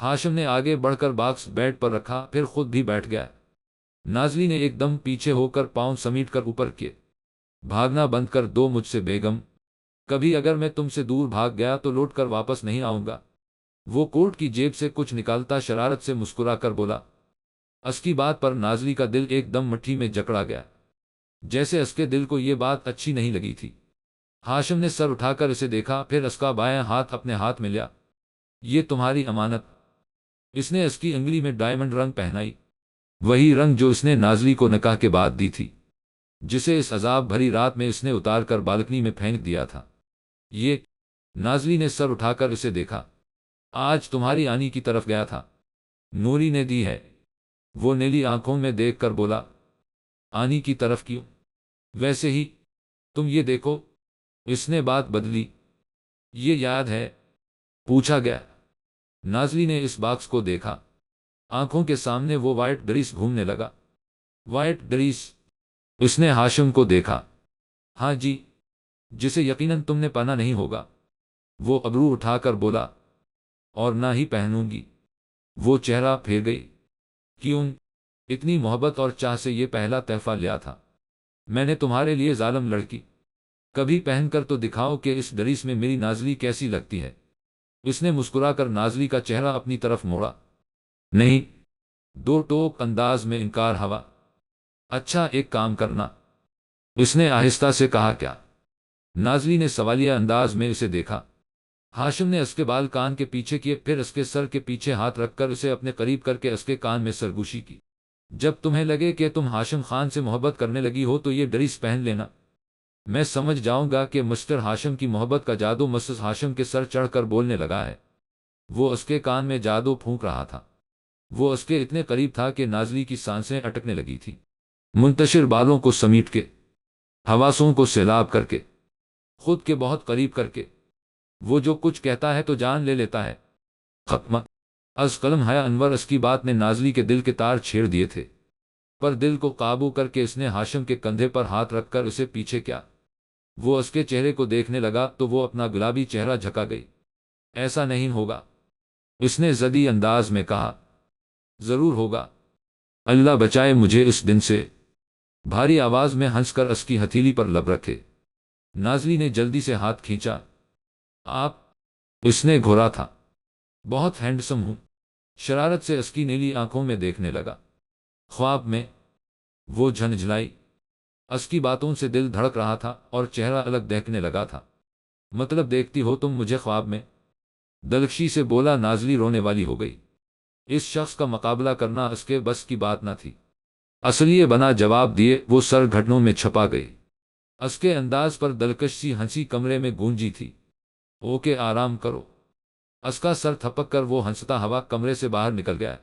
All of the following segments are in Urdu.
ہاشم نے آگے بڑھ کر باکس بیڈ پر رکھا، پھر خود بھی بیٹھ گیا۔ نازلی نے ایک دم پیچھے ہو کر پاؤں سمیٹ کر اوپر کیے۔ بھاگنا بند کر دو مجھ سے بیگم، کبھی اگر میں تم سے دور بھاگ گیا تو لوٹ کر واپس نہیں آؤں گا۔ وہ کوٹ کی جیب سے کچھ نکالتا شرارت سے مسکرا کر بولا۔ اس کی بات پر نازلی کا دل ایک دم مٹھی میں جکڑا گیا، جیسے اس کے دل کو یہ بات اچھی نہیں لگی تھی۔ ہاشم نے سر اٹھا کر اسے دیکھا، پھر اس کا بایاں ہاتھ اپنے ہاتھ میں لیا۔ یہ تمہاری امانت۔ اس نے اس کی انگلی میں ڈائمنڈ رنگ پہنائی، وہی رنگ جو اس نے نازلی کو نکاح کے بعد دی تھی، جسے اس عذاب بھری رات میں اس نے اتار کر بالکنی میں پھینک دیا تھا۔ یہ، نازلی نے سر اٹھا کر اسے دیکھا، آج تمہاری آنی کی طرف گیا تھا، نوری نے دی ہے۔ وہ نیلی آنکھوں میں دیکھ کر بولا۔ آنی کی طرف کیوں؟ ویسے ہی، تم یہ دیکھو۔ اس نے بات بدلی۔ یہ یاد ہے؟ پوچھا گیا۔ نازلی نے اس باکس کو دیکھا، آنکھوں کے سامنے وہ وائٹ ڈریس گھومنے لگا۔ White dress? اس نے ہاشم کو دیکھا۔ ہاں جی، جسے یقیناً تم نے پہنا نہیں ہوگا۔ وہ ابرو اٹھا کر بولا۔ اور نہ ہی پہنوں گی۔ وہ چہرہ پھیر گئی۔ کیوں؟ اتنی محبت اور چاہ سے یہ پہلا تحفہ لیا تھا میں نے تمہارے لیے ظالم لڑکی، کبھی پہن کر تو دکھاؤ کہ اس ڈریس میں میری نازلی کیسی لگتی ہے۔ اس نے مسکرا کر نازلی کا چہرہ اپنی طرف موڑا۔ نہیں، دو ٹوک انداز میں انکار ہوا۔ اچھا ایک کام کرنا، اس نے آہستہ سے کہا۔ کیا؟ نازلی نے سوالیہ انداز میں اسے دیکھا۔ ہاشم نے اس کے بال کان کے پیچھے کیے، پھر اس کے سر کے پیچھے ہاتھ رکھ کر اسے اپنے قریب کر کے اس کے کان میں سرگوشی کی۔ جب تمہیں لگے کہ تم ہاشم خان سے محبت کرنے لگی ہو تو یہ ڈریس پہن لینا، میں سمجھ جاؤں گا کہ مسٹر ہاشم کی محبت کا جادو مسز ہاشم کے سر چڑھ کر بولنے لگا ہے۔ وہ اس کے کان میں جادو پھونک رہا تھا۔ وہ اس کے اتنے قریب تھا کہ نازلی کی سانسیں اٹکنے لگی تھی۔ منتشر بالوں کو سمیٹ کے، حواسوں کو سیلاب کر کے، خود کے بہت قریب کر کے، وہ جو کچھ کہتا ہے تو جان لے لیتا ہے۔ ختم۔ از قلم حیا انور اس کی بات نے نازلی کے دل کے تار چھیڑ دیے تھے، پر دل کو قابو کر کے اس نے ہاشم کے کندھے پر ہاتھ رکھ کر اسے پیچھے کیا۔ وہ اس کے چہرے کو دیکھنے لگا تو وہ اپنا گلابی چہرہ جھکا گئی۔ ایسا نہیں ہوگا، اس نے ضدی انداز میں کہا۔ ضرور ہوگا، اللہ بچائے مجھے اس دن سے۔ بھاری آواز میں ہنس کر اس کی ہتھیلی پر لب رکھے۔ نازلی نے جلدی سے ہاتھ کھینچا۔ آپ؟ اس نے گھورا تھا۔ بہت ہینڈسم ہوں، شرارت سے اس کی نیلی آنکھوں میں دیکھنے لگا۔ خواب میں؟ وہ جھنجھلائی۔ اس کی باتوں سے دل دھڑک رہا تھا اور چہرہ الگ دیکھنے لگا تھا۔ مطلب دیکھتی ہو تم مجھے خواب میں؟ دلکشی سے بولا۔ نازلی رونے والی ہو گئی۔ اس شخص کا مقابلہ کرنا اس کے بس کی بات نہ تھی۔ اصلیے بنا جواب دیے وہ سر گھٹنوں میں چھپا گئی۔ اس کے انداز پر دلکش سی ہنسی کمرے میں گونجی تھی۔ اوکے آرام کرو۔ اس کا سر تھپک کر وہ ہنستا ہوا کمرے سے باہر نکل گیا۔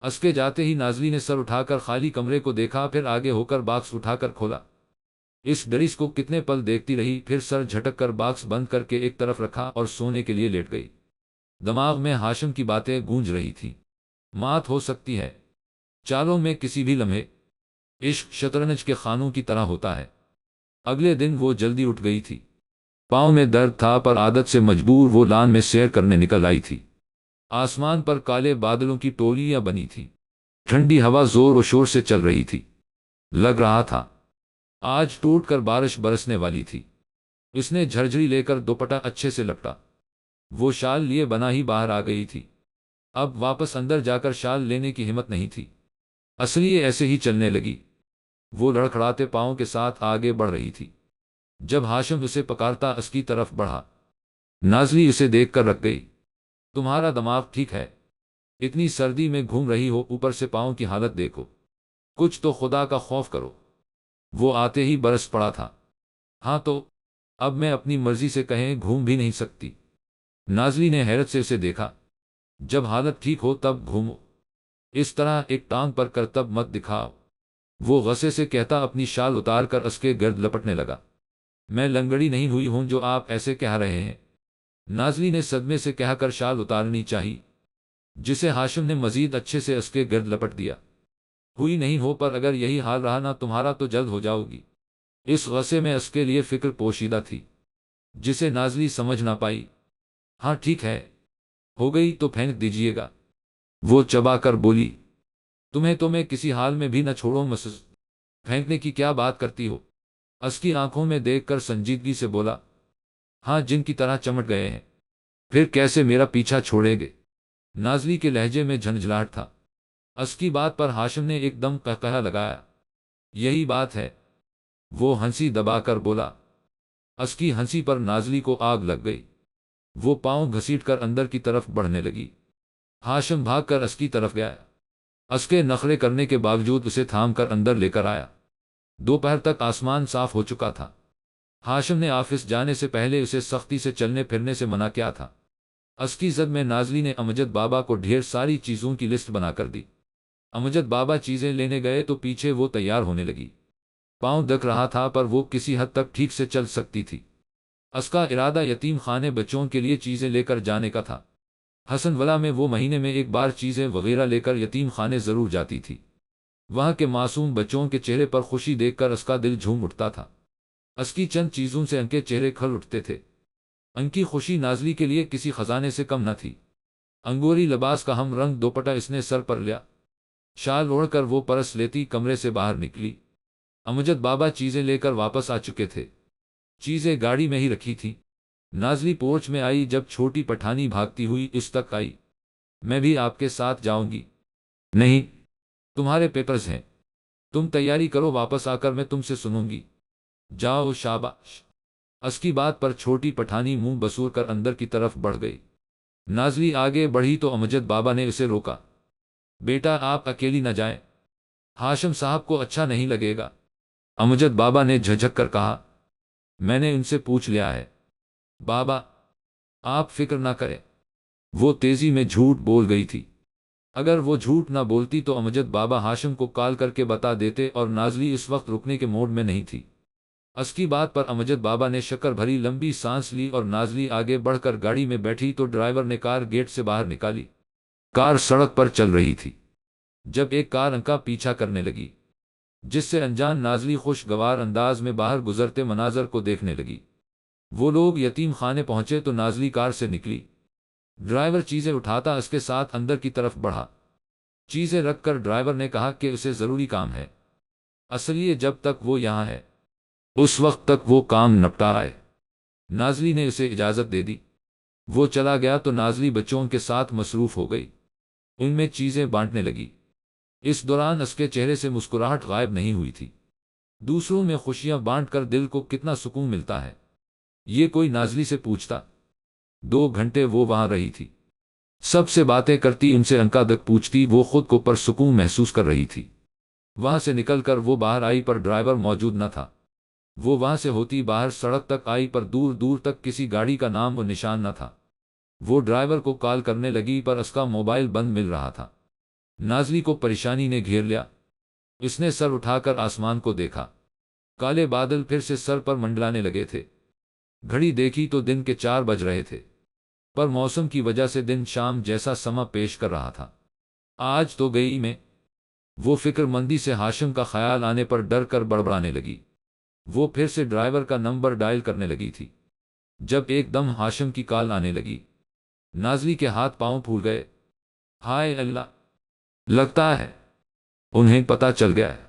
اس کے جاتے ہی نازلی نے سر اٹھا کر خالی کمرے کو دیکھا، پھر آگے ہو کر باکس اٹھا کر کھولا۔ اس ڈریس کو کتنے پل دیکھتی رہی، پھر سر جھٹک کر باکس بند کر کے ایک طرف رکھا اور سونے کے لیے لیٹ گئی۔ دماغ میں ہاشم کی باتیں گونج رہی تھی۔ مات ہو سکتی ہے چالوں میں کسی بھی لمحے۔ عشق شطرنج کے خانوں کی طرح ہوتا ہے۔ اگلے دن وہ جلدی اٹھ گئی تھی۔ پاؤں میں درد تھا پر عادت سے مجبور وہ لان میں سیر کرنے نکل آئی تھی۔ آسمان پر کالے بادلوں کی ٹولیاں بنی تھی۔ ٹھنڈی ہوا زور و شور سے چل رہی تھی۔ لگ رہا تھا آج ٹوٹ کر بارش برسنے والی تھی۔ اس نے جھرجھری لے کر دوپٹہ اچھے سے لپٹا۔ وہ شال لیے بنا ہی باہر آ گئی تھی۔ اب واپس اندر جا کر شال لینے کی ہمت نہیں تھی، اس لیے ایسے ہی چلنے لگی۔ وہ لڑکھڑاتے پاؤں کے ساتھ آگے بڑھ رہی تھی۔ جب ہاشم اسے پکارتا اس کی طرف بڑھا، نازلی اسے دیکھ کر رک گئی۔ تمہارا دماغ ٹھیک ہے؟ اتنی سردی میں گھوم رہی ہو، اوپر سے پاؤں کی حالت دیکھو، کچھ تو خدا کا خوف کرو۔ وہ آتے ہی برس پڑا تھا۔ ہاں تو اب میں اپنی مرضی سے کہیں گھوم بھی نہیں سکتی؟ نازلی نے حیرت سے اسے دیکھا۔ جب حالت ٹھیک ہو تب گھومو، اس طرح ایک ٹانگ پر کرتب مت دکھاؤ۔ وہ غصے سے کہتا اپنی شال اتار کر اس کے گرد لپٹنے لگا۔ میں لنگڑی نہیں ہوئی ہوں جو آپ ایسے کہہ رہے ہیں۔ نازلی نے صدمے سے کہہ کر شال اتارنی چاہی، جسے ہاشم نے مزید اچھے سے اس کے گرد لپٹ دیا۔ ہوئی نہیں ہو، پر اگر یہی حال رہا نہ تمہارا تو جلد ہو جاؤ گی۔ اس غصے میں اس کے لیے فکر پوشیدہ تھی، جسے نازلی سمجھ نہ پائی۔ ہاں ٹھیک ہے، ہو گئی تو پھینک دیجیے گا۔ وہ چبا کر بولی، تمہیں تو میں کسی حال میں بھی نہ چھوڑوں مسز، پھینکنے کی کیا بات کرتی ہو؟ اس کی آنکھوں میں دیکھ کر سنجیدگی سے بولا، ہاں جن کی طرح چمٹ گئے ہیں، پھر کیسے میرا پیچھا چھوڑیں گے؟ نازلی کے لہجے میں جھنجھلاہٹ تھا۔ اس کی بات پر ہاشم نے ایک دم قہقہا لگایا۔ یہی بات ہے، وہ ہنسی دبا کر بولا۔ اس کی ہنسی پر نازلی کو آگ لگ گئی۔ وہ پاؤں گھسیٹ کر اندر کی طرف بڑھنے لگی۔ ہاشم بھاگ کر اس کی طرف گیا۔ اس کے نخرے کرنے کے باوجود اسے تھام کر اندر لے کر آیا۔ دوپہر تک آسمان صاف ہو چکا تھا۔ ہاشم نے آفس جانے سے پہلے اسے سختی سے چلنے پھرنے سے منع کیا تھا۔ اس کی زد میں نازلی نے امجد بابا کو ڈھیر ساری چیزوں کی لسٹ بنا کر دی۔ امجد بابا چیزیں لینے گئے تو پیچھے وہ تیار ہونے لگی۔ پاؤں دک رہا تھا پر وہ کسی حد تک ٹھیک سے چل سکتی تھی۔ اس کا ارادہ یتیم خانے بچوں کے لیے چیزیں لے کر جانے کا تھا۔ حسن ولا میں وہ مہینے میں ایک بار چیزیں وغیرہ لے کر یتیم خانے ضرور جاتی تھی۔ وہاں کے معصوم بچوں کے چہرے پر خوشی دیکھ کر اس کا دل جھوم اٹھتا تھا۔ اس کی چند چیزوں سے ان کے چہرے کھل اٹھتے تھے۔ ان کی خوشی نازلی کے لیے کسی خزانے سے کم نہ تھی۔ انگوری لباس کا ہم رنگ دوپٹہ اس نے سر پر لیا۔ شال اوڑھ کر وہ پرس لیتی کمرے سے باہر نکلی۔ امجد بابا چیزیں لے کر واپس آ چکے تھے۔ چیزیں گاڑی میں ہی رکھی تھیں۔ نازلی پورچ میں آئی جب چھوٹی پٹھانی بھاگتی ہوئی اس تک آئی۔ میں بھی آپ کے ساتھ جاؤں گی۔ نہیں، تمہارے پیپرز ہیں، تم تیاری کرو، واپس آ کر میں تم سے سنوں گی۔ جاؤ، شاباش۔ اس کی بات پر چھوٹی پٹھانی منہ بسور کر اندر کی طرف بڑھ گئی۔ نازلی آگے بڑھی تو امجد بابا نے اسے روکا۔ بیٹا آپ اکیلی نہ جائیں، ہاشم صاحب کو اچھا نہیں لگے گا۔ امجد بابا نے جھجک کر کہا، میں نے ان سے پوچھ لیا ہے۔ بابا آپ فکر نہ کریں۔ وہ تیزی میں جھوٹ بول گئی تھی۔ اگر وہ جھوٹ نہ بولتی تو امجد بابا ہاشم کو کال کر کے بتا دیتے اور نازلی اس وقت رکنے کے موڈ میں نہیں تھی۔ اس کی بات پر امجد بابا نے شکر بھری لمبی سانس لی اور نازلی آگے بڑھ کر گاڑی میں بیٹھی تو ڈرائیور نے کار گیٹ سے باہر نکالی۔ کار سڑک پر چل رہی تھی جب ایک کار ان کا پیچھا کرنے لگی، جس سے انجان نازلی خوشگوار انداز میں باہر گزرتے مناظر کو دیکھنے لگی۔ وہ لوگ یتیم خانے پہنچے تو نازلی کار سے نکلی۔ ڈرائیور چیزیں اٹھاتا اس کے ساتھ اندر کی طرف بڑھا۔ چیزیں رکھ کر ڈرائیور نے کہا کہ اسے ضروری کام ہے، اصل یہ جب تک وہ یہاں ہے اس وقت تک وہ کام نپٹا آئے۔ نازلی نے اسے اجازت دے دی۔ وہ چلا گیا تو نازلی بچوں کے ساتھ مصروف ہو گئی۔ ان میں چیزیں بانٹنے لگی۔ اس دوران اس کے چہرے سے مسکراہٹ غائب نہیں ہوئی تھی۔ دوسروں میں خوشیاں بانٹ کر دل کو کتنا سکون ملتا ہے، یہ کوئی نازلی سے پوچھتا۔ 2 گھنٹے وہ وہاں رہی تھی۔ سب سے باتیں کرتی، ان سے انکا دک پوچھتی، وہ خود کو پرسکون محسوس کر رہی تھی۔ وہاں سے نکل کر وہ باہر آئی پر ڈرائیور موجود نہ تھا۔ وہ وہاں سے ہوتی باہر سڑک تک آئی پر دور دور تک کسی گاڑی کا نام و نشان نہ تھا۔ وہ ڈرائیور کو کال کرنے لگی پر اس کا موبائل بند مل رہا تھا۔ نازلی کو پریشانی نے گھیر لیا۔ اس نے سر اٹھا کر آسمان کو دیکھا۔ کالے بادل پھر سے سر پر منڈلانے لگے تھے۔ گھڑی دیکھی تو دن کے 4 بج رہے تھے، پر موسم کی وجہ سے دن شام جیسا سما پیش کر رہا تھا۔ آج تو گئی میں، وہ فکر مندی سے ہاشم کا خیال آنے پر ڈر کر بڑبڑانے لگی۔ وہ پھر سے ڈرائیور کا نمبر ڈائل کرنے لگی تھی جب ایک دم ہاشم کی کال آنے لگی۔ نازلی کے ہاتھ پاؤں پھول گئے۔ ہائے اللہ، لگتا ہے انہیں پتہ چل گیا ہے۔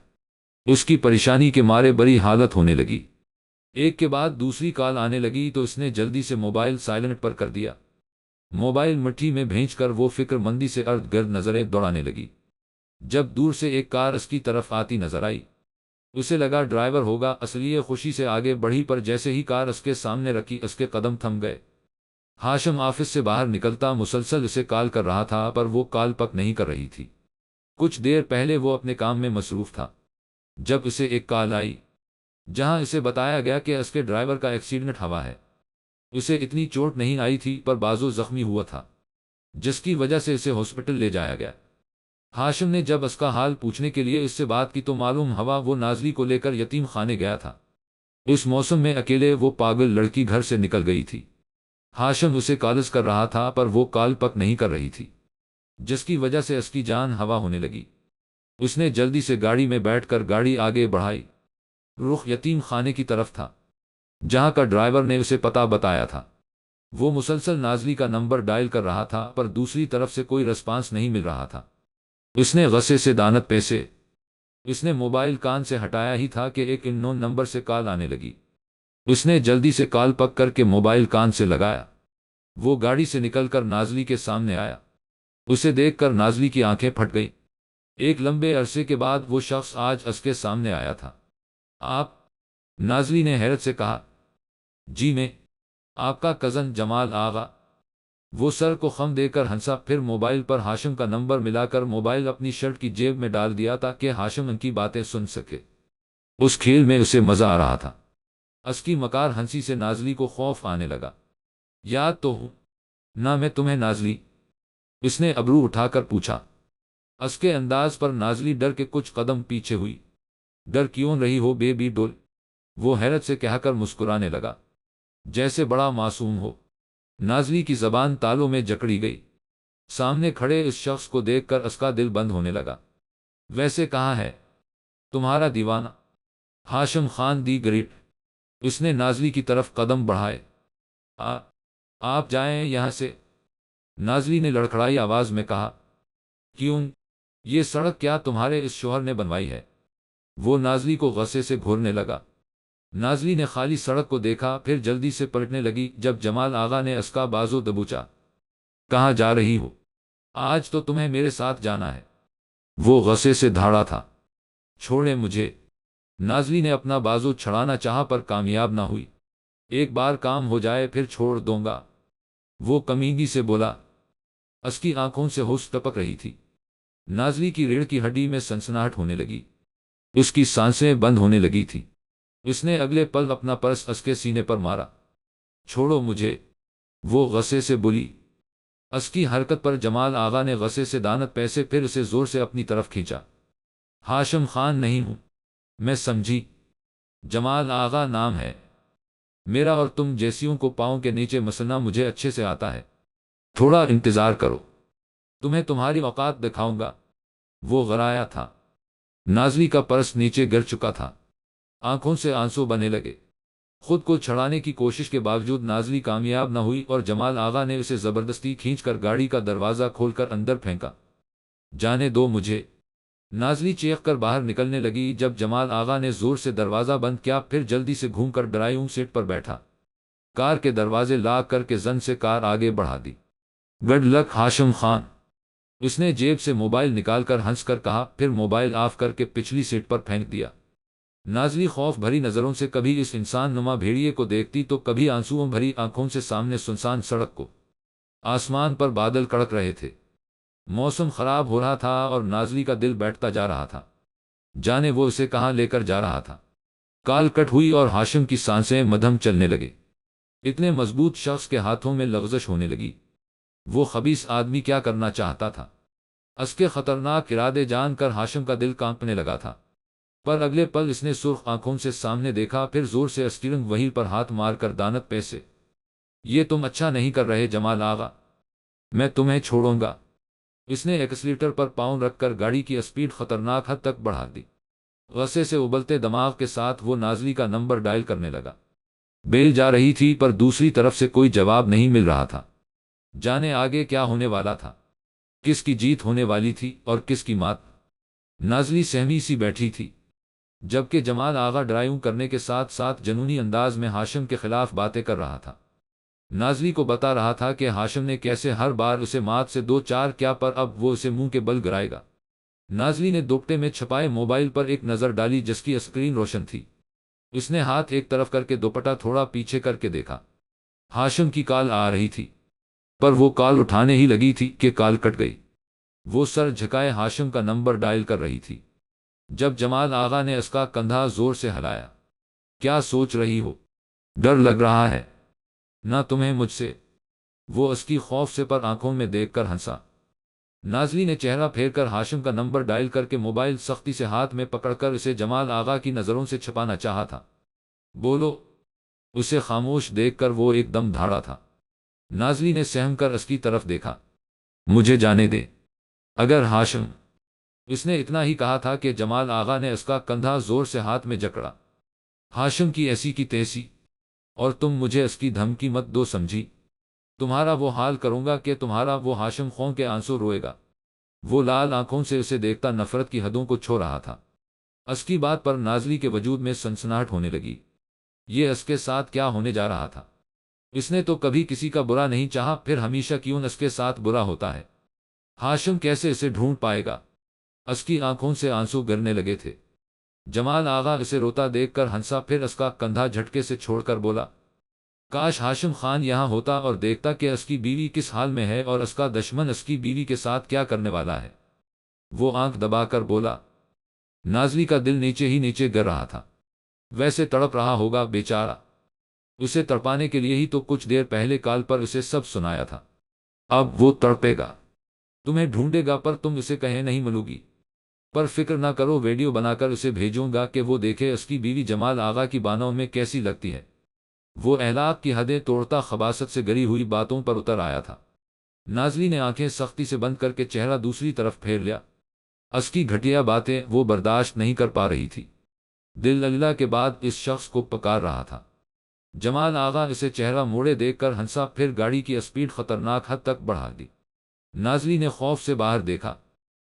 اس کی پریشانی کے مارے بری حالت ہونے لگی۔ ایک کے بعد دوسری کال آنے لگی تو اس نے جلدی سے موبائل سائلنٹ پر کر دیا۔ موبائل مٹھی میں بھینچ کر وہ فکر مندی سے ارد گرد نظریں دوڑانے لگی۔ جب دور سے ایک کار اس کی طرف آتی نظر آئی، اسے لگا ڈرائیور ہوگا، اس لیے خوشی سے آگے بڑھی پر جیسے ہی کار اس کے سامنے رکھی اس کے قدم تھم گئے۔ ہاشم آفس سے باہر نکلتا مسلسل اسے کال کر رہا تھا پر وہ کال پک نہیں کر رہی تھی۔ کچھ دیر پہلے وہ اپنے کام میں مصروف تھا جب اسے ایک کال آئی جہاں اسے بتایا گیا کہ اس کے ڈرائیور کا ایکسیڈنٹ ہوا ہے۔ اسے اتنی چوٹ نہیں آئی تھی پر بازو زخمی ہوا تھا، جس کی وجہ سے اسے ہاسپٹل لے جایا گیا۔ ہاشم نے جب اس کا حال پوچھنے کے لیے اس سے بات کی تو معلوم ہوا وہ نازلی کو لے کر یتیم خانے گیا تھا۔ اس موسم میں اکیلے وہ پاگل لڑکی گھر سے نکل گئی تھی۔ ہاشم اسے کالز کر رہا تھا پر وہ کال پک نہیں کر رہی تھی، جس کی وجہ سے اس کی جان ہوا ہونے لگی۔ اس نے جلدی سے گاڑی میں بیٹھ کر گاڑی آگے بڑھائی۔ رخ یتیم خانے کی طرف تھا جہاں کا ڈرائیور نے اسے پتہ بتایا تھا۔ وہ مسلسل نازلی کا نمبر ڈائل کر رہا تھا پر دوسری طرف سے کوئی رسپانس نہیں مل رہا تھا۔ اس نے غصے سے دانت پیسے۔ اس نے موبائل کان سے ہٹایا ہی تھا کہ ایک ان نون نمبر سے کال آنے لگی۔ اس نے جلدی سے کال پک کر کے موبائل کان سے لگایا۔ وہ گاڑی سے نکل کر نازلی کے سامنے آیا۔ اسے دیکھ کر نازلی کی آنکھیں پھٹ گئی۔ ایک لمبے عرصے کے بعد وہ شخص آج اس کے سامنے آیا تھا۔ آپ؟ نازلی نے حیرت سے کہا۔ جی میں، آپ کا کزن جمال آغا۔ وہ سر کو خم دے کر ہنسا، پھر موبائل پر ہاشم کا نمبر ملا کر موبائل اپنی شرٹ کی جیب میں ڈال دیا تاکہ ہاشم ان کی باتیں سن سکے۔ اس کھیل میں اسے مزہ آ رہا تھا۔ اس کی مکار ہنسی سے نازلی کو خوف آنے لگا۔ یاد تو ہوں نہ میں تمہیں نازلی؟ اس نے ابرو اٹھا کر پوچھا۔ اس کے انداز پر نازلی ڈر کے کچھ قدم پیچھے ہوئی۔ ڈر کیوں رہی ہو بیبی ڈول؟ وہ حیرت سے کہہ کر مسکرانے لگا، جیسے بڑا معصوم ہو۔ نازلی کی زبان تالوں میں جکڑی گئی۔ سامنے کھڑے اس شخص کو دیکھ کر اس کا دل بند ہونے لگا۔ ویسے کہاں ہے تمہارا دیوانہ؟ ہاشم خان دی گریٹ۔ اس نے نازلی کی طرف قدم بڑھائے۔ آپ جائیں یہاں سے، نازلی نے لڑکھڑائی آواز میں کہا۔ کیوں؟ یہ سڑک کیا تمہارے اس شوہر نے بنوائی ہے؟ وہ نازلی کو غصے سے گھورنے لگا۔ نازلی نے خالی سڑک کو دیکھا، پھر جلدی سے پلٹنے لگی جب جمال آغا نے اس کا بازو دبوچا۔ کہاں جا رہی ہو؟ آج تو تمہیں میرے ساتھ جانا ہے۔ وہ غصے سے دھاڑا تھا۔ چھوڑیں مجھے۔ نازلی نے اپنا بازو چھڑانا چاہا پر کامیاب نہ ہوئی۔ ایک بار کام ہو جائے پھر چھوڑ دوں گا، وہ کمینگی سے بولا۔ اس کی آنکھوں سے ہوش ٹپک رہی تھی۔ نازلی کی ریڑھ کی ہڈی میں سنسناہٹ ہونے لگی۔ اس کی سانسیں بند ہونے لگی تھی۔ اس نے اگلے پل اپنا پرس اس کے سینے پر مارا۔ چھوڑو مجھے، وہ غصے سے بولی۔ اس کی حرکت پر جمال آغا نے غصے سے دانت پیسے، پھر اسے زور سے اپنی طرف کھینچا۔ ہاشم خان نہیں ہوں میں، سمجھی؟ جمال آغا نام ہے میرا، اور تم جیسیوں کو پاؤں کے نیچے مسلنا مجھے اچھے سے آتا ہے۔ تھوڑا انتظار کرو، تمہیں تمہاری اوقات دکھاؤں گا۔ وہ غرایا تھا۔ نازلی کا پرس نیچے گر چکا تھا۔ آنکھوں سے آنسو بہنے لگے۔ خود کو چھڑانے کی کوشش کے باوجود نازلی کامیاب نہ ہوئی اور جمال آغا نے اسے زبردستی کھینچ کر گاڑی کا دروازہ کھول کر اندر پھینکا۔ جانے دو مجھے، نازلی چیخ کر باہر نکلنے لگی جب جمال آغا نے زور سے دروازہ بند کیا، پھر جلدی سے گھوم کر ڈرائیونگ سیٹ پر بیٹھا۔ کار کے دروازے لاک کر کے زن سے کار آگے بڑھا دی۔ گڈ لک ہاشم خان، اس نے جیب سے موبائل نکال کر ہنس کر کہا، پھر موبائل آف کر کے پچھلی سیٹ پر پھینک دیا۔ نازلی خوف بھری نظروں سے کبھی اس انسان نما بھیڑیے کو دیکھتی تو کبھی آنسوؤں بھری آنکھوں سے سامنے سنسان سڑک کو۔ آسمان پر بادل کڑک رہے تھے۔ موسم خراب ہو رہا تھا اور نازلی کا دل بیٹھتا جا رہا تھا۔ جانے وہ اسے کہاں لے کر جا رہا تھا۔ کال کٹ ہوئی اور ہاشم کی سانسیں مدھم چلنے لگے۔ اتنے مضبوط شخص کے ہاتھوں میں لغزش ہونے لگی۔ وہ خبیث آدمی کیا کرنا چاہتا تھا؟ اس کے خطرناک ارادے جان کر ہاشم کا دل کانپنے لگا تھا، پر اگلے پل اس نے سرخ آنکھوں سے سامنے دیکھا، پھر زور سے اسٹیئرنگ وہیل پر ہاتھ مار کر دانت پیسے۔ یہ تم اچھا نہیں کر رہے جمال آغا، میں تمہیں چھوڑوں گا۔ اس نے ایکسلیٹر پر پاؤں رکھ کر گاڑی کی اسپیڈ خطرناک حد تک بڑھا دی۔ غصے سے ابلتے دماغ کے ساتھ وہ نازلی کا نمبر ڈائل کرنے لگا۔ بیل جا رہی تھی پر دوسری طرف سے کوئی جواب نہیں مل رہا تھا۔ جانے آگے کیا ہونے والا تھا، کس کی جیت ہونے والی تھی اور کس کی مات۔ نازلی سہمی سی بیٹھی تھی، جبکہ جمال آغا ڈرائیونگ کرنے کے ساتھ ساتھ جنونی انداز میں ہاشم کے خلاف باتیں کر رہا تھا۔ نازلی کو بتا رہا تھا کہ ہاشم نے کیسے ہر بار اسے مات سے دو چار کیا، پر اب وہ اسے منہ کے بل گرائے گا۔ نازلی نے دوپٹے میں چھپائے موبائل پر ایک نظر ڈالی جس کی اسکرین روشن تھی۔ اس نے ہاتھ ایک طرف کر کے دوپٹہ تھوڑا پیچھے کر کے دیکھا۔ ہاشم کی کال آ رہی تھی، پر وہ کال اٹھانے ہی لگی تھی کہ کال کٹ گئی۔ وہ سر جھکائے ہاشم کا نمبر ڈائل کر رہی تھی جب جمال آغا نے اس کا کندھا زور سے ہلایا۔ کیا سوچ رہی ہو؟ ڈر لگ رہا ہے نہ تمہیں مجھ سے؟ وہ اس کی خوف سے پر آنکھوں میں دیکھ کر ہنسا۔ نازلی نے چہرہ پھیر کر ہاشم کا نمبر ڈائل کر کے موبائل سختی سے ہاتھ میں پکڑ کر اسے جمال آغا کی نظروں سے چھپانا چاہا تھا۔ بولو، اسے خاموش دیکھ کر وہ ایک دم دھاڑا تھا۔ نازلی نے سہم کر اس کی طرف دیکھا۔ مجھے جانے دے، اگر ہاشم، اس نے اتنا ہی کہا تھا کہ جمال آغا نے اس کا کندھا زور سے ہاتھ میں جکڑا۔ ہاشم کی ایسی کی تیسی، اور تم مجھے اس کی دھمکی مت دو، سمجھی؟ تمہارا وہ حال کروں گا کہ تمہارا وہ ہاشم خون کے آنسو روئے گا۔ وہ لال آنکھوں سے اسے دیکھتا نفرت کی حدوں کو چھو رہا تھا۔ اس کی بات پر نازلی کے وجود میں سنسناہٹ ہونے لگی۔ یہ اس کے ساتھ کیا ہونے جا رہا تھا؟ اس نے تو کبھی کسی کا برا نہیں چاہا، پھر ہمیشہ کیوں اس کے ساتھ برا ہوتا ہے؟ ہاشم کیسے اسے ڈھونڈ پائے گا؟ اس کی آنکھوں سے آنسو گرنے لگے تھے۔ جمال آغا اسے روتا دیکھ کر ہنسا، پھر اس کا کندھا جھٹکے سے چھوڑ کر بولا، کاش ہاشم خان یہاں ہوتا اور دیکھتا کہ اس کی بیوی کس حال میں ہے اور اس کا دشمن اس کی بیوی کے ساتھ کیا کرنے والا ہے۔ وہ آنکھ دبا کر بولا۔ نازلی کا دل نیچے ہی نیچے گر رہا تھا۔ ویسے تڑپ رہا ہوگا بیچارہ، اسے تڑپانے کے لیے ہی تو کچھ دیر پہلے کال پر اسے سب سنایا تھا۔ اب وہ تڑپے گا، تمہیں ڈھونڈے گا، پر تم اسے کہیں نہیں ملوگی۔ پر فکر نہ کرو، ویڈیو بنا کر اسے بھیجوں گا کہ وہ دیکھے اس کی بیوی جمال آغا کی بانوں میں کیسی لگتی ہے۔ وہ اخلاق کی حدیں توڑتا خباثت سے گری ہوئی باتوں پر اتر آیا تھا۔ نازلی نے آنکھیں سختی سے بند کر کے چہرہ دوسری طرف پھیر لیا۔ اس کی گھٹیا باتیں وہ برداشت نہیں کر پا رہی تھی۔ دل اللہ کے بعد اس شخص کو پکار رہا تھا۔ جمال آغا اسے چہرہ موڑے دیکھ کر ہنسا، پھر گاڑی کی اسپیڈ خطرناک حد تک بڑھا دی۔ نازلی نے خوف سے باہر دیکھا۔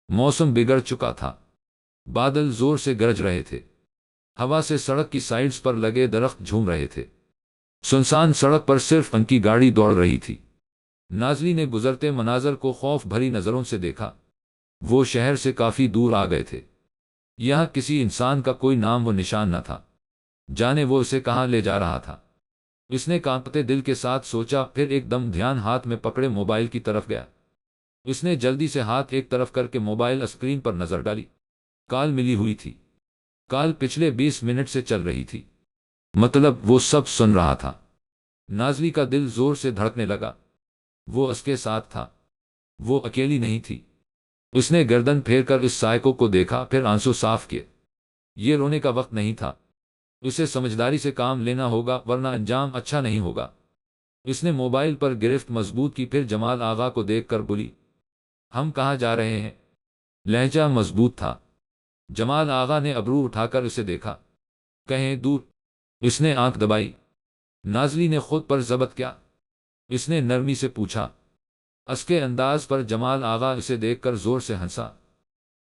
موسم بگڑ چکا تھا، بادل زور سے گرج رہے تھے، ہوا سے سڑک کی سائیڈز پر لگے درخت جھوم رہے تھے، سنسان سڑک پر صرف ان کی گاڑی دوڑ رہی تھی۔ نازلی نے گزرتے مناظر کو خوف بھری نظروں سے دیکھا۔ وہ شہر سے کافی دور آ گئے تھے، یہاں کسی انسان کا کوئی نام و نشان نہ تھا، جانے وہ اسے کہاں لے جا رہا تھا۔ اس نے کانپتے دل کے ساتھ سوچا، پھر ایک دم دھیان ہاتھ میں پکڑے موبائل کی طرف گیا۔ اس نے جلدی سے ہاتھ ایک طرف کر کے موبائل اسکرین پر نظر ڈالی۔ کال ملی ہوئی تھی، کال پچھلے 20 منٹ سے چل رہی تھی، مطلب وہ سب سن رہا تھا۔ نازلی کا دل زور سے دھڑکنے لگا۔ وہ اس کے ساتھ تھا، وہ اکیلی نہیں تھی۔ اس نے گردن پھیر کر اس سائیکو کو دیکھا، پھر آنسو صاف کیے۔ یہ رونے کا وقت نہیں تھا، اسے سمجھداری سے کام لینا ہوگا ورنہ انجام اچھا نہیں ہوگا۔ اس نے موبائل پر گرفت مضبوط کی، پھر جمال آغا کو دیکھ کر بولی، ہم کہاں جا رہے ہیں؟ لہجہ مضبوط تھا۔ جمال آغا نے ابرو اٹھا کر اسے دیکھا۔ کہیں دور؟ اس نے آنکھ دبائی۔ نازلی نے خود پر ضبط کیا۔ اس نے نرمی سے پوچھا۔ اس کے انداز پر جمال آغا اسے دیکھ کر زور سے ہنسا۔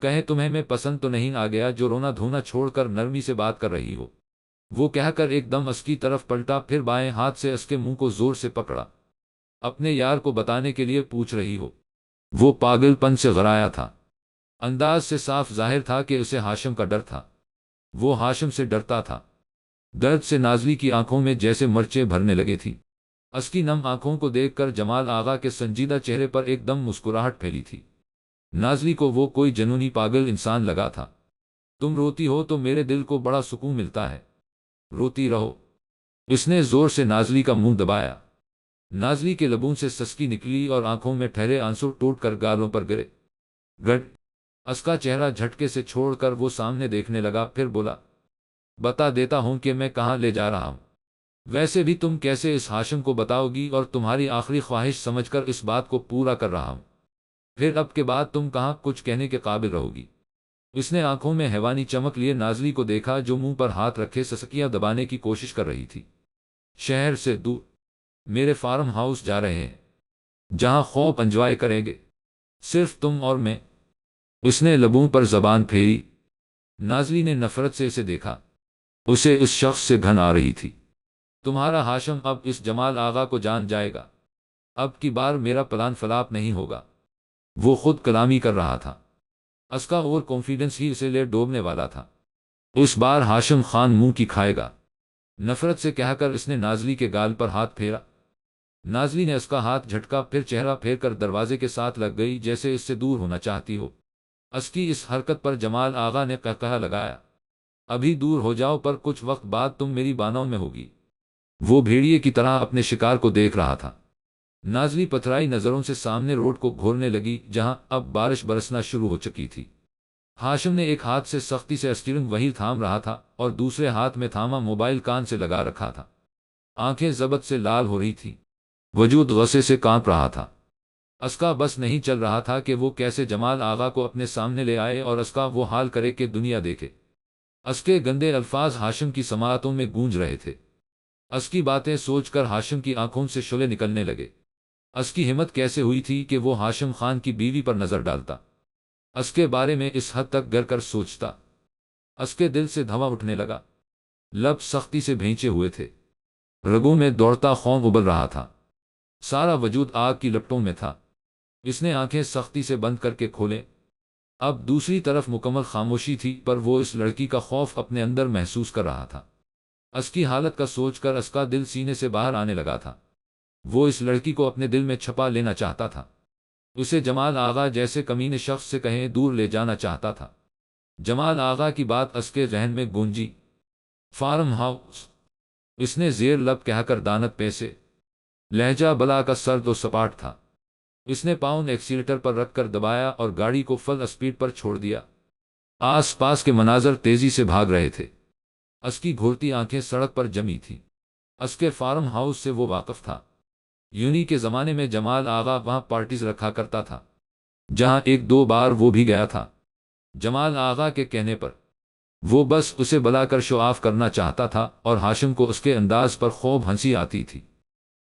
کہیں تمہیں میں پسند تو نہیں آ گیا جو رونا دھونا چھوڑ کر نرمی سے بات کر رہی ہو؟ وہ کہہ کر ایک دم اس کی طرف پلٹا، پھر بائیں ہاتھ سے اس کے منہ کو زور سے پکڑا۔ اپنے یار کو بتانے کے لیے پوچھ رہی ہو؟ وہ پاگل پن سے غرایا تھا، انداز سے صاف ظاہر تھا کہ اسے ہاشم کا ڈر تھا۔ وہ ہاشم سے ڈرتا تھا۔ درد سے نازلی کی آنکھوں میں جیسے مرچیں بھرنے لگی تھی۔ اس کی نم آنکھوں کو دیکھ کر جمال آغا کے سنجیدہ چہرے پر ایک دم مسکراہٹ پھیلی تھی۔ نازلی کو وہ کوئی جنونی پاگل انسان لگا تھا۔ تم روتی ہو تو میرے دل کو بڑا سکون ملتا ہے، روتی رہو۔ اس نے زور سے نازلی کا منہ دبایا۔ نازلی کے لبوں سے سسکی نکلی اور آنکھوں میں ٹھہرے آنسو ٹوٹ کر گالوں پر گرے۔ گٹ اس کا چہرہ جھٹکے سے چھوڑ کر وہ سامنے دیکھنے لگا، پھر بولا، بتا دیتا ہوں کہ میں کہاں لے جا رہا ہوں۔ ویسے بھی تم کیسے اس ہاشم کو بتاؤ گی، اور تمہاری آخری خواہش سمجھ کر اس بات کو پورا کر رہا ہوں۔ پھر اب کے بعد تم کہاں کچھ کہنے کے قابل رہو گی؟ اس نے آنکھوں میں حیوانی چمک لیے نازلی کو دیکھا جو منہ پر ہاتھ رکھے سسکیاں دبانے کی کوشش کر رہی تھی۔ شہر سے دور میرے فارم ہاؤس جا رہے ہیں، جہاں خوب انجوائے کریں گے، صرف تم اور میں۔ اس نے لبوں پر زبان پھیری۔ نازلی نے نفرت سے اسے دیکھا، اسے اس شخص سے گھن آ رہی تھی۔ تمہارا ہاشم اب اس جمال آغا کو جان جائے گا، اب کی بار میرا پلان فلاپ نہیں ہوگا۔ وہ خود کلامی کر رہا تھا، اس کا اوور کانفیڈنس ہی اسے لے ڈوبنے والا تھا۔ اس بار ہاشم خان منہ کی کھائے گا، نفرت سے کہہ کر اس نے نازلی کے گال پر ہاتھ پھیرا۔ نازلی نے اس کا ہاتھ جھٹکا، پھر چہرہ پھیر کر دروازے کے ساتھ لگ گئی جیسے اس سے دور ہونا چاہتی ہو۔ اس کی اس حرکت پر جمال آغا نے قہقہہ لگایا، ابھی دور ہو جاؤ، پر کچھ وقت بعد تم میری بانوں میں ہوگی۔ وہ بھیڑیے کی طرح اپنے شکار کو دیکھ رہا تھا۔ نازلی پتھرائی نظروں سے سامنے روڈ کو گھورنے لگی جہاں اب بارش برسنا شروع ہو چکی تھی۔ ہاشم نے ایک ہاتھ سے سختی سے اسٹیئرنگ وہیل تھام رہا تھا اور دوسرے ہاتھ میں تھاما موبائل کان سے لگا رکھا تھا۔ آنکھیں ضبط سے لال ہو رہی تھیں، وجود غصے سے کانپ رہا تھا۔ اس کا بس نہیں چل رہا تھا کہ وہ کیسے جمال آغا کو اپنے سامنے لے آئے اور اس کا وہ حال کرے کہ دنیا دیکھے۔ اس کے گندے الفاظ ہاشم کی سماعتوں میں گونج رہے تھے۔ اس کی باتیں سوچ کر ہاشم کی آنکھوں سے شعلے نکلنے لگے۔ اس کی ہمت کیسے ہوئی تھی کہ وہ ہاشم خان کی بیوی پر نظر ڈالتا، اس کے بارے میں اس حد تک گر کر سوچتا؟ اس کے دل سے دھواں اٹھنے لگا، لب سختی سے بھینچے ہوئے تھے، رگوں میں دوڑتا خون ابل رہا تھا، سارا وجود آگ کی لپٹوں میں تھا۔ اس نے آنکھیں سختی سے بند کر کے کھولیں۔ اب دوسری طرف مکمل خاموشی تھی، پر وہ اس لڑکی کا خوف اپنے اندر محسوس کر رہا تھا۔ اس کی حالت کا سوچ کر اس کا دل سینے سے باہر آنے لگا تھا۔ وہ اس لڑکی کو اپنے دل میں چھپا لینا چاہتا تھا، اسے جمال آغا جیسے کمینے شخص سے کہیں دور لے جانا چاہتا تھا۔ جمال آغا کی بات اس کے ذہن میں گونجی۔ فارم ہاؤس، اس نے زیر لب کہہ کر دانت پیسے۔ لہجہ بلا کا سرد و سپاٹ تھا۔ اس نے پاؤں ایکسیلیٹر پر رکھ کر دبایا اور گاڑی کو فل اسپیڈ پر چھوڑ دیا۔ آس پاس کے مناظر تیزی سے بھاگ رہے تھے۔ اس کی گھورتی آنکھیں سڑک پر جمی تھیں۔ اس کے فارم ہاؤس سے وہ واقف تھا۔ یونی کے زمانے میں جمال آغا وہاں پارٹیز رکھا کرتا تھا، جہاں ایک دو بار وہ بھی گیا تھا۔ جمال آغا کے کہنے پر وہ بس اسے بلا کر شو آف کرنا چاہتا تھا، اور ہاشم کو اس کے انداز پر خوب ہنسی آتی تھی۔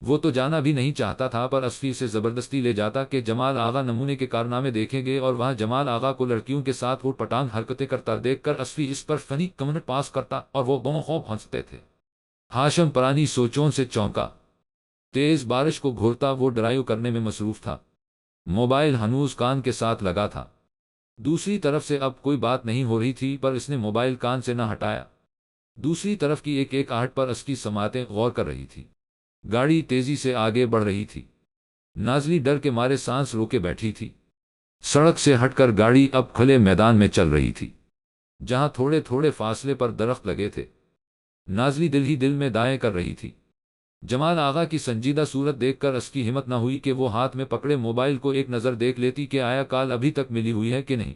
وہ تو جانا بھی نہیں چاہتا تھا، پر اسفی سے زبردستی لے جاتا کہ جمال آغا نمونے کے کارنامے دیکھیں گے، اور وہاں جمال آغا کو لڑکیوں کے ساتھ اوٹ پٹانگ حرکتیں کرتا دیکھ کر اسفی اس پر فنی کمنٹ پاس کرتا اور وہ دونوں خوب ہنستے تھے۔ ہاشم پرانی سوچوں سے چونکا۔ تیز بارش کو گھورتا وہ ڈرائیو کرنے میں مصروف تھا، موبائل ہنوز کان کے ساتھ لگا تھا۔ دوسری طرف سے اب کوئی بات نہیں ہو رہی تھی، پر اس نے موبائل کان سے نہ ہٹایا۔ دوسری طرف کی ایک ایک آہٹ پر اس کی سماعتیں غور کر رہی تھی۔ گاڑی تیزی سے آگے بڑھ رہی تھی۔ نازلی ڈر کے مارے سانس روکے بیٹھی تھی۔ سڑک سے ہٹ کر گاڑی اب کھلے میدان میں چل رہی تھی، جہاں تھوڑے تھوڑے فاصلے پر درخت لگے تھے۔ نازلی دل ہی دل میں دعائیں کر رہی تھی۔ جمال آغا کی سنجیدہ صورت دیکھ کر اس کی ہمت نہ ہوئی کہ وہ ہاتھ میں پکڑے موبائل کو ایک نظر دیکھ لیتی کہ آیا کال ابھی تک ملی ہوئی ہے کہ نہیں۔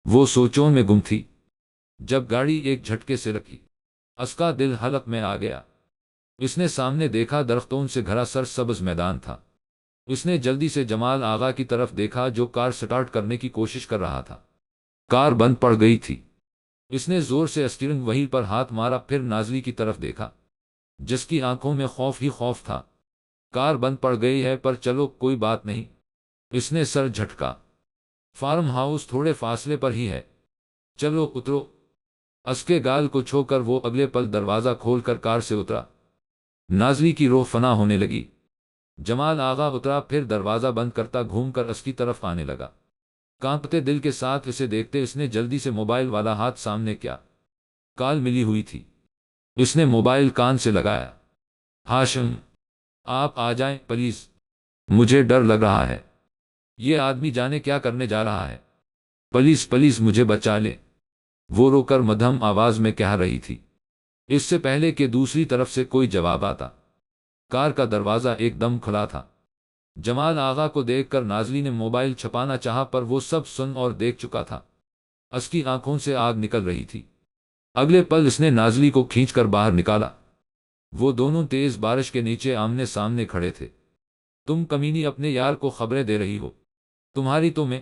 وہ سوچوں میں گم تھی۔ جب گاڑی ایک جھٹکے سے رکی، اس کا دل حلق میں آ گیا۔ اس نے سامنے دیکھا، درختوں سے گھرا سرسبز میدان تھا۔ اس نے جلدی سے جمال آغا کی طرف دیکھا جو کار سٹارٹ کرنے کی کوشش کر رہا تھا۔ کار بند پڑ گئی تھی۔ اس نے زور سے اسٹیئرنگ وہیل پر ہاتھ مارا، پھر نازلی کی طرف دیکھا جس کی آنکھوں میں خوف ہی خوف تھا۔ کار بند پڑ گئی ہے، پر چلو کوئی بات نہیں۔ اس نے سر جھٹکا۔ فارم ہاؤس تھوڑے فاصلے پر ہی ہے، چلو اترو۔ اس کے گال کو چھو کر وہ اگلے پل دروازہ کھول کر کار سے اترا۔ نازلی کی روح فنا ہونے لگی۔ جمال آغا اترا، پھر دروازہ بند کرتا گھوم کر اس کی طرف آنے لگا۔ کانپتے دل کے ساتھ اسے دیکھتے اس نے جلدی سے موبائل والا ہاتھ سامنے کیا۔ کال ملی ہوئی تھی۔ اس نے موبائل کان سے لگایا۔ ہاشم، آپ آ جائیں پلیز، مجھے ڈر لگ رہا ہے۔ یہ آدمی جانے کیا کرنے جا رہا ہے، پلیز پلیز مجھے بچا لے، وہ رو کر مدھم آواز میں کہہ رہی تھی، اس سے پہلے کہ دوسری طرف سے کوئی جواب آتا۔ کار کا دروازہ ایک دم کھلا تھا۔ جمال آغا کو دیکھ کر نازلی نے موبائل چھپانا چاہا، پر وہ سب سن اور دیکھ چکا تھا۔ اس کی آنکھوں سے آگ نکل رہی تھی۔ اگلے پل اس نے نازلی کو کھینچ کر باہر نکالا۔ وہ دونوں تیز بارش کے نیچے آمنے سامنے کھڑے تھے۔ تم کمینی اپنے یار کو خبریں دے رہی ہو، تمہاری تو میں،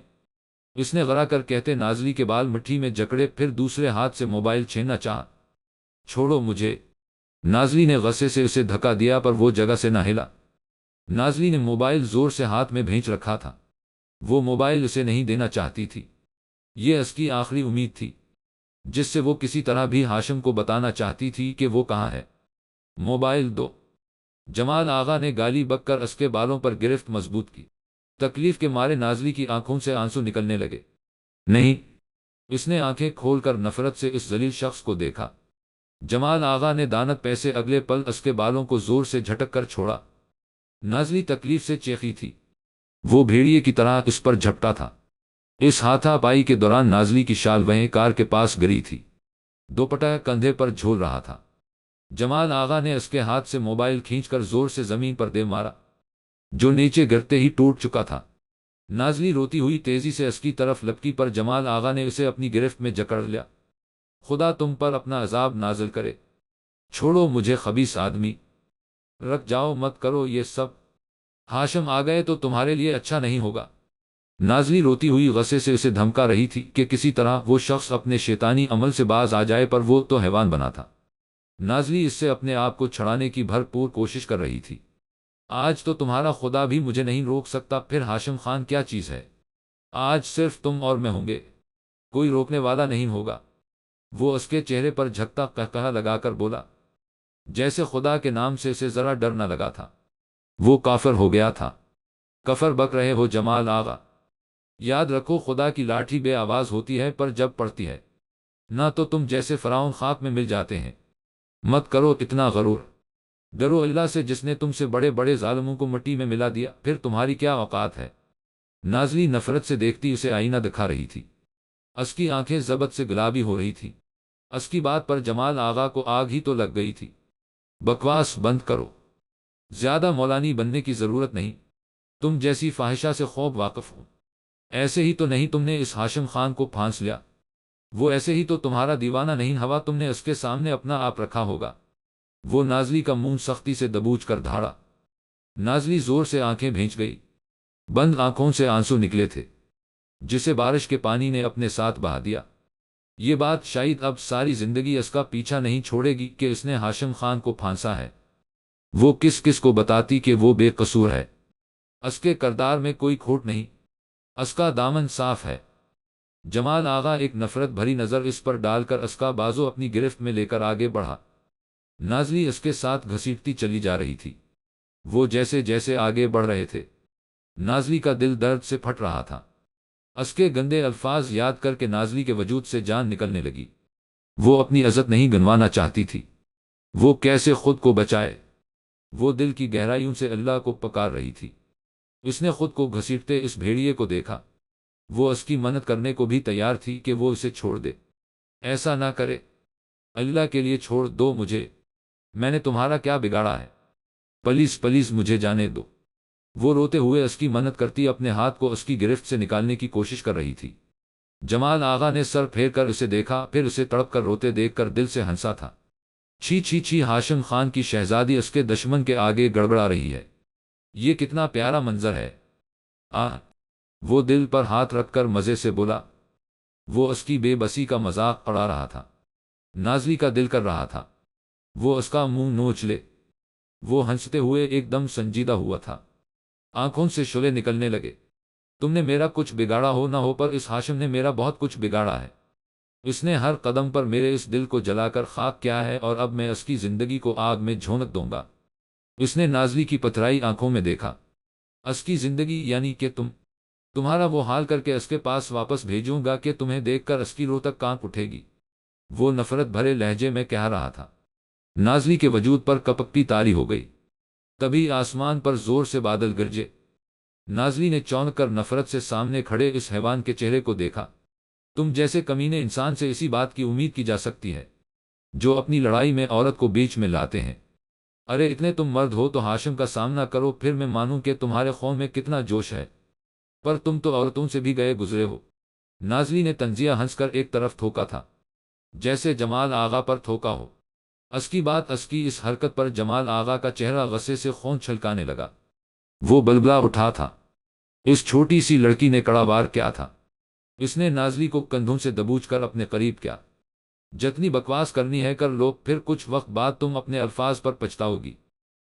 اس نے غرا کر کہتے نازلی کے بال مٹھی میں جکڑے، پھر دوسرے ہاتھ سے موبائل چھیننا چاہا۔ چھوڑو مجھے، نازلی نے غصے سے اسے دھکا دیا، پر وہ جگہ سے نہ ہلا۔ نازلی نے موبائل زور سے ہاتھ میں بھینچ رکھا تھا۔ وہ موبائل اسے نہیں دینا چاہتی تھی۔ یہ اس کی آخری امید تھی، جس سے وہ کسی طرح بھی ہاشم کو بتانا چاہتی تھی کہ وہ کہاں ہے۔ موبائل دو، جمال آغا نے گالی بک کر اس کے بالوں پر گرفت مضبوط کی۔ تکلیف کے مارے نازلی کی آنکھوں سے آنسو نکلنے لگے۔ نہیں، اس نے آنکھیں کھول کر نفرت سے اس ذلیل شخص کو دیکھا۔ جمال آغا نے دانت پیسے اگلے پل اس کے بالوں کو زور سے جھٹک کر چھوڑا۔ نازلی تکلیف سے چیخی تھی۔ وہ بھیڑیے کی طرح اس پر جھپٹا تھا۔ اس ہاتھا پائی کے دوران نازلی کی شال وہیں کار کے پاس گری تھی۔ دوپٹہ کندھے پر جھول رہا تھا۔ جمال آغا نے اس کے ہاتھ سے موبائل کھینچ کر زور سے زمین پر دے مارا، جو نیچے گرتے ہی ٹوٹ چکا تھا۔ نازلی روتی ہوئی تیزی سے اس کی طرف لپکی، پر جمال آغا نے اسے اپنی گرفت میں جکڑ لیا۔ خدا تم پر اپنا عذاب نازل کرے، چھوڑو مجھے خبیث آدمی، رک جاؤ، مت کرو یہ سب، ہاشم آ گئے تو تمہارے لیے اچھا نہیں ہوگا۔ نازلی روتی ہوئی غصے سے اسے دھمکا رہی تھی کہ کسی طرح وہ شخص اپنے شیطانی عمل سے باز آ جائے، پر وہ تو حیوان بنا تھا۔ نازلی اس سے اپنے آپ کو چھڑانے کی بھرپور کوشش کر رہی تھی۔ آج تو تمہارا خدا بھی مجھے نہیں روک سکتا، پھر ہاشم خان کیا چیز ہے؟ آج صرف تم اور میں ہوں گے، کوئی روکنے والا نہیں ہوگا۔ وہ اس کے چہرے پر جھکتا قہقہا لگا کر بولا، جیسے خدا کے نام سے اسے ذرا ڈر نہ لگا تھا۔ وہ کافر ہو گیا تھا۔ کفر بک رہے ہو جمال آغا؟ یاد رکھو، خدا کی لاٹھی بے آواز ہوتی ہے، پر جب پڑتی ہے نہ تو تم جیسے فرعون خاک میں مل جاتے ہیں۔ مت کرو اتنا غرور، ڈرو اللہ سے جس نے تم سے بڑے بڑے ظالموں کو مٹی میں ملا دیا، پھر تمہاری کیا اوقات ہے؟ نازلی نفرت سے دیکھتی اسے آئینہ دکھا رہی تھی۔ اس کی آنکھیں ضبط سے گلابی ہو رہی تھی۔ اس کی بات پر جمال آغا کو آگ ہی تو لگ گئی تھی۔ بکواس بند کرو، زیادہ مولانی بننے کی ضرورت نہیں، تم جیسی فاحشہ سے خوب واقف ہو۔ ایسے ہی تو نہیں تم نے اس ہاشم خان کو پھانس لیا، وہ ایسے ہی تو تمہارا دیوانہ نہیں ہوا، تم نے اس کے سامنے اپنا آپ رکھا ہوگا۔ وہ نازلی کا منہ سختی سے دبوچ کر دھاڑا۔ نازلی زور سے آنکھیں بھینچ گئی، بند آنکھوں سے آنسو نکلے تھے جسے بارش کے پانی نے اپنے ساتھ بہا دیا۔ یہ بات شاید اب ساری زندگی اس کا پیچھا نہیں چھوڑے گی کہ اس نے ہاشم خان کو پھانسا ہے۔ وہ کس کس کو بتاتی کہ وہ بے قصور ہے؟ اس کے کردار میں کوئی کھوٹ نہیں، اس کا دامن صاف ہے۔ جمال آغا ایک نفرت بھری نظر اس پر ڈال کر اس کا بازو اپنی گرفت میں لے کر آگے بڑھا۔ نازلی اس کے ساتھ گھسیٹتی چلی جا رہی تھی۔ وہ جیسے جیسے آگے بڑھ رہے تھے، نازلی کا دل درد سے پھٹ رہا تھا۔ اس کے گندے الفاظ یاد کر کے نازلی کے وجود سے جان نکلنے لگی۔ وہ اپنی عزت نہیں گنوانا چاہتی تھی، وہ کیسے خود کو بچائے؟ وہ دل کی گہرائیوں سے اللہ کو پکار رہی تھی۔ اس نے خود کو گھسیٹتے اس بھیڑیے کو دیکھا، وہ اس کی منت کرنے کو بھی تیار تھی کہ وہ اسے چھوڑ دے۔ ایسا نہ کرے، اللہ کے لیے چھوڑ دو مجھے، میں نے تمہارا کیا بگاڑا ہے؟ پلیز پلیز مجھے جانے دو۔ وہ روتے ہوئے اس کی منت کرتی اپنے ہاتھ کو اس کی گرفت سے نکالنے کی کوشش کر رہی تھی۔ جمال آغا نے سر پھیر کر اسے دیکھا، پھر اسے تڑپ کر روتے دیکھ کر دل سے ہنسا تھا۔ چھی چھی چھی، ہاشم خان کی شہزادی اس کے دشمن کے آگے گڑبڑا رہی ہے، یہ کتنا پیارا منظر ہے۔ وہ دل پر ہاتھ رکھ کر مزے سے بولا۔ وہ اس کی بے بسی کا مذاق اڑا رہا تھا۔ نازلی کا دل کر رہا تھا وہ اس کا منہ نوچ لے۔ وہ ہنستے ہوئے ایک دم سنجیدہ ہوا تھا، آنکھوں سے شعلے نکلنے لگے۔ تم نے میرا کچھ بگاڑا ہو نہ ہو، پر اس ہاشم نے میرا بہت کچھ بگاڑا ہے۔ اس نے ہر قدم پر میرے اس دل کو جلا کر خاک کیا ہے، اور اب میں اس کی زندگی کو آگ میں جھونک دوں گا۔ اس نے نازلی کی پتھرائی آنکھوں میں دیکھا۔ اس کی زندگی یعنی کہ تمہارا وہ حال کر کے اس کے پاس واپس بھیجوں گا کہ تمہیں دیکھ کر اس کی روح تک کانپ اٹھے گی۔ وہ نفرت بھرے لہجے میں کہہ رہا تھا۔ نازلی کے وجود پر کپکتی تاری ہو گئی۔ تبھی آسمان پر زور سے بادل گرجے۔ نازلی نے چونک کر نفرت سے سامنے کھڑے اس حیوان کے چہرے کو دیکھا۔ تم جیسے کمینے انسان سے اسی بات کی امید کی جا سکتی ہے جو اپنی لڑائی میں عورت کو بیچ میں لاتے ہیں۔ ارے اتنے تم مرد ہو تو ہاشم کا سامنا کرو، پھر میں مانوں کہ تمہارے خون میں کتنا جوش ہے، پر تم تو عورتوں سے بھی گئے گزرے ہو۔ نازلی نے طنزیہ ہنس کر ایک طرف تھوکا تھا، جیسے جمال آغا پر تھوکا ہو۔ اس کی بات، اس کی اس حرکت پر جمال آغا کا چہرہ غصے سے خون چھلکانے لگا۔ وہ بلبلا اٹھا تھا، اس چھوٹی سی لڑکی نے کڑا وار کیا تھا؟ اس نے نازلی کو کندھوں سے دبوچ کر اپنے قریب کیا۔ جتنی بکواس کرنی ہے کر لو، پھر کچھ وقت بعد تم اپنے الفاظ پر پچھتاؤ گی۔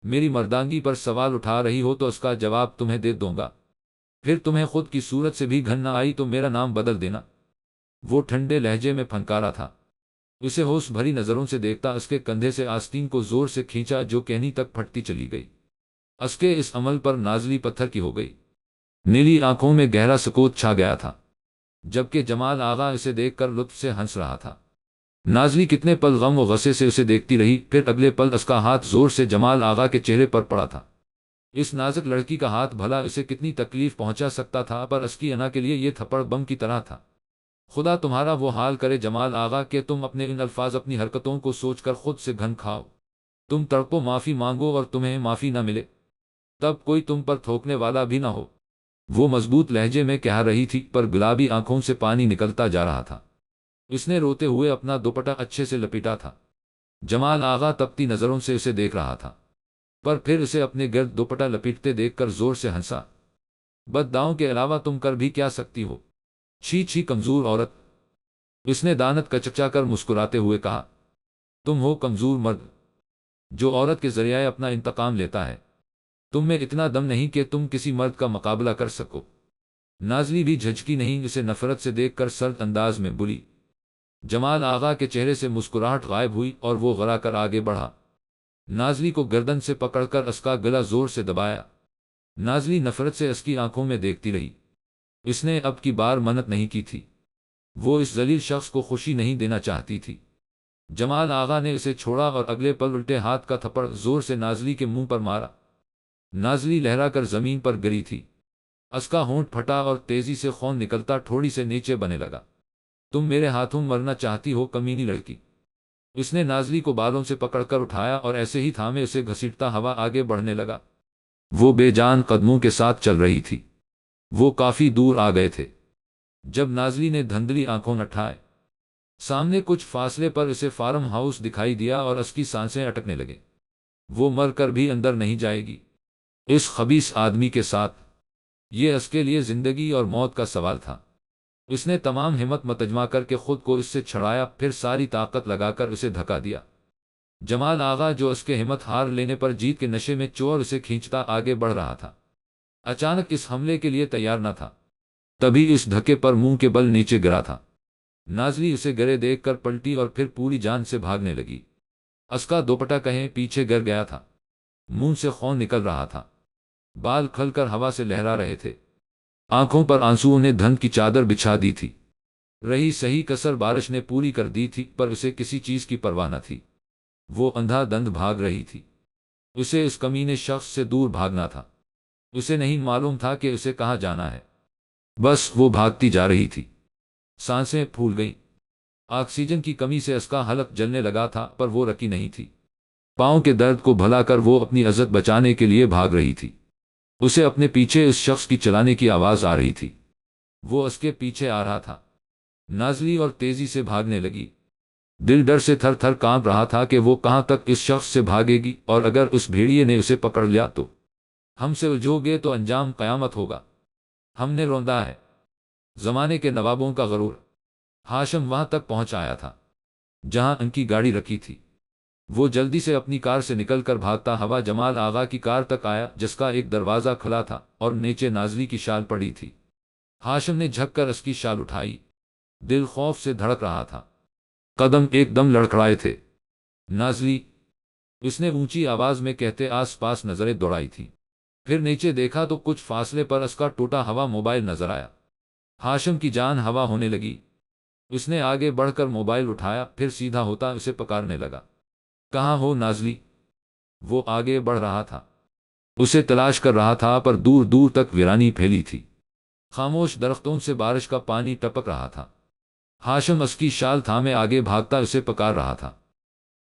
میری مردانگی پر سوال اٹھا رہی ہو تو اس کا جواب تمہیں دے دوں گا، پھر تمہیں خود کی صورت سے بھی گھن نہ آئی تو میرا نام بدل دینا۔ وہ ٹھنڈے لہجے میں پھنکارا تھا، اسے ہوش بھری نظروں سے دیکھتا اس کے کندھے سے آستین کو زور سے کھینچا جو کہنی تک پھٹتی چلی گئی۔ اس کے اس عمل پر نازلی پتھر کی ہو گئی۔ نیلی آنکھوں میں گہرا سکوت چھا گیا تھا، جبکہ جمال آغا اسے دیکھ کر لطف سے ہنس رہا تھا۔ نازلی کتنے پل غم و غصے سے اسے دیکھتی رہی، پھر اگلے پل اس کا ہاتھ زور سے جمال آغا کے چہرے پر پڑا تھا۔ اس نازک لڑکی کا ہاتھ بھلا اسے کتنی تکلیف پہنچا سکتا تھا، پر اس کی انا کے لیے یہ تھپڑ بم کی طرح تھا۔ خدا تمہارا وہ حال کرے جمال آغا کہ تم اپنے ان الفاظ، اپنی حرکتوں کو سوچ کر خود سے گھن کھاؤ۔ تم تڑپو، معافی مانگو اور تمہیں معافی نہ ملے، تب کوئی تم پر تھوکنے والا بھی نہ ہو۔ وہ مضبوط لہجے میں کہہ رہی تھی، پر گلابی آنکھوں سے پانی نکلتا جا رہا تھا۔ اس نے روتے ہوئے اپنا دوپٹہ اچھے سے لپیٹا تھا۔ جمال آغا تپتی نظروں سے اسے دیکھ رہا تھا، پر پھر اسے اپنے گرد دوپٹہ لپیٹتے دیکھ کر زور سے ہنسا۔ بددعاؤں کے علاوہ تم کر بھی کیا سکتی ہو؟ چھی چھی کمزور عورت! اس نے دانت کچکچا کر مسکراتے ہوئے کہا۔ تم ہو کمزور مرد جو عورت کے ذریعے اپنا انتقام لیتا ہے۔ تم میں اتنا دم نہیں کہ تم کسی مرد کا مقابلہ کر سکو۔ نازلی بھی جھجکی نہیں، اسے نفرت سے دیکھ کر سرد انداز میں بولی۔ جمال آغا کے چہرے سے مسکراہٹ غائب ہوئی اور وہ غرا کر آگے بڑھا۔ نازلی کو گردن سے پکڑ کر اس کا گلا زور سے دبایا۔ نازلی نفرت سے اس کی آنکھوں میں دیکھتی رہی۔ اس نے اب کی بار منت نہیں کی تھی، وہ اس ذلیل شخص کو خوشی نہیں دینا چاہتی تھی۔ جمال آغا نے اسے چھوڑا اور اگلے پل الٹے ہاتھ کا تھپڑ زور سے نازلی کے منہ پر مارا۔ نازلی لہرا کر زمین پر گری تھی۔ اس کا ہونٹ پھٹا اور تیزی سے خون نکلتا ٹھوڑی سے نیچے بنے لگا۔ تم میرے ہاتھوں مرنا چاہتی ہو کمینی لڑکی؟ اس نے نازلی کو بالوں سے پکڑ کر اٹھایا اور ایسے ہی تھامے اسے گھسیٹتا ہوا آگے بڑھنے لگا۔ وہ بے جان قدموں کے ساتھ چل رہی تھی۔ وہ کافی دور آ گئے تھے جب نازلی نے دھندلی آنکھوں اٹھائے۔ سامنے کچھ فاصلے پر اسے فارم ہاؤس دکھائی دیا اور اس کی سانسیں اٹکنے لگے۔ وہ مر کر بھی اندر نہیں جائے گی اس خبیث آدمی کے ساتھ۔ یہ اس کے لیے زندگی اور موت کا سوال تھا۔ اس نے تمام ہمت متجمع کر کے خود کو اس سے چھڑایا، پھر ساری طاقت لگا کر اسے دھکا دیا۔ جمال آغا جو اس کے ہمت ہار لینے پر جیت کے نشے میں چور اسے کھینچتا آگے بڑھ رہا تھا، اچانک اس حملے کے لیے تیار نہ تھا۔ تبھی اس دھکے پر منہ کے بل نیچے گرا تھا۔ نازلی اسے گرے دیکھ کر پلٹی اور پھر پوری جان سے بھاگنے لگی۔ اس کا دوپٹہ کہیں پیچھے گر گیا تھا، منہ سے خون نکل رہا تھا، بال کھل کر ہوا سے لہرا رہے تھے، آنکھوں پر آنسوؤں نے دھند کی چادر بچھا دی تھی۔ رہی صحیح کسر بارش نے پوری کر دی تھی، پر اسے کسی چیز کی پرواہ نہ تھی۔ وہ اندھا دھند بھاگ رہی تھی۔ اسے اس کمینے شخص سے دور بھاگنا تھا۔ اسے نہیں معلوم تھا کہ اسے کہاں جانا ہے، بس وہ بھاگتی جا رہی تھی۔ سانسیں پھول گئیں۔ آکسیجن کی کمی سے اس کا حلق جلنے لگا تھا، پر وہ رکی نہیں تھی۔ پاؤں کے درد کو بھلا کر وہ اپنی عزت بچانے کے لیے بھاگ رہی تھی۔ اسے اپنے پیچھے اس شخص کی چلانے کی آواز آ رہی تھی۔ وہ اس کے پیچھے آ رہا تھا۔ نازلی اور تیزی سے بھاگنے لگی۔ دل ڈر سے تھر تھر کانپ رہا تھا کہ وہ کہاں تک اس شخص سے بھاگے گی، اور اگر اس بھیڑیے نے اسے پکڑ لیا تو ہم سے الجھو گے تو انجام قیامت ہوگا۔ ہم نے روندا ہے۔ زمانے کے نوابوں کا غرور۔ ہاشم وہاں تک پہنچ آیا تھا جہاں ان کی گاڑی رکھی تھی۔ وہ جلدی سے اپنی کار سے نکل کر بھاگتا ہوا جمال آغا کی کار تک آیا، جس کا ایک دروازہ کھلا تھا اور نیچے نازلی کی شال پڑی تھی۔ ہاشم نے جھک کر اس کی شال اٹھائی۔ دل خوف سے دھڑک رہا تھا، قدم ایک دم لڑکھڑائے تھے۔ نازلی، اس نے اونچی آواز میں کہتے آس پاس نظریں دوڑائی تھی۔ پھر نیچے دیکھا تو کچھ فاصلے پر اس کا ٹوٹا ہوا موبائل نظر آیا۔ ہاشم کی جان ہوا ہونے لگی۔ اس نے آگے بڑھ کر موبائل اٹھایا، پھر سیدھا ہوتا اسے پکارنے لگا۔ کہاں ہو نازلی؟ وہ آگے بڑھ رہا تھا، اسے تلاش کر رہا تھا، پر دور دور تک ویرانی پھیلی تھی۔ خاموش درختوں سے بارش کا پانی ٹپک رہا تھا۔ ہاشم اس کی شال تھامے آگے بھاگتا اسے پکار رہا تھا۔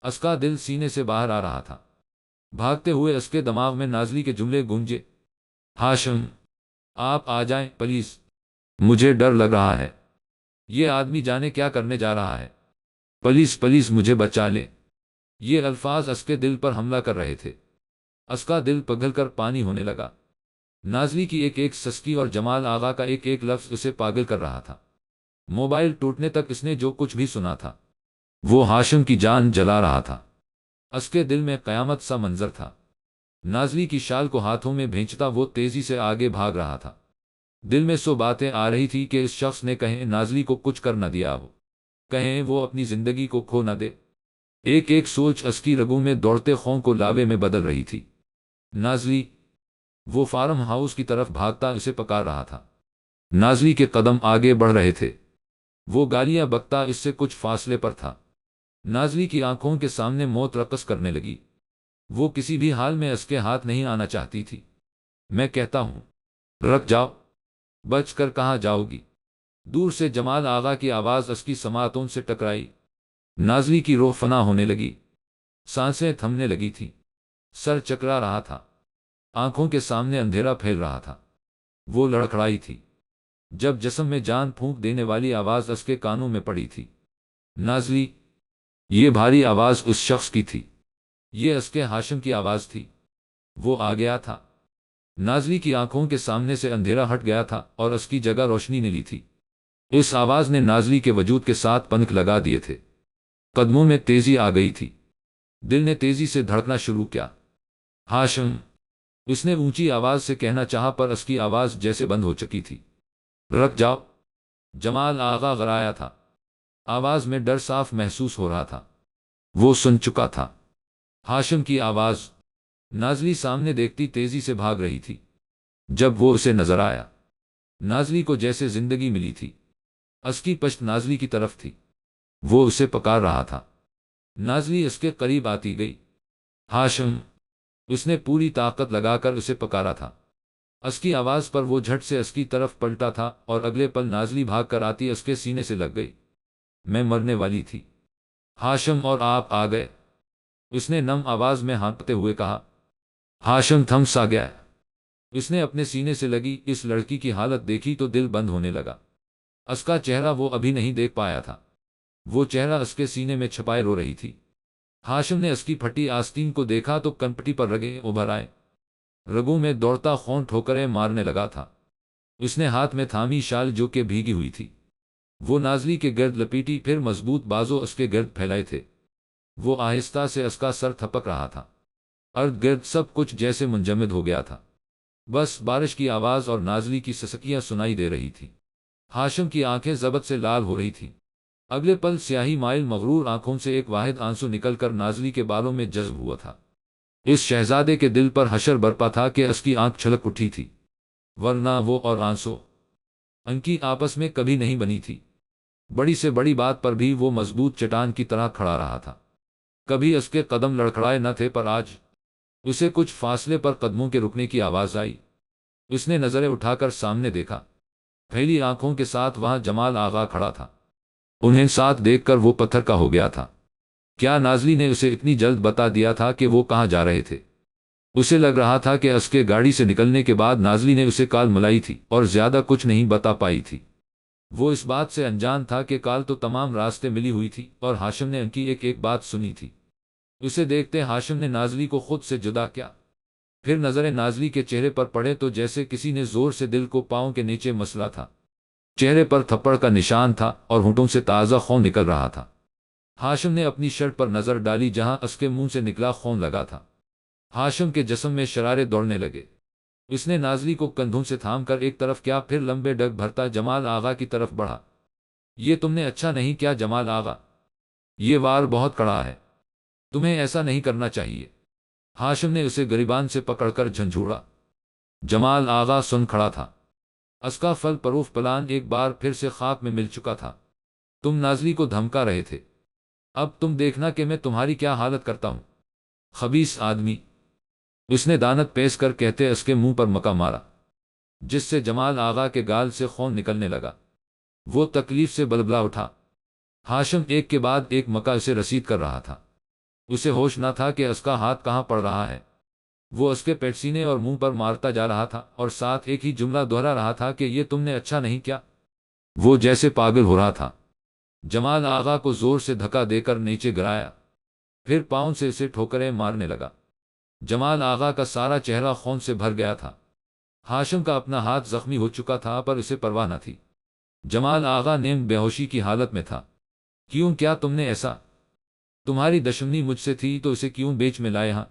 اس کا دل سینے سے باہر آ رہا تھا۔ بھاگتے ہوئے اس کے دماغ میں نازلی کے جملے گونجے۔ ہاشم، آپ آ جائیں پلیز، مجھے ڈر لگ رہا ہے۔ یہ آدمی جانے کیا کرنے جا رہا ہے۔ پلیز پلیز مجھے بچا لے۔ یہ الفاظ اس کے دل پر حملہ کر رہے تھے۔ اس کا دل پگھل کر پانی ہونے لگا۔ نازلی کی ایک ایک سسکی اور جمال آغا کا ایک ایک لفظ اسے پاگل کر رہا تھا۔ موبائل ٹوٹنے تک اس نے جو کچھ بھی سنا تھا وہ ہاشم کی جان جلا رہا تھا۔ اس کے دل میں قیامت سا منظر تھا۔ نازلی کی شال کو ہاتھوں میں بھینچتا وہ تیزی سے آگے بھاگ رہا تھا۔ دل میں سو باتیں آ رہی تھی کہ اس شخص نے کہیں نازلی کو کچھ کر نہ دیا ہو، کہیں وہ اپنی زندگی کو کھو نہ دے۔ ایک ایک سوچ اس کی رگوں میں دوڑتے خون کو لاوے میں بدل رہی تھی۔ نازلی، وہ فارم ہاؤس کی طرف بھاگتا اسے پکار رہا تھا۔ نازلی کے قدم آگے بڑھ رہے تھے۔ وہ گالیاں بکتا اس سے کچھ فاصلے پر تھا۔ نازلی کی آنکھوں کے سامنے موت رقص کرنے لگی۔ وہ کسی بھی حال میں اس کے ہاتھ نہیں آنا چاہتی تھی۔ میں کہتا ہوں، رک جاؤ، بچ کر کہاں جاؤ گی؟ دور سے جمال آغا کی آواز اس کی سماعتوں سے ٹکرائی۔ نازلی کی روح فنا ہونے لگی، سانسیں تھمنے لگی تھی، سر چکرا رہا تھا، آنکھوں کے سامنے اندھیرا پھیل رہا تھا۔ وہ لڑکھڑائی تھی جب جسم میں جان پھونک دینے والی آواز اس کے کانوں میں پڑی تھی۔ نازلی، یہ بھاری آواز اس شخص کی تھی، یہ اس کے ہاشم کی آواز تھی۔ وہ آ گیا تھا۔ نازلی کی آنکھوں کے سامنے سے اندھیرا ہٹ گیا تھا اور اس کی جگہ روشنی نے لی تھی۔ اس آواز نے نازلی کے وجود کے ساتھ پنکھ لگا دیے تھے۔ قدموں میں تیزی آ گئی تھی، دل نے تیزی سے دھڑکنا شروع کیا۔ ہاشم، اس نے اونچی آواز سے کہنا چاہا پر اس کی آواز جیسے بند ہو چکی تھی۔ رک جاؤ! جمال آغا غرایا تھا۔ آواز میں ڈر صاف محسوس ہو رہا تھا۔ وہ سن چکا تھا۔ ہاشم کی آواز۔ نازلی سامنے دیکھتی تیزی سے بھاگ رہی تھی۔ جب وہ اسے نظر آیا، نازلی کو جیسے زندگی ملی تھی۔ اس کی پشت نازلی کی طرف تھی۔ وہ اسے پکار رہا تھا۔ نازلی اس کے قریب آتی گئی۔ ہاشم! اس نے پوری طاقت لگا کر اسے پکارا تھا۔ اس کی آواز پر وہ جھٹ سے اس کی طرف پلٹا تھا اور اگلے پل نازلی بھاگ کر آتی اس کے سینے سے لگ گئی۔ میں مرنے والی تھی۔ ہاشم اور آپ آ گئے، اس نے نم آواز میں ہانکتے ہوئے کہا۔ ہاشم تھم سا گیا۔ اس نے اپنے سینے سے لگی اس لڑکی کی حالت دیکھی تو دل بند ہونے لگا۔ اس کا چہرہ وہ ابھی نہیں دیکھ پایا تھا۔ وہ چہرہ اس کے سینے میں چھپائے رو رہی تھی۔ ہاشم نے اس کی پھٹی آستین کو دیکھا تو کنپٹی پر رگیں ابھر آئے۔ رگوں میں دوڑتا خون ٹھوکریں مارنے لگا تھا۔ اس نے ہاتھ میں تھامی شال جو کہ بھیگی ہوئی تھی، وہ نازلی کے گرد لپیٹی، پھر مضبوط بازو اس کے گرد پھیلائے تھے۔ وہ آہستہ سے اس کا سر تھپک رہا تھا۔ ارد گرد سب کچھ جیسے منجمد ہو گیا تھا۔ بس بارش کی آواز اور نازلی کی سسکیاں سنائی دے رہی تھی۔ ہاشم کی آنکھیں ضبط سے لال ہو رہی تھیں۔ اگلے پل سیاہی مائل مغرور آنکھوں سے ایک واحد آنسو نکل کر نازلی کے بالوں میں جذب ہوا تھا۔ اس شہزادے کے دل پر حشر برپا تھا کہ اس کی آنکھ چھلک اٹھی تھی، ورنہ وہ اور آنسو ان کی آپس میں کبھی نہیں بنی تھی۔ بڑی سے بڑی بات پر بھی وہ مضبوط چٹان کی طرح کھڑا رہا تھا۔ کبھی اس کے قدم لڑکھڑائے نہ تھے، پر آج اسے کچھ فاصلے پر قدموں کے رکنے کی آواز آئی۔ اس نے نظریں اٹھا کر سامنے دیکھا۔ پھیلی آنکھوں کے ساتھ وہاں جمال آغا کھڑا تھا۔ انہیں ساتھ دیکھ کر وہ پتھر کا ہو گیا تھا۔ کیا نازلی نے اسے اتنی جلد بتا دیا تھا کہ وہ کہاں جا رہے تھے؟ اسے لگ رہا تھا کہ اس کے گاڑی سے نکلنے کے بعد نازلی نے اسے کال ملائی تھی اور زیادہ کچھ نہیں بتا پائی تھی۔ وہ اس بات سے انجان تھا کہ کال تو تمام راستے ملی ہوئی تھی اور ہاشم نے ان کی ایک ایک بات سنی تھی۔ اسے دیکھتے ہاشم نے نازلی کو خود سے جدا کیا۔ پھر نظریں نازلی کے چہرے پر پڑے تو جیسے کسی نے زور سے دل کو پاؤں کے نیچے مسلا تھا۔ چہرے پر تھپڑ کا نشان تھا اور ہونٹوں سے تازہ خون نکل رہا تھا۔ ہاشم نے اپنی شرٹ پر نظر ڈالی جہاں اس کے منہ سے نکلا خون لگا تھا۔ ہاشم کے جسم میں شرارے دوڑنے لگے۔ اس نے نازلی کو کندھوں سے تھام کر ایک طرف کیا، پھر لمبے ڈگ بھرتا جمال آغا کی طرف بڑھا۔ یہ تم نے اچھا نہیں کیا جمال آغا، یہ وار بہت کڑا ہے، تمہیں ایسا نہیں کرنا چاہیے۔ ہاشم نے اسے گریبان سے پکڑ کر جھنجھوڑا۔ جمال آغا سن کھڑا تھا۔ اس کا فل پروف پلان ایک بار پھر سے خاک میں مل چکا تھا۔ تم نازلی کو دھمکا رہے تھے، اب تم دیکھنا کہ میں تمہاری کیا حالت کرتا ہوں، خبیث آدمی! اس نے دانت پیس کر کہتے اس کے منہ پر مکہ مارا، جس سے جمال آغا کے گال سے خون نکلنے لگا۔ وہ تکلیف سے بلبلا اٹھا۔ ہاشم ایک کے بعد ایک مکہ اسے رسید کر رہا تھا۔ اسے ہوش نہ تھا کہ اس کا ہاتھ کہاں پڑ رہا ہے۔ وہ اس کے پیٹ، سینے اور منہ پر مارتا جا رہا تھا اور ساتھ ایک ہی جملہ دہرا رہا تھا کہ یہ تم نے اچھا نہیں کیا۔ وہ جیسے پاگل ہو رہا تھا۔ جمال آغا کو زور سے دھکا دے کر نیچے گرایا، پھر پاؤں سے اسے ٹھوکریں مارنے لگا۔ جمال آغا کا سارا چہرہ خون سے بھر گیا تھا۔ ہاشم کا اپنا ہاتھ زخمی ہو چکا تھا پر اسے پرواہ نہ تھی۔ جمال آغا نیم بے ہوشی کی حالت میں تھا۔ کیوں کیا تم نے ایسا؟ تمہاری دشمنی مجھ سے تھی تو اسے کیوں بیچ میں لائے؟ ہاں؟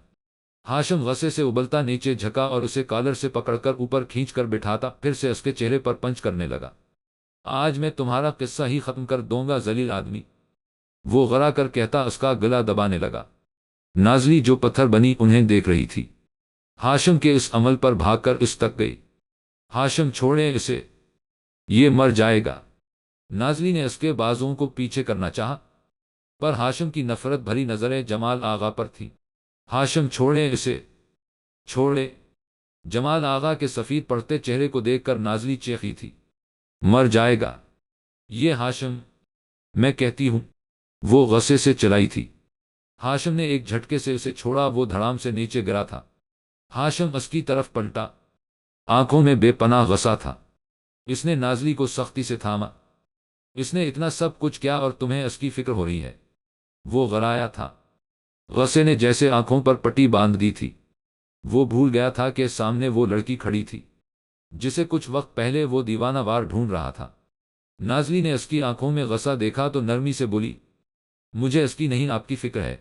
ہاشم غصے سے ابلتا نیچے جھکا اور اسے کالر سے پکڑ کر اوپر کھینچ کر بٹھاتا، پھر سے اس کے چہرے پر پنچ کرنے لگا۔ آج میں تمہارا قصہ ہی ختم کر دوں گا ذلیل آدمی، وہ غرا کر کہتا اس کا گلا دبانے لگا۔ نازلی جو پتھر بنی انہیں دیکھ رہی تھی، ہاشم کے اس عمل پر بھاگ کر اس تک گئی۔ ہاشم چھوڑیں اسے، یہ مر جائے گا۔ نازلی نے اس کے بازوؤں کو پیچھے کرنا چاہا، پر ہاشم کی نفرت بھری نظریں جمال آغا پر تھیں۔ ہاشم چھوڑیں اسے، چھوڑے! جمال آغا کے سفید پڑتے چہرے کو دیکھ کر نازلی چیخی تھی، مر جائے گا یہ ہاشم، میں کہتی ہوں۔ وہ غصے سے چلائی تھی۔ ہاشم نے ایک جھٹکے سے اسے چھوڑا، وہ دھڑام سے نیچے گرا تھا۔ ہاشم اس کی طرف پلٹا، آنکھوں میں بے پناہ غصہ تھا۔ اس نے نازلی کو سختی سے تھاما۔ اس نے اتنا سب کچھ کیا اور تمہیں اس کی فکر ہو رہی ہے؟ وہ غرایا تھا۔ غصے نے جیسے آنکھوں پر پٹی باندھ دی تھی۔ وہ بھول گیا تھا کہ سامنے وہ لڑکی کھڑی تھی جسے کچھ وقت پہلے وہ دیوانہ وار ڈھونڈ رہا تھا۔ نازلی نے اس کی آنکھوں میں غصہ دیکھا تو نرمی سے بولی، مجھے اس کی نہیں آپ کی فکر ہے۔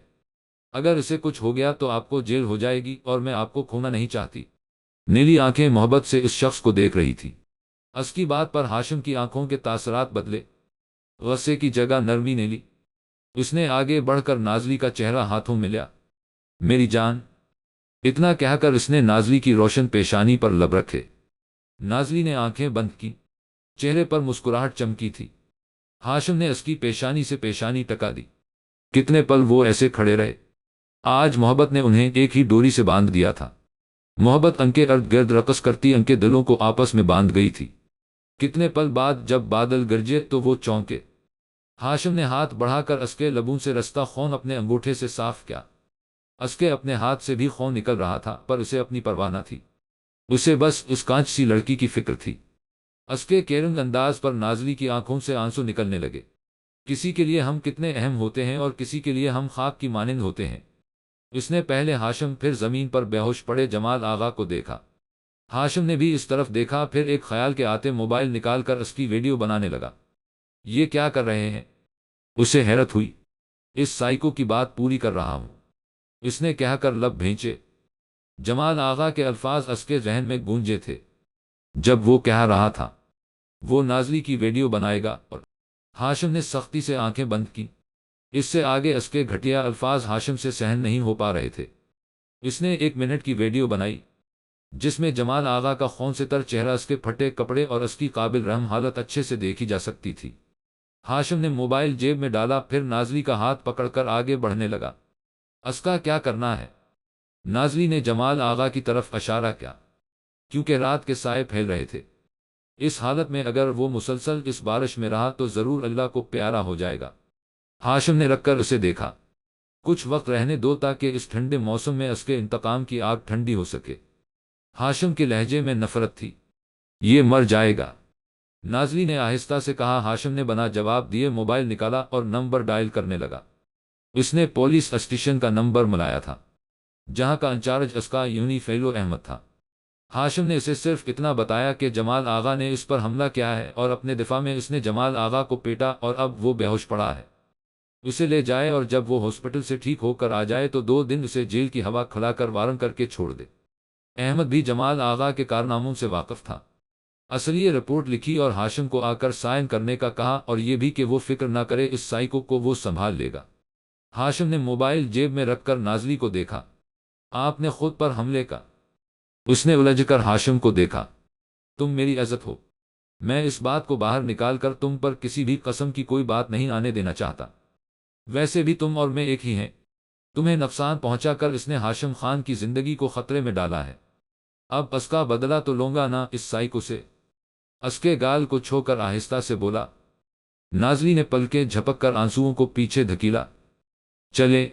اگر اسے کچھ ہو گیا تو آپ کو جیل ہو جائے گی اور میں آپ کو کھونا نہیں چاہتی۔ نیلی آنکھیں محبت سے اس شخص کو دیکھ رہی تھی۔ اس کی بات پر ہاشم کی آنکھوں کے تاثرات بدلے، غصے کی جگہ نرمی نے لی۔ اس نے آگے بڑھ کر نازلی کا چہرہ ہاتھوں میں لیا۔ میری جان، اتنا کہہ کر اس نے نازلی کی روشن پیشانی پر لب رکھے۔ نازلی نے آنکھیں بند کی، چہرے پر مسکراہٹ چمکی تھی۔ ہاشم نے اس کی پیشانی سے پیشانی ٹکا دی۔ کتنے پل وہ ایسے کھڑے رہے۔ آج محبت نے انہیں ایک ہی ڈوری سے باندھ دیا تھا۔ محبت ان کے ارد گرد رقص کرتی ان کے دلوں کو آپس میں باندھ گئی تھی۔ کتنے پل بعد جب بادل گرجے تو وہ چونکے۔ ہاشم نے ہاتھ بڑھا کر اس کے لبوں سے رستا خون اپنے انگوٹھے سے صاف کیا۔ اس کے اپنے ہاتھ سے بھی خون نکل رہا تھا، پر اسے اپنی پرواہ نہ تھی۔ اسے بس اس کانچ سی لڑکی کی فکر تھی۔ اس کے کیرنگ انداز پر نازلی کی آنکھوں سے آنسو نکلنے لگے۔ کسی کے لیے ہم کتنے اہم ہوتے ہیں اور کسی کے لیے ہم خاک کی مانند ہوتے ہیں۔ اس نے پہلے ہاشم پھر زمین پر بے ہوش پڑے جمال آغا کو دیکھا۔ ہاشم نے بھی اس طرف دیکھا، پھر ایک خیال کے آتے موبائل نکال کر اس کی ویڈیو بنانے لگا۔ یہ کیا کر رہے ہیں؟ اسے حیرت ہوئی۔ اس سائیکو کی بات پوری کر رہا ہوں، اس نے کہہ کر لب بھینچے۔ جمال آغا کے الفاظ اس کے ذہن میں گونجے تھے۔ جب وہ کہہ رہا تھا وہ نازلی کی ویڈیو بنائے گا، اور ہاشم نے سختی سے آنکھیں بند کی۔ اس سے آگے اس کے گھٹیا الفاظ ہاشم سے سہن نہیں ہو پا رہے تھے۔ اس نے 1 منٹ کی ویڈیو بنائی جس میں جمال آغا کا خون سے تر چہرہ، اس کے پھٹے کپڑے اور اس کی قابل رحم حالت اچھے سے دیکھی جا سکتی تھی۔ ہاشم نے موبائل جیب میں ڈالا، پھر نازلی کا ہاتھ پکڑ کر آگے بڑھنے لگا۔ اس کا کیا کرنا ہے؟ نازلی نے جمال آغا کی طرف اشارہ کیا، کیونکہ رات کے سائے پھیل رہے تھے۔ اس حالت میں اگر وہ مسلسل اس بارش میں رہا تو ضرور اللہ کو پیارا ہو جائے گا۔ ہاشم نے رکھ کر اسے دیکھا۔ کچھ وقت رہنے دو تاکہ اس ٹھنڈے موسم میں اس کے انتقام کی آگ ٹھنڈی ہو سکے۔ ہاشم کے لہجے میں نفرت تھی۔ یہ مر جائے گا، نازلی نے آہستہ سے کہا۔ ہاشم نے بنا جواب دیے موبائل نکالا اور نمبر ڈائل کرنے لگا۔ اس نے پولیس اسٹیشن کا نمبر ملایا تھا، جہاں کا انچارج اس کا یونی فیلو احمد تھا۔ ہاشم نے اسے صرف اتنا بتایا کہ جمال آغا نے اس پر حملہ کیا ہے اور اپنے دفاع میں اس نے جمال آغا کو پیٹا اور اب وہ بے ہوش پڑا ہے۔ اسے لے جائے اور جب وہ ہاسپٹل سے ٹھیک ہو کر آ جائے تو 2 دن اسے جیل کی ہوا کھلا کر وارن کر کے چھوڑ دے۔ احمد بھی جمال آغا کے کارناموں سے واقف تھا۔ اصلیہ رپورٹ لکھی اور ہاشم کو آ کر سائن کرنے کا کہا، اور یہ بھی کہ وہ فکر نہ کرے، اس سائیکو کو وہ سنبھال لے گا۔ ہاشم نے موبائل جیب میں رکھ کر نازلی کو دیکھا۔ آپ نے خود پر حملے کا؟ اس نے الجھ کر ہاشم کو دیکھا۔ تم میری عزت ہو، میں اس بات کو باہر نکال کر تم پر کسی بھی قسم کی کوئی بات نہیں آنے دینا چاہتا۔ ویسے بھی تم اور میں ایک ہی ہیں۔ تمہیں نقصان پہنچا کر اس نے ہاشم خان کی زندگی کو خطرے میں ڈالا ہے۔ اب اس کا بدلہ تو لوں گا نا اس سائیکو سے۔ اس کے گال کو چھو کر آہستہ سے بولا۔ نازلی نے پلکیں جھپک کر آنسوؤں کو پیچھے دھکیلا۔ چلے؟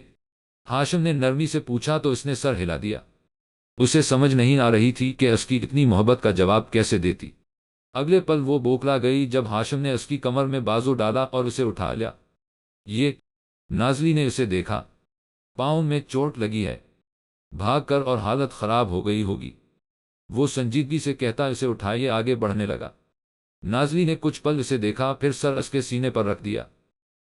ہاشم نے نرمی سے پوچھا تو اس نے سر ہلا دیا۔ اسے سمجھ نہیں آ رہی تھی کہ اس کی اتنی محبت کا جواب کیسے دیتی۔ اگلے پل وہ بوکھلا گئی جب ہاشم نے اس کی کمر میں بازو ڈالا اور اسے اٹھا لیا۔ یہ؟ نازلی نے اسے دیکھا۔ پاؤں میں چوٹ لگی ہے، بھاگ کر اور حالت خراب ہو گئی ہوگی، وہ سنجیدگی سے کہتا اسے اٹھائیے آگے بڑھنے لگا۔ نازلی نے کچھ پل اسے دیکھا، پھر سر اس کے سینے پر رکھ دیا۔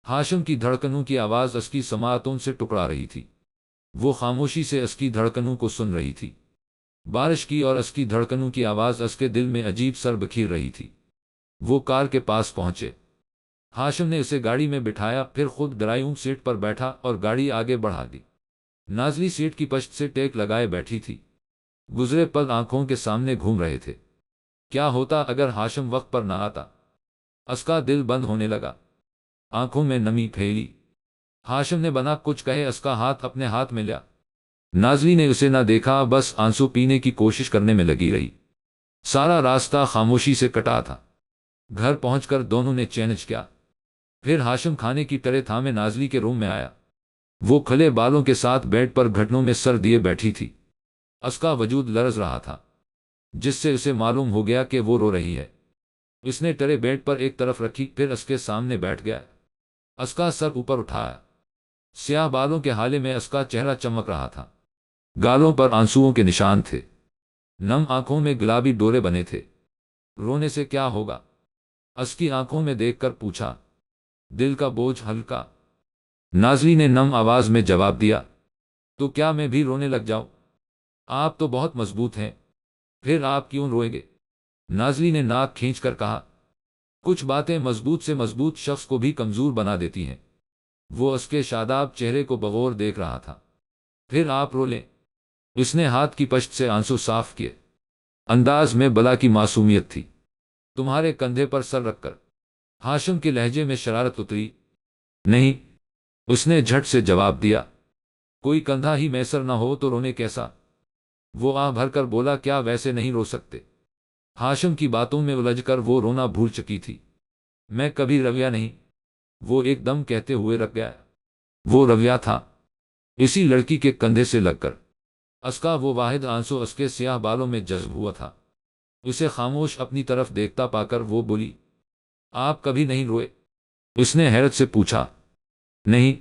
ہاشم کی دھڑکنوں کی آواز اس کی سماعتوں سے ٹکرا رہی تھی۔ وہ خاموشی سے اس کی دھڑکنوں کو سن رہی تھی۔ بارش کی اور اس کی دھڑکنوں کی آواز اس کے دل میں عجیب سر بکھیر رہی تھی۔ وہ کار کے پاس پہنچے۔ ہاشم نے اسے گاڑی میں بٹھایا، پھر خود ڈرائیونگ سیٹ پر بیٹھا اور گاڑی آگے بڑھا دی۔ نازلی سیٹ کی پشت سے ٹیک لگائے بیٹھی تھی۔ گزرے پل آنکھوں کے سامنے گھوم رہے تھے۔ کیا ہوتا اگر ہاشم وقت پر نہ آتا؟ اس کا دل بند ہونے لگا، آنکھوں میں نمی پھیلی۔ ہاشم نے بنا کچھ کہے اس کا ہاتھ اپنے ہاتھ میں لیا۔ نازلی نے اسے نہ دیکھا، بس آنسو پینے کی کوشش کرنے میں لگی رہی۔ سارا راستہ خاموشی سے کٹا تھا۔ گھر پہنچ کر دونوں نے چینج کیا۔ پھر ہاشم کھانے کی ٹرے تھامے نازلی کے روم میں آیا۔ وہ کھلے بالوں کے ساتھ بیڈ پر گھٹنوں میں سر دیے بیٹھی تھی۔ اس کا وجود لرز رہا تھا، جس سے اسے معلوم ہو گیا کہ وہ رو رہی ہے۔ اس نے ٹرے بیڈ پر ایک طرف رکھی، پھر اس کے سامنے بیٹھ گیا۔ اس کا سر اوپر اٹھایا۔ سیاہ بالوں کے حالے میں اس کا چہرہ چمک رہا تھا۔ گالوں پر آنسوؤں کے نشان تھے، نم آنکھوں میں گلابی ڈورے بنے تھے۔ رونے سے کیا ہوگا؟ اس کی آنکھوں میں دیکھ کر پوچھا۔ دل کا بوجھ ہلکا، نازلی نے نم آواز میں جواب دیا۔ تو کیا میں بھی رونے لگ جاؤں؟ آپ تو بہت مضبوط ہیں۔ پھر آپ کیوں روئیں گے؟ نازلی نے ناک کھینچ کر کہا۔ کچھ باتیں مضبوط سے مضبوط شخص کو بھی کمزور بنا دیتی ہیں۔ وہ اس کے شاداب چہرے کو بغور دیکھ رہا تھا۔ پھر آپ رو لیں۔ اس نے ہاتھ کی پشت سے آنسو صاف کیے۔ انداز میں بلا کی معصومیت تھی۔ تمہارے کندھے پر سر رکھ کر ہاشم کے لہجے میں شرارت اتری۔ نہیں، اس نے جھٹ سے جواب دیا۔ کوئی کندھا ہی میسر نہ ہو تو رونے کیسا؟ وہ آہ بھر کر بولا، کیا ویسے نہیں رو سکتے؟ ہاشم کی باتوں میں الجھ کر وہ رونا بھول چکی تھی۔ میں کبھی رویا نہیں، وہ ایک دم کہتے ہوئے رک گیا۔ وہ رویا تھا، اسی لڑکی کے کندھے سے لگ کر۔ اس کا وہ واحد آنسو اس کے سیاہ بالوں میں جذب ہوا تھا۔ اسے خاموش اپنی طرف دیکھتا پا کر وہ بولی، آپ کبھی نہیں روئے؟ اس نے حیرت سے پوچھا۔ نہیں،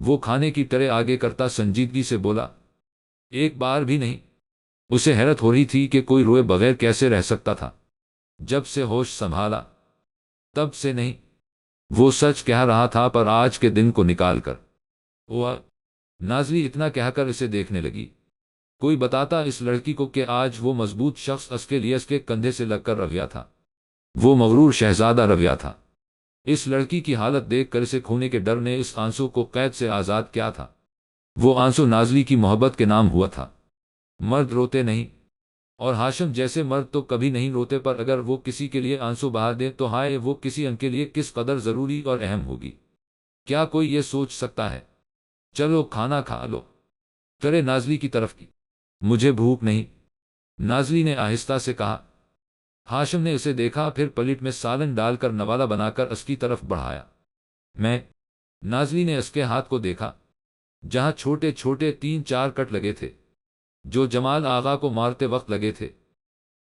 وہ کھانے کی ٹرے آگے کرتا سنجیدگی سے بولا، ایک بار بھی نہیں۔ اسے حیرت ہو رہی تھی کہ کوئی روئے بغیر کیسے رہ سکتا تھا۔ جب سے ہوش سنبھالا تب سے نہیں۔ وہ سچ کہہ رہا تھا، پر آج کے دن کو نکال کر۔ وہ نازلی اتنا کہہ کر اسے دیکھنے لگی۔ کوئی بتاتا اس لڑکی کو کہ آج وہ مضبوط شخص اس کے لیے اس کے کندھے سے لگ کر رویا تھا۔ وہ مغرور شہزادہ رویا تھا۔ اس لڑکی کی حالت دیکھ کر اسے کھونے کے ڈر نے اس آنسو کو قید سے آزاد کیا تھا۔ وہ آنسو نازلی کی محبت کے نام ہوا تھا۔ مرد روتے نہیں، اور ہاشم جیسے مرد تو کبھی نہیں روتے، پر اگر وہ کسی کے لیے آنسو بہا دے تو ہائے وہ کسی ان کے لیے کس قدر ضروری اور اہم ہوگی۔ کیا کوئی یہ سوچ سکتا ہے؟ چلو کھانا کھا لو، کرے نازلی کی طرف کی۔ مجھے بھوک نہیں، نازلی نے آہستہ سے کہا۔ ہاشم نے اسے دیکھا، پھر پلیٹ میں سالن ڈال کر نوالا بنا کر اس کی طرف بڑھایا۔ میں نازلی نے اس کے ہاتھ کو دیکھا، جہاں چھوٹے چھوٹے 3-4 کٹ لگے تھے، جو جمال آغا کو مارتے وقت لگے تھے۔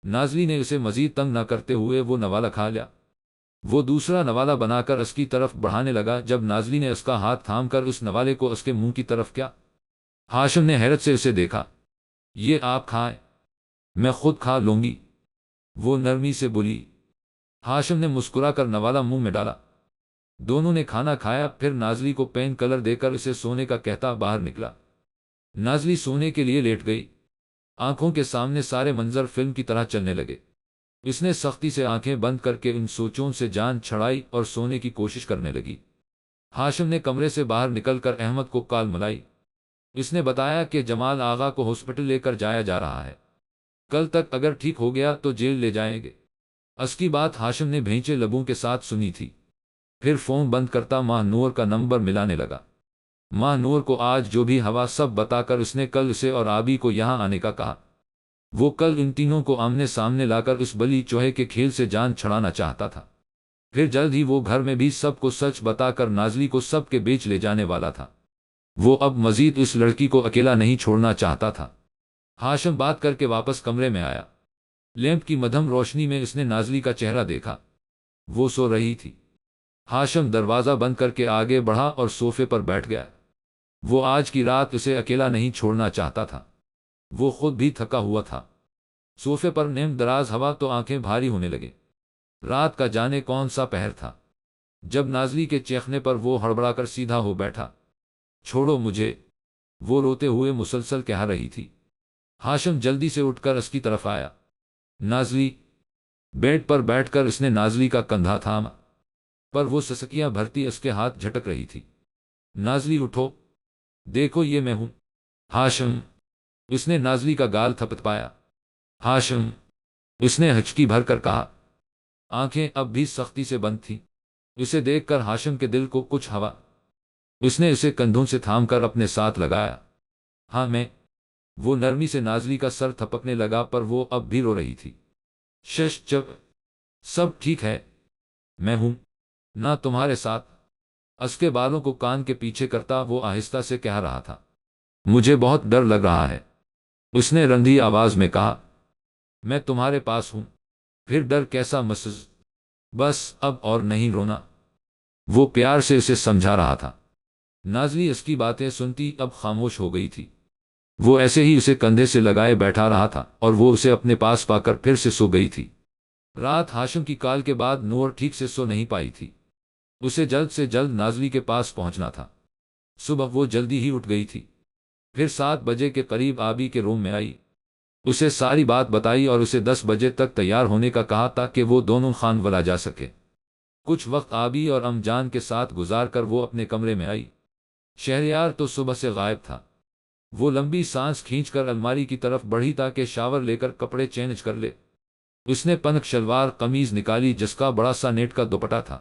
نازلی نے اسے مزید تنگ نہ کرتے ہوئے وہ نوالا کھا لیا۔ وہ دوسرا نوالا بنا کر اس کی طرف بڑھانے لگا جب نازلی نے اس کا ہاتھ تھام کر اس نوالے کو اس کے منہ کی طرف کیا۔ ہاشم نے حیرت سے اسے دیکھا۔ یہ آپ کھائیں، میں خود کھا لوں گی، وہ نرمی سے بولی۔ ہاشم نے مسکرا کر نوالا منہ میں ڈالا۔ دونوں نے کھانا کھایا، پھر نازلی کو پین کلر دے کر اسے سونے کا کہتا باہر نکلا۔ نازلی سونے کے لیے لیٹ گئی۔ آنکھوں کے سامنے سارے منظر فلم کی طرح چلنے لگے۔ اس نے سختی سے آنکھیں بند کر کے ان سوچوں سے جان چھڑائی اور سونے کی کوشش کرنے لگی۔ ہاشم نے کمرے سے باہر نکل کر احمد کو کال ملائی۔ اس نے بتایا کہ جمال آغا کو ہاسپٹل لے کر جایا جا رہا ہے۔ کل تک اگر ٹھیک ہو گیا تو جیل لے جائیں گے۔ اس کی بات ہاشم نے بھینچے لبوں کے ساتھ سنی تھی۔ پھر فون بند کرتا ماہ نور کا نمبر ملانے لگا۔ ماہ نور کو آج جو بھی ہوا سب بتا کر اس نے کل اسے اور آبی کو یہاں آنے کا کہا۔ وہ کل ان تینوں کو آمنے سامنے لا کر اس بلی چوہے کے کھیل سے جان چھڑانا چاہتا تھا۔ پھر جلد ہی وہ گھر میں بھی سب کو سچ بتا کر نازلی کو سب کے بیچ لے جانے والا تھا۔ وہ اب مزید اس لڑکی کو اکیلا نہیں چھوڑنا چاہتا تھا۔ ہاشم بات کر کے واپس کمرے میں آیا۔ لیمپ کی مدھم روشنی میں اس نے نازلی کا چہرہ دیکھا۔ وہ سو رہی تھی۔ ہاشم دروازہ بند کر کے آگے بڑھا اور صوفے پر بیٹھ گیا۔ وہ آج کی رات اسے اکیلا نہیں چھوڑنا چاہتا تھا۔ وہ خود بھی تھکا ہوا تھا۔ صوفے پر نیم دراز ہوا تو آنکھیں بھاری ہونے لگے۔ رات کا جانے کون سا پہر تھا جب نازلی کے چیخنے پر وہ ہڑبڑا کر سیدھا ہو بیٹھا۔ چھوڑو مجھے، وہ روتے ہوئے مسلسل کہہ رہی تھی۔ ہاشم جلدی سے اٹھ کر اس کی طرف آیا۔ نازلی، بیڈ پر بیٹھ کر اس نے نازلی کا کندھا تھاما، پر وہ سسکیاں بھرتی اس کے ہاتھ جھٹک رہی تھی۔ نازلی اٹھو، دیکھو یہ میں ہوں۔ ہاشم، اس نے نازلی کا گال تھپتپایا۔ ہاشم، اس نے ہچکی بھر کر کہا۔ آنکھیں اب بھی سختی سے بند تھیں۔ اسے دیکھ کر ہاشم کے دل کو کچھ ہوا۔ اس نے اسے کندھوں سے تھام کر اپنے ساتھ لگایا۔ ہاں میں، وہ نرمی سے نازلی کا سر تھپکنے لگا، پر وہ اب بھی رو رہی تھی۔ شش چپ، سب ٹھیک ہے، میں ہوں نہ تمہارے ساتھ۔ اس کے بالوں کو کان کے پیچھے کرتا وہ آہستہ سے کہہ رہا تھا۔ مجھے بہت ڈر لگ رہا ہے، اس نے رندھی آواز میں کہا۔ میں تمہارے پاس ہوں، پھر ڈر کیسا مسز؟ بس اب اور نہیں رونا، وہ پیار سے اسے سمجھا رہا تھا۔ نازلی اس کی باتیں سنتی اب خاموش ہو گئی تھی۔ وہ ایسے ہی اسے کندھے سے لگائے بیٹھا رہا تھا اور وہ اسے اپنے پاس پا کر پھر سے سو گئی تھی۔ رات ہاشم کی کال کے بعد نور ٹھیک سے سو نہیں پائی تھی۔ اسے جلد سے جلد نازلی کے پاس پہنچنا تھا۔ صبح وہ جلدی ہی اٹھ گئی تھی۔ پھر 7 بجے کے قریب آبی کے روم میں آئی۔ اسے ساری بات بتائی اور اسے 10 بجے تک تیار ہونے کا کہا تاکہ وہ دونوں خان والا جا سکے۔ کچھ وقت آبی اور ام جان کے ساتھ گزار کر وہ اپنے کمرے میں آئی۔ شہریار تو صبح سے غائب تھا۔ وہ لمبی سانس کھینچ کر الماری کی طرف بڑھی تاکہ شاور لے کر کپڑے چینج کر لے۔ اس نے پنک شلوار قمیض نکالی جس کا بڑا سا نیٹ کا دوپٹہ تھا۔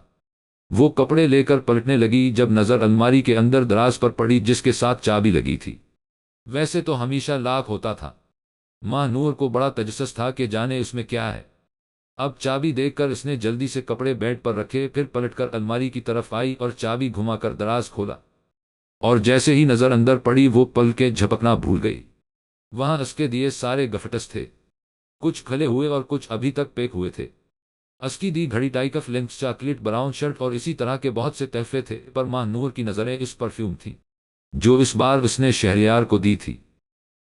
وہ کپڑے لے کر پلٹنے لگی جب نظر الماری کے اندر دراز پر پڑی جس کے ساتھ چابی لگی تھی۔ ویسے تو ہمیشہ لاک ہوتا تھا۔ ماں نور کو بڑا تجسس تھا کہ جانے اس میں کیا ہے۔ اب چابی دیکھ کر اس نے جلدی سے کپڑے بیڈ پر رکھے، پھر پلٹ کر الماری کی طرف آئی اور چابی گھما کر دراز کھولا، اور جیسے ہی نظر اندر پڑی وہ پل کے جھپکنا بھول گئی۔ وہاں اس کے دیے سارے گفٹس تھے، کچھ کھلے ہوئے اور کچھ ابھی تک پیک ہوئے تھے۔ اس کی دی گھڑی ٹائکف لینکس چاکلیٹ براؤن شرٹ اور اسی طرح کے بہت سے تحفے تھے، پر ماں نور کی نظریں اس پرفیوم تھی جو اس بار اس نے شہریار کو دی تھی۔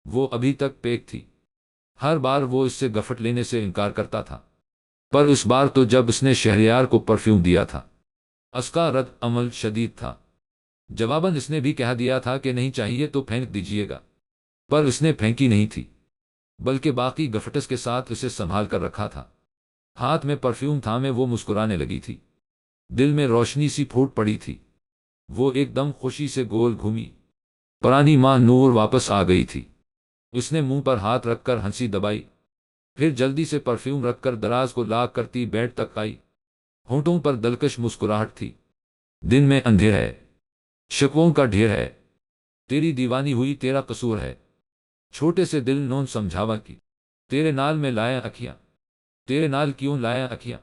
وہ ابھی تک پیک تھی۔ ہر بار وہ اس سے گفٹ لینے سے انکار کرتا تھا، پر اس بار تو جب اس نے شہریار کو پرفیوم دیا تھا، اس کا رد عمل شدید تھا۔ جواباً اس نے بھی کہہ دیا تھا کہ نہیں چاہیے تو پھینک دیجیے گا، پر اس نے پھینکی نہیں تھی، بلکہ باقی گفٹس کے ساتھ اسے سنبھال کر رکھا تھا۔ ہاتھ میں پرفیوم تھامے وہ مسکرانے لگی تھی۔ دل میں روشنی سی پھوٹ پڑی تھی۔ وہ ایک دم خوشی سے گول گھومی۔ پرانی ماں نور واپس آ گئی تھی۔ اس نے منہ پر ہاتھ رکھ کر ہنسی دبائی، پھر جلدی سے پرفیوم رکھ کر دراز کو لاک کرتی بیڈ تک آئی۔ ہونٹوں پر دلکش مسکراہٹ تھی۔ دن میں اندھیر ہے، شکووں کا ڈھیر ہے، تیری دیوانی ہوئی تیرا قصور ہے، چھوٹے سے دل نون سمجھاوا کی، تیرے نال میں لایا اکھیاں، تیرے نال کیوں لایا اکھیاں۔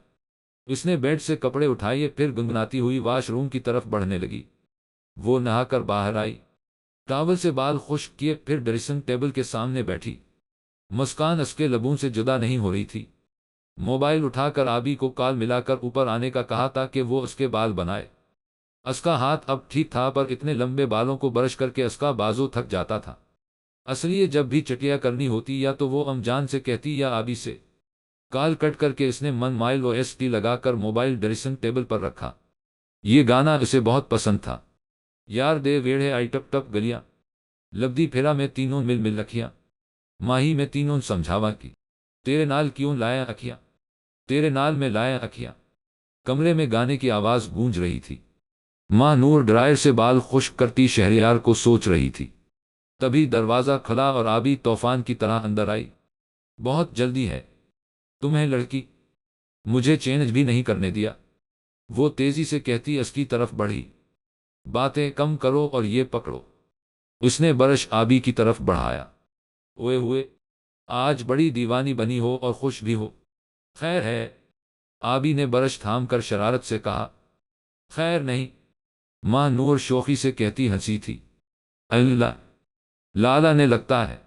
اس نے بیڈ سے کپڑے اٹھائے، پھر گنگناتی ہوئی واش روم کی طرف بڑھنے لگی۔ وہ نہا کر باہر آئی، ٹاول سے بال خشک کیے، پھر ڈریسنگ ٹیبل کے سامنے بیٹھی۔ مسکان اس کے لبوں سے جدا نہیں ہو رہی تھی۔ موبائل اٹھا کر آبی کو کال ملا کر اوپر آنے کا کہا تھا کہ وہ اس کے بال بنائے۔ اس کا ہاتھ اب ٹھیک تھا، پر اتنے لمبے بالوں کو برش کر کے اس کا بازو تھک جاتا تھا۔ اصلیے جب بھی چٹیا کرنی ہوتی یا تو وہ ام جان سے کہتی یا آبی سے۔ کال کٹ کر کے اس نے من مائل OST لگا کر موبائل ڈریسنگ ٹیبل پر رکھا۔ یہ گانا اسے بہت پسند تھا۔ یار دے ویڑھے آئی ٹپ ٹپ گلیاں، لبدی پھیرا میں تینوں مل مل رکھیاں، ماہی میں تینوں سمجھاوا کی، تیرے نال کیوں لایا اکھیاں، تیرے نال میں لایا اکھیاں۔ کمرے میں گانے کی آواز گونج رہی تھی۔ ماں نور ڈرائر سے بال خشک کرتی شہریار کو سوچ رہی تھی۔ تبھی دروازہ کھلا اور آبی طوفان کی طرح اندر آئی۔ بہت جلدی ہے تمہیں لڑکی، مجھے چینج بھی نہیں کرنے دیا، وہ تیزی سے کہتی اس کی طرف بڑھی۔ باتیں کم کرو اور یہ پکڑو۔ اس نے برش آبی کی طرف بڑھایا۔ اوئے ہوئے، آج بڑی دیوانی بنی ہو اور خوش بھی ہو۔ خیر ہے؟ آبی نے برش تھام کر شرارت سے کہا۔ خیر نہیں، ماں نور شوخی سے کہتی ہنسی تھی۔ اللہ، لالا نے لگتا ہے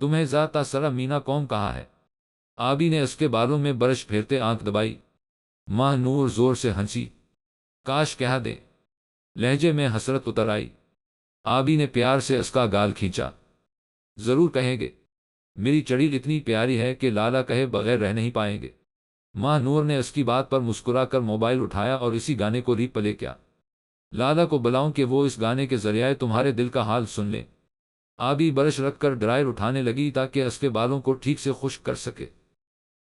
تمہیں ذاتہ سرا مینا قوم کہا ہے۔ آبی نے اس کے بالوں میں برش پھیرتے آنکھ دبائی۔ ماں نور زور سے ہنسی۔ کاش کہہ دے۔ لہجے میں حسرت اتر آئی۔ آبی نے پیار سے اس کا گال کھینچا۔ ضرور کہیں گے، میری چڑیل اتنی پیاری ہے کہ لالا کہے بغیر رہ نہیں پائیں گے۔ ماں نور نے اس کی بات پر مسکرا کر موبائل اٹھایا اور اسی گانے کو ری پلے کیا۔ لالا کو بلاؤں کہ وہ اس گانے کے ذریعے تمہارے دل کا حال سن لیں۔ آبی برش رکھ کر ڈرائر اٹھانے لگی تاکہ اس کے بالوں کو ٹھیک سے خشک کر سکے۔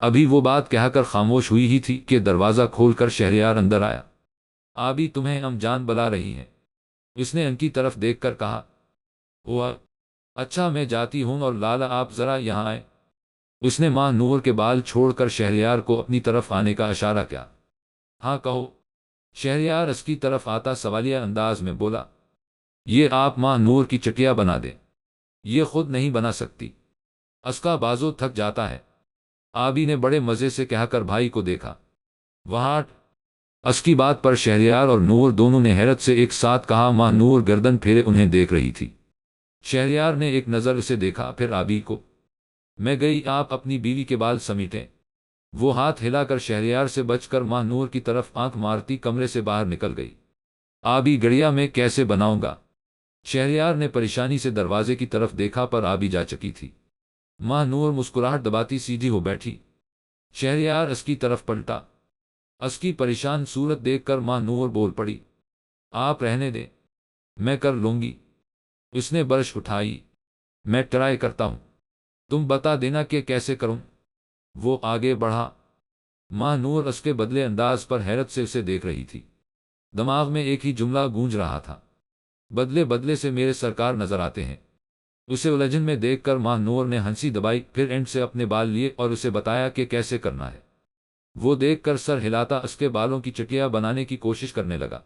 ابھی وہ بات کہہ کر خاموش ہوئی ہی تھی کہ دروازہ کھول کر شہریار اندر آیا۔ آبی تمہیں ام جان بلا رہی ہیں، اس نے ان کی طرف دیکھ کر کہا۔ ہوا اچھا میں جاتی ہوں، اور لالا آپ ذرا یہاں آئے۔ اس نے ماں نور کے بال چھوڑ کر شہریار کو اپنی طرف آنے کا اشارہ کیا۔ ہاں کہو، شہریار اس کی طرف آتا سوالیہ انداز میں بولا۔ یہ آپ ماں نور کی چٹیا بنا دیں، یہ خود نہیں بنا سکتی، اس کا بازو تھک جاتا ہے۔ آبی نے بڑے مزے سے کہہ کر بھائی کو دیکھا۔ وہاں اس کی بات پر شہریار اور نور دونوں نے حیرت سے ایک ساتھ کہا۔ ماں نور گردن پھیرے انہیں دیکھ رہی تھی۔ شہریار نے ایک نظر اسے دیکھا، پھر آبی کو۔ میں گئی، آپ اپنی بیوی کے بال سمیٹیں۔ وہ ہاتھ ہلا کر شہریار سے بچ کر ماں نور کی طرف آنکھ مارتی کمرے سے باہر نکل گئی۔ آبی گڑیا میں کیسے بناؤں گا؟ شہریار نے پریشانی سے دروازے کی طرف دیکھا، پر آبی جا چکی تھی۔ ماں نور مسکراہٹ دباتی سیدھی ہو بیٹھی۔ شہریار اس کی طرف پلٹا۔ اس کی پریشان صورت دیکھ کر ماں نور بول پڑی۔ آپ رہنے دیں، میں کر لوں گی۔ اس نے برش اٹھائی۔ میں ٹرائی کرتا ہوں۔ تم بتا دینا کہ کیسے کروں۔ وہ آگے بڑھا۔ ماں نور اس کے بدلے انداز پر حیرت سے اسے دیکھ رہی تھی۔ دماغ میں ایک ہی جملہ گونج رہا تھا، بدلے بدلے سے میرے سرکار نظر آتے ہیں۔ اسے الجھن میں دیکھ کر ماں نور نے ہنسی دبائی، پھر اینڈ سے اپنے بال لیے اور اسے بتایا کہ کیسے کرنا ہے۔ وہ دیکھ کر سر ہلاتا اس کے بالوں کی چٹیاں بنانے کی کوشش کرنے لگا۔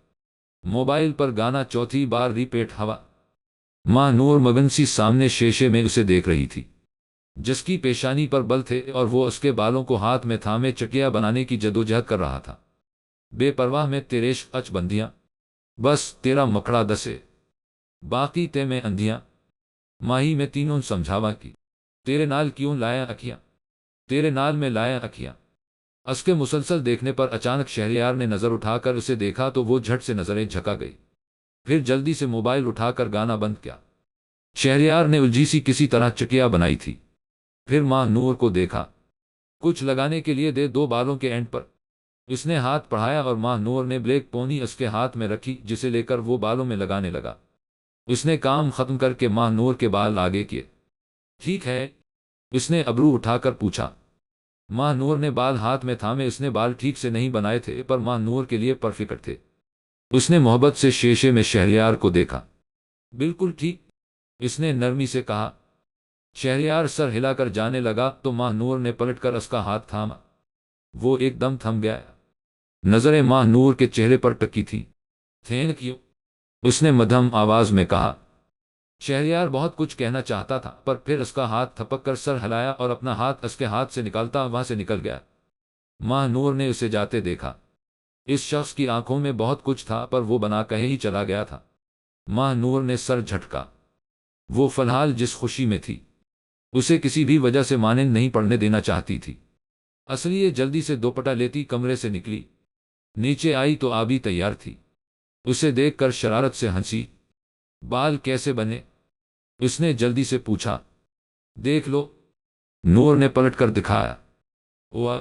موبائل پر گانا چوتھی بار ریپیٹ ہوا۔ ماں نور مگن سی سامنے شیشے میں اسے دیکھ رہی تھی، جس کی پیشانی پر بل تھے اور وہ اس کے بالوں کو ہاتھ میں تھامے چٹیاں بنانے کی جدوجہد کر رہا تھا۔ بے پرواہ میں تیریش اچ بندیاں، بس تیرا مکڑا دسے، باقی تے میں اندھیاں، ماہی میں تینوں سمجھاوا کی، تیرے نال کیوں لایا اکھیاں، تیرے نال میں لایا اکھیاں۔ اس کے مسلسل دیکھنے پر اچانک شہریار نے نظر اٹھا کر اسے دیکھا تو وہ جھٹ سے نظریں جھکا گئی، پھر جلدی سے موبائل اٹھا کر گانا بند کیا۔ شہریار نے الجھی سی کسی طرح چٹیاں بنائی تھی، پھر ماں نور کو دیکھا۔ کچھ لگانے کے لیے دے دو بالوں کے اینڈ پر اس نے ہاتھ بڑھایا اور ماں نور نے بلیک پونی اس کے ہاتھ میں رکھی، جسے لے کر وہ بالوں میں لگانے لگا۔ اس نے کام ختم کر کے ماں نور کے بال آگے کیے۔ ٹھیک ہے؟ اس نے ابرو اٹھا کر پوچھا۔ ماں نور نے بال ہاتھ میں تھامے۔ اس نے بال ٹھیک سے نہیں بنائے تھے پر ماں نور کے لیے پرفیکٹ تھے۔ اس نے محبت سے شیشے میں شہریار کو دیکھا۔ بالکل ٹھیک، اس نے نرمی سے کہا۔ شہریار سر ہلا کر جانے لگا تو ماں نور نے پلٹ کر اس کا ہاتھ تھاما۔ وہ ایک دم تھم گیا۔ نظریں ماں نور کے چہرے پر ٹکی تھی۔ تھینک یو، اس نے مدھم آواز میں کہا۔ شہریار بہت کچھ کہنا چاہتا تھا پر پھر اس کا ہاتھ تھپک کر سر ہلایا اور اپنا ہاتھ اس کے ہاتھ سے نکالتا وہاں سے نکل گیا۔ ماں نور نے اسے جاتے دیکھا۔ اس شخص کی آنکھوں میں بہت کچھ تھا پر وہ بنا کہیں ہی چلا گیا تھا۔ ماں نور نے سر جھٹکا۔ وہ فی الحال جس خوشی میں تھی اسے کسی بھی وجہ سے مانند نہیں پڑنے دینا چاہتی تھی۔ اس لیے جلدی سے دوپٹہ لیتی کمرے سے نکلی۔ نیچے آئی تو آبی تیار تھی۔ اسے دیکھ کر شرارت سے ہنسی۔ بال کیسے بنے؟ اس نے جلدی سے پوچھا۔ دیکھ لو، نور نے پلٹ کر دکھایا۔ وہ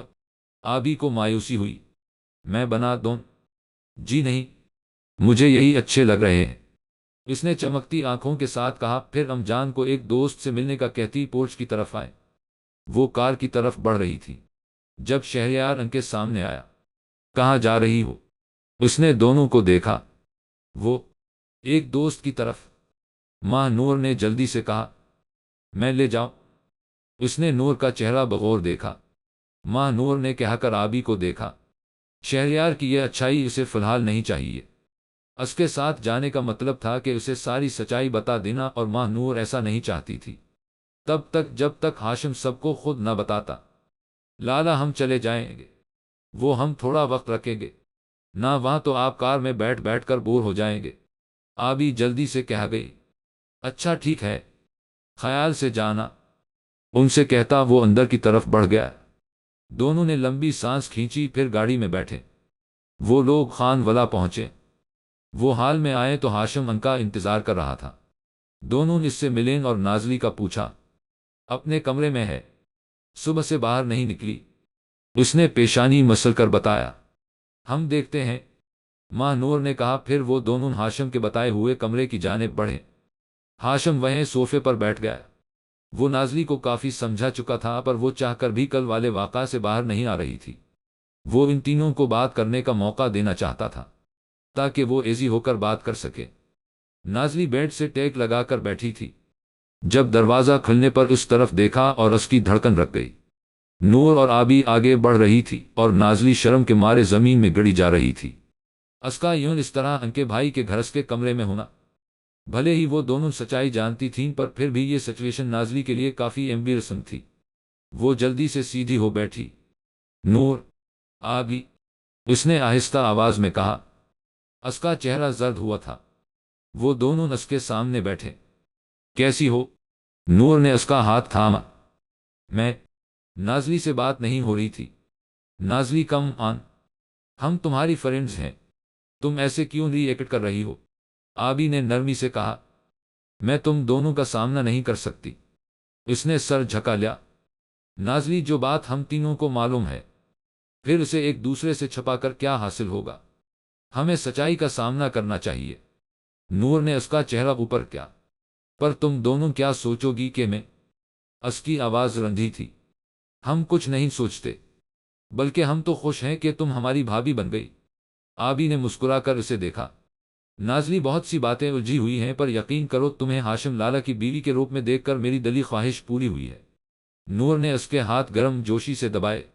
آبی کو مایوسی ہوئی۔ میں بنا دوں؟ جی نہیں، مجھے یہی اچھے لگ رہے ہیں، اس نے چمکتی آنکھوں کے ساتھ کہا، پھر ام جان کو ایک دوست سے ملنے کا کہتی پورچ کی طرف آئے۔ وہ کار کی طرف بڑھ رہی تھی جب شہریار ان کے سامنے آیا۔ کہاں جا رہی ہو؟ اس نے دونوں کو دیکھا۔ وہ ایک دوست کی طرف، ماں نور نے جلدی سے کہا۔ میں لے جاؤں؟ اس نے نور کا چہرہ بغور دیکھا۔ ماں نور نے کہا کر آبی کو دیکھا۔ شہریار کی یہ اچھائی اسے فی الحال نہیں چاہیے۔ اس کے ساتھ جانے کا مطلب تھا کہ اسے ساری سچائی بتا دینا اور ماں نور ایسا نہیں چاہتی تھی، تب تک جب تک ہاشم سب کو خود نہ بتاتا۔ لالا ہم چلے جائیں گے، وہ ہم تھوڑا وقت رکھیں گے نہ، وہاں تو آپ کار میں بیٹھ بیٹھ کر بور ہو جائیں گے، آبی جلدی سے کہہ گئی۔ اچھا ٹھیک ہے، خیال سے جانا، ان سے کہتا وہ اندر کی طرف بڑھ گیا۔ دونوں نے لمبی سانس کھینچی، پھر گاڑی میں بیٹھے۔ وہ لوگ خان والا پہنچے۔ وہ حال میں آئے تو ہاشم ان کا انتظار کر رہا تھا۔ دونوں اس سے ملیں اور نازلی کا پوچھا۔ اپنے کمرے میں ہے، صبح سے باہر نہیں نکلی، اس نے پیشانی مسل کر بتایا۔ ہم دیکھتے ہیں، ماں نور نے کہا، پھر وہ دونوں ہاشم کے بتائے ہوئے کمرے کی جانب بڑھے۔ ہاشم وہیں صوفے پر بیٹھ گیا۔ وہ نازلی کو کافی سمجھا چکا تھا پر وہ چاہ کر بھی کل والے واقعہ سے باہر نہیں آ رہی تھی۔ وہ ان تینوں کو بات کرنے کا موقع دینا چاہتا تھا تاکہ وہ ایزی ہو کر بات کر سکے۔ نازلی بیڈ سے ٹیک لگا کر بیٹھی تھی۔ جب دروازہ کھلنے پر اس طرف دیکھا اور اس کی دھڑکن رک گئی۔ نور اور آبی آگے بڑھ رہی تھی اور نازلی شرم کے مارے زمین میں گڑی جا رہی تھی۔ اس کا یوں اس طرح ان کے بھائی کے گھر کے کمرے میں ہونا، بھلے ہی وہ دونوں سچائی جانتی تھیں پر پھر بھی یہ سچویشن نازلی کے لیے کافی ایمبیرسنگ تھی۔ وہ جلدی سے سیدھی ہو بیٹھی۔ نور، آبی، اس نے آہستہ آواز میں کہا۔ اس کا چہرہ زرد ہوا تھا۔ وہ دونوں اس کے سامنے بیٹھے۔ کیسی ہو؟ نور نے اس کا ہاتھ تھاما۔ میں، نازلی سے بات نہیں ہو رہی تھی۔ نازلی کم آن، ہم تمہاری فرینڈز ہیں، تم ایسے کیوں ری ایکٹ کر رہی ہو؟ آبی نے نرمی سے کہا۔ میں تم دونوں کا سامنا نہیں کر سکتی، اس نے سر جھکا لیا۔ نازلی، جو بات ہم تینوں کو معلوم ہے، پھر اسے ایک دوسرے سے چھپا کر کیا حاصل ہوگا؟ ہمیں سچائی کا سامنا کرنا چاہیے۔ نور نے اس کا چہرہ اوپر کیا۔ پر تم دونوں کیا سوچو گی کہ میں اس کی آواز رنجی تھی۔ ہم کچھ نہیں سوچتے، بلکہ ہم تو خوش ہیں کہ تم ہماری بھابھی بن گئی۔ آبی نے مسکرا کر اسے دیکھا۔ نازلی بہت سی باتیں الجھی ہوئی ہیں، پر یقین کرو تمہیں ہاشم لالا کی بیوی کے روپ میں دیکھ کر میری دلی خواہش پوری ہوئی ہے۔ نور نے اس کے ہاتھ گرم جوشی سے دبائے۔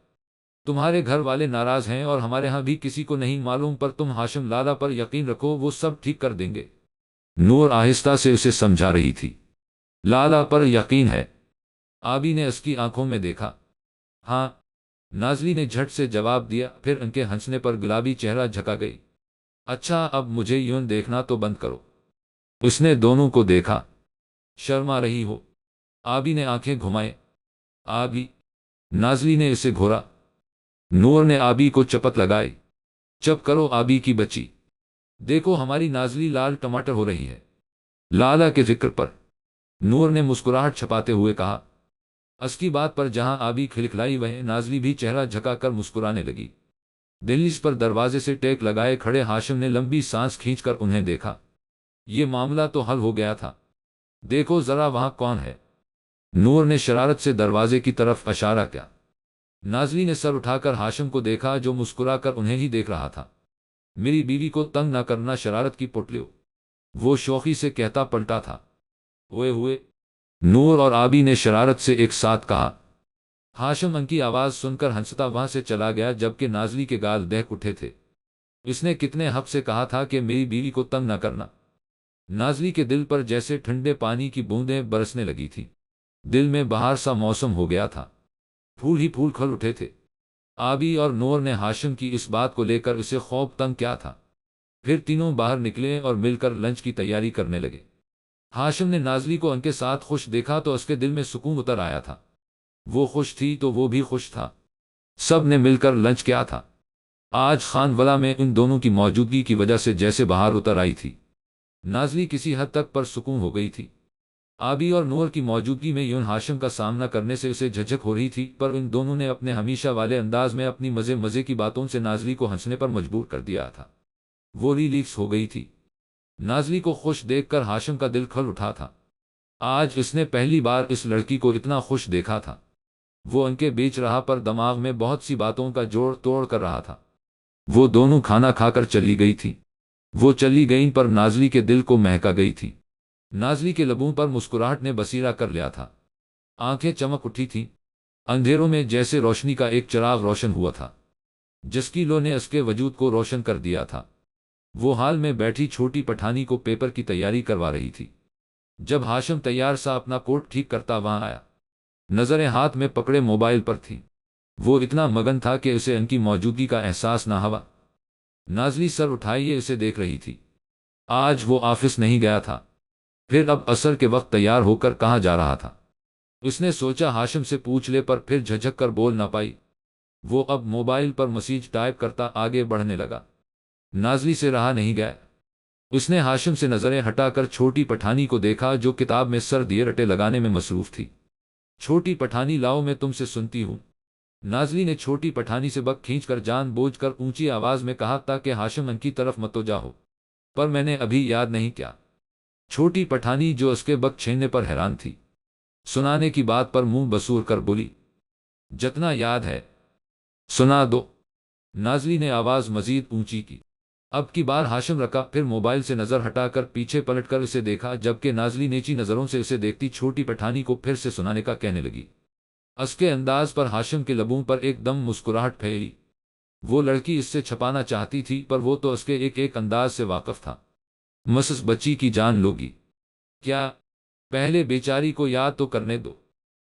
تمہارے گھر والے ناراض ہیں اور ہمارے ہاں بھی کسی کو نہیں معلوم، پر تم ہاشم لالا پر یقین رکھو، وہ سب ٹھیک کر دیں گے۔ نور آہستہ سے اسے سمجھا رہی تھی۔ لالا پر یقین ہے؟ آبی نے اس کی آنکھوں میں دیکھا۔ ہاں، نازلی نے جھٹ سے جواب دیا، پھر ان کے ہنسنے پر گلابی چہرہ جھکا گئی۔ اچھا، اب مجھے یوں دیکھنا تو بند کرو۔ اس نے دونوں کو دیکھا۔ شرما رہی ہو؟ آبی نے آنکھیں گھمائے۔ آبی؟ نازلی نے اسے گھورا۔ نور نے آبی کو چپت لگائی۔ چپ کرو آبی کی بچی، دیکھو ہماری نازلی لال ٹماٹر ہو رہی ہے۔ لالا کے ذکر پر نور نے مسکراہٹ چھپاتے ہوئے کہا۔ اس کی بات پر جہاں آبی کھلکھلائی وہیں نازلی بھی چہرہ جھکا کر مسکرانے لگی۔ دہلیز پر دروازے سے ٹیک لگائے کھڑے ہاشم نے لمبی سانس کھینچ کر انہیں دیکھا۔ یہ معاملہ تو حل ہو گیا تھا، دیکھو ذرا وہاں کون ہے؟ نور نے شرارت سے دروازے کی طرف اشارہ کیا۔ نازلی نے سر اٹھا کر ہاشم کو دیکھا جو مسکرا کر انہیں ہی دیکھ رہا تھا۔ میری بیوی کو تنگ نہ کرنا شرارت کی پٹلیو، وہ شوخی سے کہتا پلٹا تھا۔ ہوئے ہوئے، نور اور آبی نے شرارت سے ایک ساتھ کہا۔ ہاشم ان کی آواز سن کر ہنستا وہاں سے چلا گیا، جبکہ نازلی کے گال دہک اٹھے تھے۔ اس نے کتنے حق سے کہا تھا کہ میری بیوی کو تنگ نہ کرنا؟ نازلی کے دل پر جیسے ٹھنڈے پانی کی بوندیں برسنے لگی تھی۔ دل میں بہار سا موسم ہو گیا تھا، پھول ہی پھول کھل اٹھے تھے۔ آبی اور نور نے ہاشم کی اس بات کو لے کر اسے خوب تنگ کیا تھا۔ پھر تینوں باہر نکلے اور مل کر لنچ کی تیاری کرنے لگے۔ ہاشم نے نازلی کو ان کے ساتھ خوش دیکھا تو اس کے دل میں سکون اتر آیا تھا۔ وہ خوش تھی تو وہ بھی خوش تھا۔ سب نے مل کر لنچ کیا تھا۔ آج خان والا میں ان دونوں کی موجودگی کی وجہ سے جیسے بہار اتر آئی تھی۔ نازلی کسی حد تک پر سکون ہو گئی تھی۔ آبی اور نور کی موجودگی میں یون ہاشم کا سامنا کرنے سے اسے جھجک ہو رہی تھی، پر ان دونوں نے اپنے ہمیشہ والے انداز میں اپنی مزے کی باتوں سے نازلی کو ہنسنے پر مجبور کر دیا تھا۔ وہ ریلیکس ہو گئی تھی۔ نازلی کو خوش دیکھ کر ہاشم کا دل کھل اٹھا تھا۔ آج اس نے پہلی بار اس لڑکی کو اتنا خوش دیکھا تھا۔ وہ ان کے بیچ رہا پر دماغ میں بہت سی باتوں کا جوڑ توڑ کر رہا تھا۔ وہ دونوں کھانا کھا کر چلی گئی تھی۔ وہ چلی گئیں پر نازلی کے دل کو مہکا گئی تھی۔ نازلی کے لبوں پر مسکراہٹ نے بسیرا کر لیا تھا۔ آنکھیں چمک اٹھی تھیں۔ اندھیروں میں جیسے روشنی کا ایک چراغ روشن ہوا تھا، جس کی لو نے اس کے وجود کو روشن کر دیا تھا۔ وہ حال میں بیٹھی چھوٹی پٹھانی کو پیپر کی تیاری کروا رہی تھی۔ جب ہاشم تیار سا اپنا کوٹ ٹھیک کرتا وہاں آیا، نظریں ہاتھ میں پکڑے موبائل پر تھیں۔ وہ اتنا مگن تھا کہ اسے ان کی موجودگی کا احساس نہ ہوا۔ نازلی سر اٹھائے اسے دیکھ رہی تھی۔ آج وہ آفس نہیں گیا تھا، پھر اب عصر کے وقت تیار ہو کر کہاں جا رہا تھا؟ اس نے سوچا ہاشم سے پوچھ لے، پر پھر جھجک کر بول نہ پائی۔ وہ اب موبائل پر میسیج ٹائپ کرتا آگے بڑھنے لگا۔ نازلی سے رہا نہیں گیا۔ اس نے ہاشم سے نظریں ہٹا کر چھوٹی پٹھانی کو دیکھا جو کتاب میں سر دیے رٹے لگانے میں مصروف تھی۔ چھوٹی پٹھانی لاؤ میں تم سے سنتی ہوں۔ نازلی نے چھوٹی پٹھانی سے بک کھینچ کر جان بوجھ کر اونچی آواز میں کہا تاکہ ہاشم ان کی طرف متوجہ ہو، پر میں نے ابھی یاد نہیں کیا۔ چھوٹی پٹھانی جو اس کے بک چھیننے پر حیران تھی، سنانے کی بات پر منہ بسور کر بولی، جتنا یاد ہے سنا دو۔ نازلی نے آواز مزید اونچی کی۔ اب کی بار ہاشم رکا، پھر موبائل سے نظر ہٹا کر پیچھے پلٹ کر اسے دیکھا، جبکہ نازلی نیچی نظروں سے اسے دیکھتی چھوٹی پٹھانی کو پھر سے سنانے کا کہنے لگی۔ اس کے انداز پر ہاشم کے لبوں پر ایک دم مسکراہٹ پھیلی۔ وہ لڑکی اس سے چھپانا چاہتی تھی، پر وہ تو اس کے ایک انداز سے واقف تھا۔ مسز بچی کی جان لوگی کیا؟ پہلے بیچاری کو یاد تو کرنے دو۔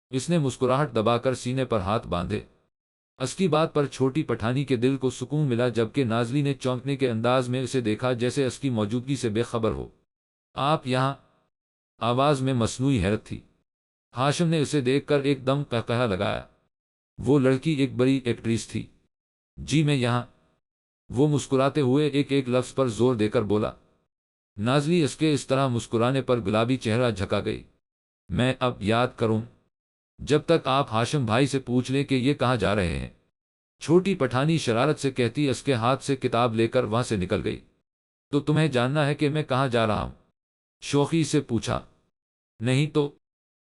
اس نے مسکراہٹ دبا کر سینے پر ہاتھ باندھے۔ اس کی بات پر چھوٹی پٹھانی کے دل کو سکون ملا، جبکہ نازلی نے چونکنے کے انداز میں اسے دیکھا جیسے اس کی موجودگی سے بے خبر ہو۔ آپ یہاں؟ آواز میں مصنوعی حیرت تھی۔ ہاشم نے اسے دیکھ کر ایک دم قہقہا لگایا۔ وہ لڑکی ایک بڑی ایکٹریس تھی۔ جی میں یہاں، وہ مسکراتے ہوئے ایک لفظ پر زور دے کر بولا۔ نازلی اس کے اس طرح مسکرانے پر گلابی چہرہ جھکا گئی۔ میں اب یاد کروں، جب تک آپ ہاشم بھائی سے پوچھ لیں کہ یہ کہاں جا رہے ہیں۔ چھوٹی پٹھانی شرارت سے کہتی اس کے ہاتھ سے کتاب لے کر وہاں سے نکل گئی۔ تو تمہیں جاننا ہے کہ میں کہاں جا رہا ہوں؟ شوخی سے پوچھا۔ نہیں تو؟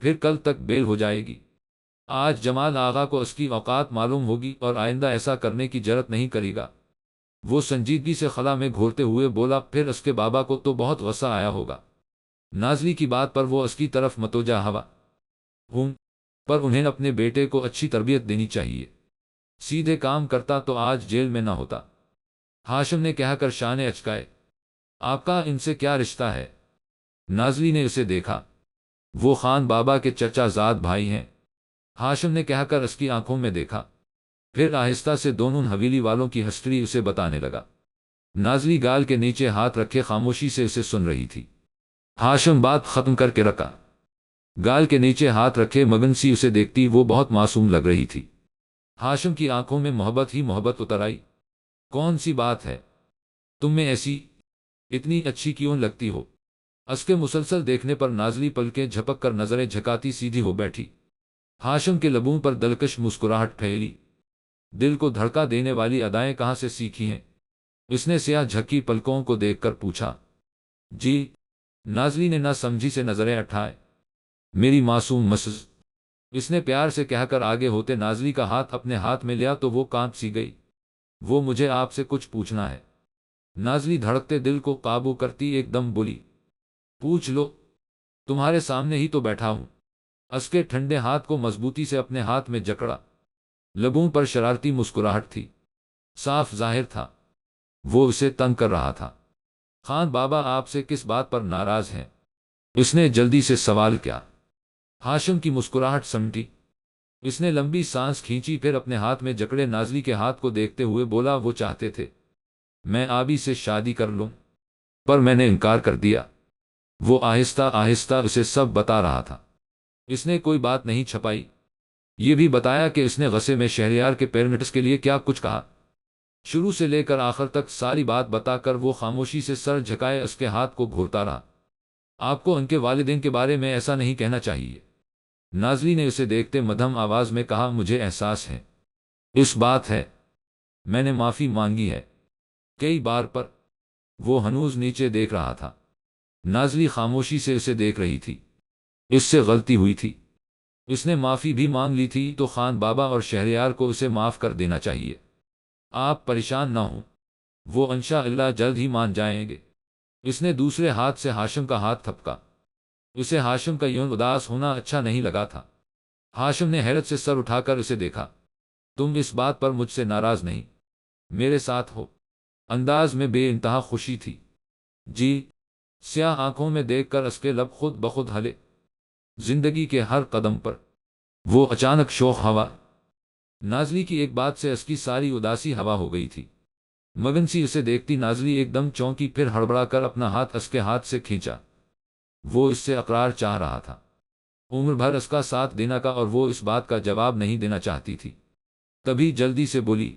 پھر کل تک بیل ہو جائے گی۔ آج جمال آغا کو اس کی اوقات معلوم ہوگی اور آئندہ ایسا کرنے کی جرات نہیں کرے گا۔ وہ سنجیدگی سے خلا میں گھورتے ہوئے بولا، پھر اس کے بابا کو تو بہت غصہ آیا ہوگا۔ نازلی کی بات پر وہ اس کی طرف متوجہ ہوا۔ پر انہیں اپنے بیٹے کو اچھی تربیت دینی چاہیے، سیدھے کام کرتا تو آج جیل میں نہ ہوتا۔ ہاشم نے کہہ کر شانے اچکائے، آپ کا ان سے کیا رشتہ ہے؟ نازلی نے اسے دیکھا، وہ خان بابا کے چچا زاد بھائی ہیں۔ ہاشم نے کہہ کر اس کی آنکھوں میں دیکھا، پھر آہستہ سے دونوں حویلی والوں کی ہسٹری اسے بتانے لگا۔ نازلی گال کے نیچے ہاتھ رکھے خاموشی سے اسے سن رہی تھی۔ ہاشم بات ختم کر کے رکا، گال کے نیچے ہاتھ رکھے مگن سی اسے دیکھتی وہ بہت معصوم لگ رہی تھی۔ ہاشم کی آنکھوں میں محبت ہی محبت اتر آئی۔ کون سی بات ہے؟ تم میں ایسی اتنی اچھی کیوں لگتی ہو؟ اس کے مسلسل دیکھنے پر نازلی پلکیں جھپک کر نظریں جھکاتی سیدھی ہو بیٹھی۔ ہاشم کے لبوں پر دلکش مسکراہٹ پھیلی۔ دل کو دھڑکا دینے والی ادائیں کہاں سے سیکھی ہیں؟ اس نے سیاہ جھکی پلکوں کو دیکھ کر پوچھا۔ جی؟ نازلی نے نہ سمجھی سے نظریں اٹھائے۔ میری معصوم مسز، اس نے پیار سے کہہ کر آگے ہوتے نازلی کا ہاتھ اپنے ہاتھ میں لیا تو وہ کانپ سی گئی۔ وہ مجھے آپ سے کچھ پوچھنا ہے۔ نازلی دھڑکتے دل کو قابو کرتی ایک دم بولی، پوچھ لو، تمہارے سامنے ہی تو بیٹھا ہوں۔ اس کے ٹھنڈے ہاتھ کو مضبوطی سے اپنے ہاتھ میں جکڑا، لبوں پر شرارتی مسکراہٹ تھی۔ صاف ظاہر تھا وہ اسے تنگ کر رہا تھا۔ خان بابا آپ سے کس بات پر ناراض ہیں؟ اس نے جلدی سے سوال کیا۔ ہاشم کی مسکراہٹ سمٹی۔ اس نے لمبی سانس کھینچی، پھر اپنے ہاتھ میں جکڑے نازلی کے ہاتھ کو دیکھتے ہوئے بولا، وہ چاہتے تھے میں آبی سے شادی کر لوں، پر میں نے انکار کر دیا۔ وہ آہستہ آہستہ اسے سب بتا رہا تھا۔ اس نے کوئی بات نہیں چھپائی، یہ بھی بتایا کہ اس نے غصے میں شہریار کے پیرنٹس کے لیے کیا کچھ کہا۔ شروع سے لے کر آخر تک ساری بات بتا کر وہ خاموشی سے سر جھکائے اس کے ہاتھ کو گھورتا رہا۔ آپ کو ان کے والدین کے بارے میں ایسا نہیں کہنا چاہیے، نازلی نے اسے دیکھتے مدھم آواز میں کہا۔ مجھے احساس ہے، اس بات ہے، میں نے معافی مانگی ہے کئی بار، پر وہ ہنوز نیچے دیکھ رہا تھا۔ نازلی خاموشی سے اسے دیکھ رہی تھی۔ اس سے غلطی ہوئی تھی، اس نے معافی بھی مانگ لی تھی، تو خان بابا اور شہریار کو اسے معاف کر دینا چاہیے۔ آپ پریشان نہ ہوں، وہ انشاءاللہ جلد ہی مان جائیں گے۔ اس نے دوسرے ہاتھ سے ہاشم کا ہاتھ تھپکا۔ اسے ہاشم کا یوں اداس ہونا اچھا نہیں لگا تھا۔ ہاشم نے حیرت سے سر اٹھا کر اسے دیکھا۔ تم اس بات پر مجھ سے ناراض نہیں، میرے ساتھ ہو؟ انداز میں بے انتہا خوشی تھی۔ جی؟ سیاہ آنکھوں میں دیکھ کر اس کے لب خود بخود ہلے۔ زندگی کے ہر قدم پر وہ اچانک شوخ ہوا۔ نازلی کی ایک بات سے اس کی ساری اداسی ہوا ہو گئی تھی۔ مگن سی اسے دیکھتی نازلی ایک دم چونکی، پھر ہڑبڑا کر اپنا ہاتھ اس کے ہاتھ سے کھینچا۔ وہ اس سے اقرار چاہ رہا تھا، عمر بھر اس کا ساتھ دینا کا، اور وہ اس بات کا جواب نہیں دینا چاہتی تھی۔ تبھی جلدی سے بولی،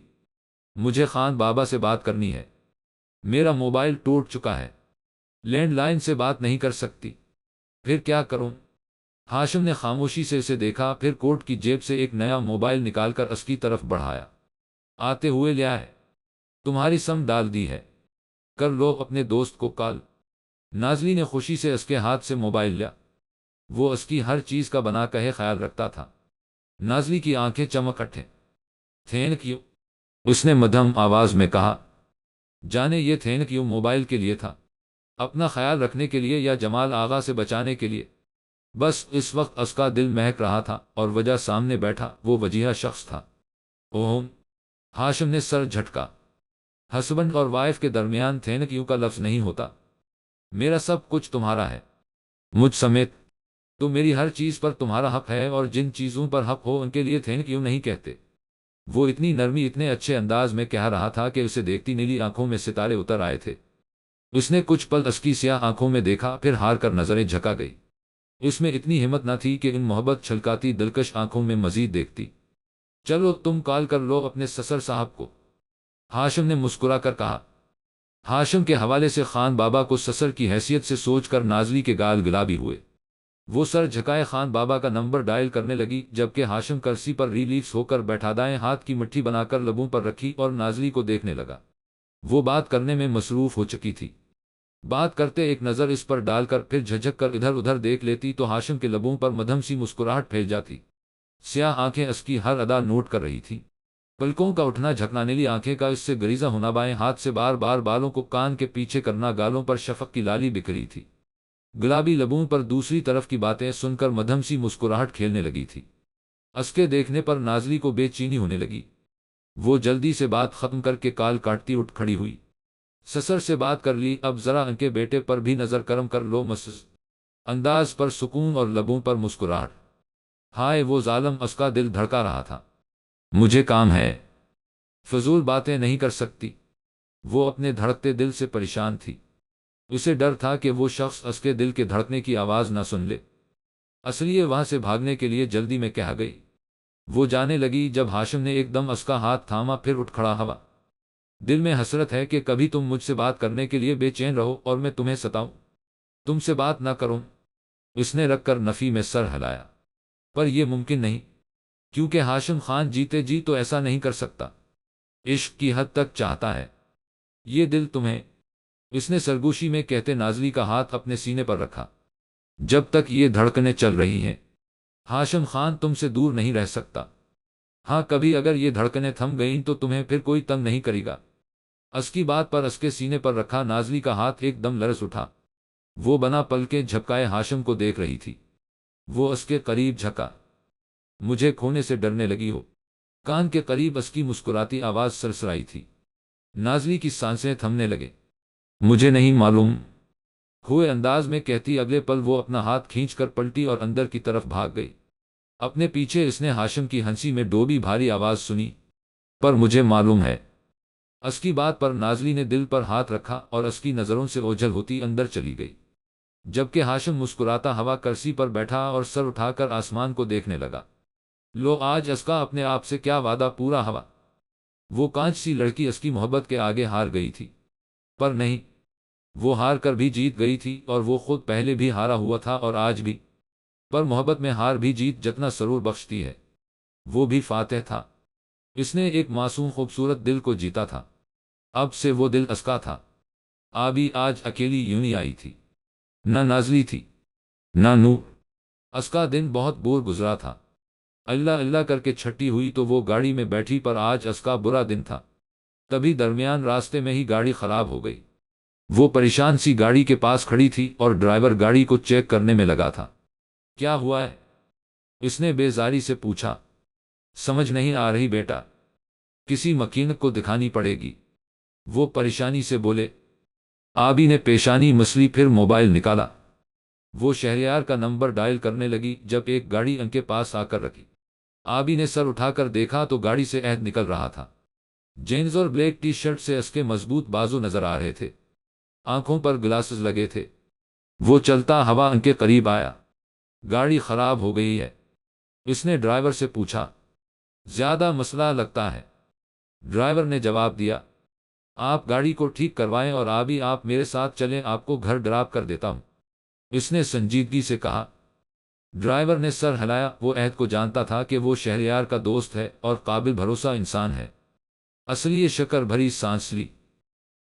مجھے خان بابا سے بات کرنی ہے، میرا موبائل ٹوٹ چکا ہے، لینڈ لائن سے بات نہیں کر سکتی، پھر کیا کروں؟ ہاشم نے خاموشی سے اسے دیکھا، پھر کوٹ کی جیب سے ایک نیا موبائل نکال کر اس کی طرف بڑھایا۔ آتے ہوئے لیا ہے، تمہاری سم ڈال دی ہے، کر لو اپنے دوست کو کال۔ نازلی نے خوشی سے اس کے ہاتھ سے موبائل لیا۔ وہ اس کی ہر چیز کا بنا کہے خیال رکھتا تھا۔ نازلی کی آنکھیں چمک اٹھیں۔ تھینک یو، اس نے مدھم آواز میں کہا۔ جانے یہ تھینک یو موبائل کے لیے تھا، اپنا خیال رکھنے کے لیے یا جمال آغا سے بچانے کے لیے؟ بس اس وقت اس کا دل مہک رہا تھا، اور وجہ سامنے بیٹھا وہ وجیہہ شخص تھا۔ اوہم! ہاشم نے سر جھٹکا۔ ہسبینڈ اور وائف کے درمیان تھینک یو کا لفظ نہیں ہوتا۔ میرا سب کچھ تمہارا ہے، مجھ سمیت، تو میری ہر چیز پر تمہارا حق ہے، اور جن چیزوں پر حق ہو ان کے لیے تھینک یو نہیں کہتے۔ وہ اتنی نرمی، اتنے اچھے انداز میں کہہ رہا تھا کہ اسے دیکھتی نیلی آنکھوں میں ستارے اتر آئے تھے۔ اس نے کچھ پل اس کی سیاہ آنکھوں میں دیکھا، پھر ہار کر نظریں جھکا گئی۔ اس میں اتنی ہمت نہ تھی کہ ان محبت چھلکاتی دلکش آنکھوں میں مزید دیکھتی۔ چلو تم کال کر لو اپنے سسر صاحب کو، ہاشم نے مسکرا کر کہا۔ ہاشم کے حوالے سے خان بابا کو سسر کی حیثیت سے سوچ کر نازلی کے گال گلابی ہوئے۔ وہ سر جھکائے خان بابا کا نمبر ڈائل کرنے لگی، جبکہ ہاشم کرسی پر ریلیکس ہو کر بیٹھا دائیں ہاتھ کی مٹھی بنا کر لبوں پر رکھی اور نازلی کو دیکھنے لگا۔ وہ بات کرنے میں مصروف ہو چکی تھی۔ بات کرتے ایک نظر اس پر ڈال کر پھر جھجک کر ادھر ادھر دیکھ لیتی تو ہاشم کے لبوں پر مدھم سی مسکراہٹ پھیل جاتی۔ سیاہ آنکھیں اس کی ہر ادا نوٹ کر رہی تھی، پلکوں کا اٹھنا، جھکنا، نیلی آنکھیں کا اس سے گریزہ ہونا، بائیں ہاتھ سے بار بار بالوں کو کان کے پیچھے کرنا، گالوں پر شفق کی لالی بکھری تھی، گلابی لبوں پر دوسری طرف کی باتیں سن کر مدھم سی مسکراہٹ کھیلنے لگی تھی۔ اس کے دیکھنے پر نازلی کو بے چینی ہونے لگی۔ وہ جلدی سے بات ختم کر کے کال کاٹتی اٹھ کھڑی ہوئی۔ سسر سے بات کر لی، اب ذرا ان کے بیٹے پر بھی نظر کرم کر لو۔ مسز انداز پر سکون اور لبوں پر مسکراہٹ۔ ہائے وہ ظالم، اس کا دل دھڑکا رہا تھا۔ مجھے کام ہے، فضول باتیں نہیں کر سکتی۔ وہ اپنے دھڑکتے دل سے پریشان تھی۔ اسے ڈر تھا کہ وہ شخص اس کے دل کے دھڑکنے کی آواز نہ سن لے، اس لیے وہاں سے بھاگنے کے لیے جلدی میں کہہ گئی۔ وہ جانے لگی جب ہاشم نے ایک دم اس کا ہاتھ تھاما، پھر اٹھ کھڑا ہوا۔ دل میں حسرت ہے کہ کبھی تم مجھ سے بات کرنے کے لیے بے چین رہو اور میں تمہیں ستاؤں، تم سے بات نہ کروں۔ اس نے رکھ کر نفی میں سر ہلایا۔ پر یہ ممکن نہیں، کیونکہ ہاشم خان جیتے جی تو ایسا نہیں کر سکتا۔ عشق کی حد تک چاہتا ہے یہ دل تمہیں، اس نے سرگوشی میں کہتے نازلی کا ہاتھ اپنے سینے پر رکھا۔ جب تک یہ دھڑکنیں چل رہی ہیں ہاشم خان تم سے دور نہیں رہ سکتا۔ ہاں، کبھی اگر یہ دھڑکنیں تھم گئیں تو تمہیں پھر کوئی تنگ نہیں کرے گا۔ اس کی بات پر اس کے سینے پر رکھا نازلی کا ہاتھ ایک دم لرز اٹھا۔ وہ بنا پلکیں جھپکائے ہاشم کو دیکھ رہی تھی۔ وہ اس کے قریب جھکا۔ مجھے کھونے سے ڈرنے لگی ہو؟ کان کے قریب اس کی مسکراتی آواز سرسرائی تھی۔ نازلی کی سانسیں تھمنے لگے۔ مجھے نہیں معلوم، کھوئے انداز میں کہتی۔ اگلے پل وہ اپنا ہاتھ کھینچ کر پلٹی اور اندر کی طرف بھاگ گئی۔ اپنے پیچھے اس نے ہاشم کی ہنسی میں ڈوبی بھاری آواز سنی، پر مجھے معلوم ہے۔ اس کی بات پر نازلی نے دل پر ہاتھ رکھا اور اس کی نظروں سے اوجھل ہوتی اندر چلی گئی، جبکہ ہاشم مسکراتا ہوا کرسی پر بیٹھا اور سر اٹھا کر آسمان کو دیکھنے لگا۔ لو، آج اس کا اپنے آپ سے کیا وعدہ پورا ہوا۔ وہ کانچ سی لڑکی اس کی محبت کے آگے ہار گئی تھی، پر نہیں، وہ ہار کر بھی جیت گئی تھی، اور وہ خود پہلے بھی ہارا ہوا تھا اور آج بھی۔ پر محبت میں ہار بھی جیت جتنا سرور بخشتی ہے، وہ بھی فاتح تھا۔ اس نے ایک معصوم خوبصورت دل کو جیتا تھا۔ اب سے وہ دل اس کا تھا۔ آبی آج اکیلی یوں ہی آئی تھی، نہ نازلی تھی نہ نور۔ اس کا دن بہت بور گزرا تھا۔ اللہ اللہ کر کے چھٹی ہوئی تو وہ گاڑی میں بیٹھی، پر آج اس کا برا دن تھا۔ تبھی درمیان راستے میں ہی گاڑی خراب ہو گئی۔ وہ پریشان سی گاڑی کے پاس کھڑی تھی اور ڈرائیور گاڑی کو چیک کرنے میں لگا تھا۔ کیا ہوا ہے؟ اس نے بیزاری سے پوچھا۔ سمجھ نہیں آ رہی بیٹا، کسی مکینک کو دکھانی پڑے گی، وہ پریشانی سے بولے۔ آبی نے پیشانی مسلی، پھر موبائل نکالا۔ وہ شہریار کا نمبر ڈائل کرنے لگی جب ایک گاڑی ان کے پاس آ کر رکی۔ آبی نے سر اٹھا کر دیکھا تو گاڑی سے عہد نکل رہا تھا۔ جینز اور بلیک ٹی شرٹ سے اس کے مضبوط بازو نظر آ رہے تھے، آنکھوں پر گلاسز لگے تھے۔ وہ چلتا ہوا ان کے قریب آیا۔ گاڑی خراب ہو گئی ہے؟ اس نے ڈرائیور سے پوچھا۔ زیادہ مسئلہ لگتا ہے، ڈرائیور نے جواب دیا۔ آپ گاڑی کو ٹھیک کروائیں اور آبی آپ میرے ساتھ چلیں، آپ کو گھر ڈراپ کر دیتا ہوں، اس نے سنجیدگی سے کہا۔ ڈرائیور نے سر ہلایا۔ وہ عہد کو جانتا تھا کہ وہ شہریار کا دوست ہے اور قابل بھروسہ انسان ہے، اس لیے شکر بھری سانس لی،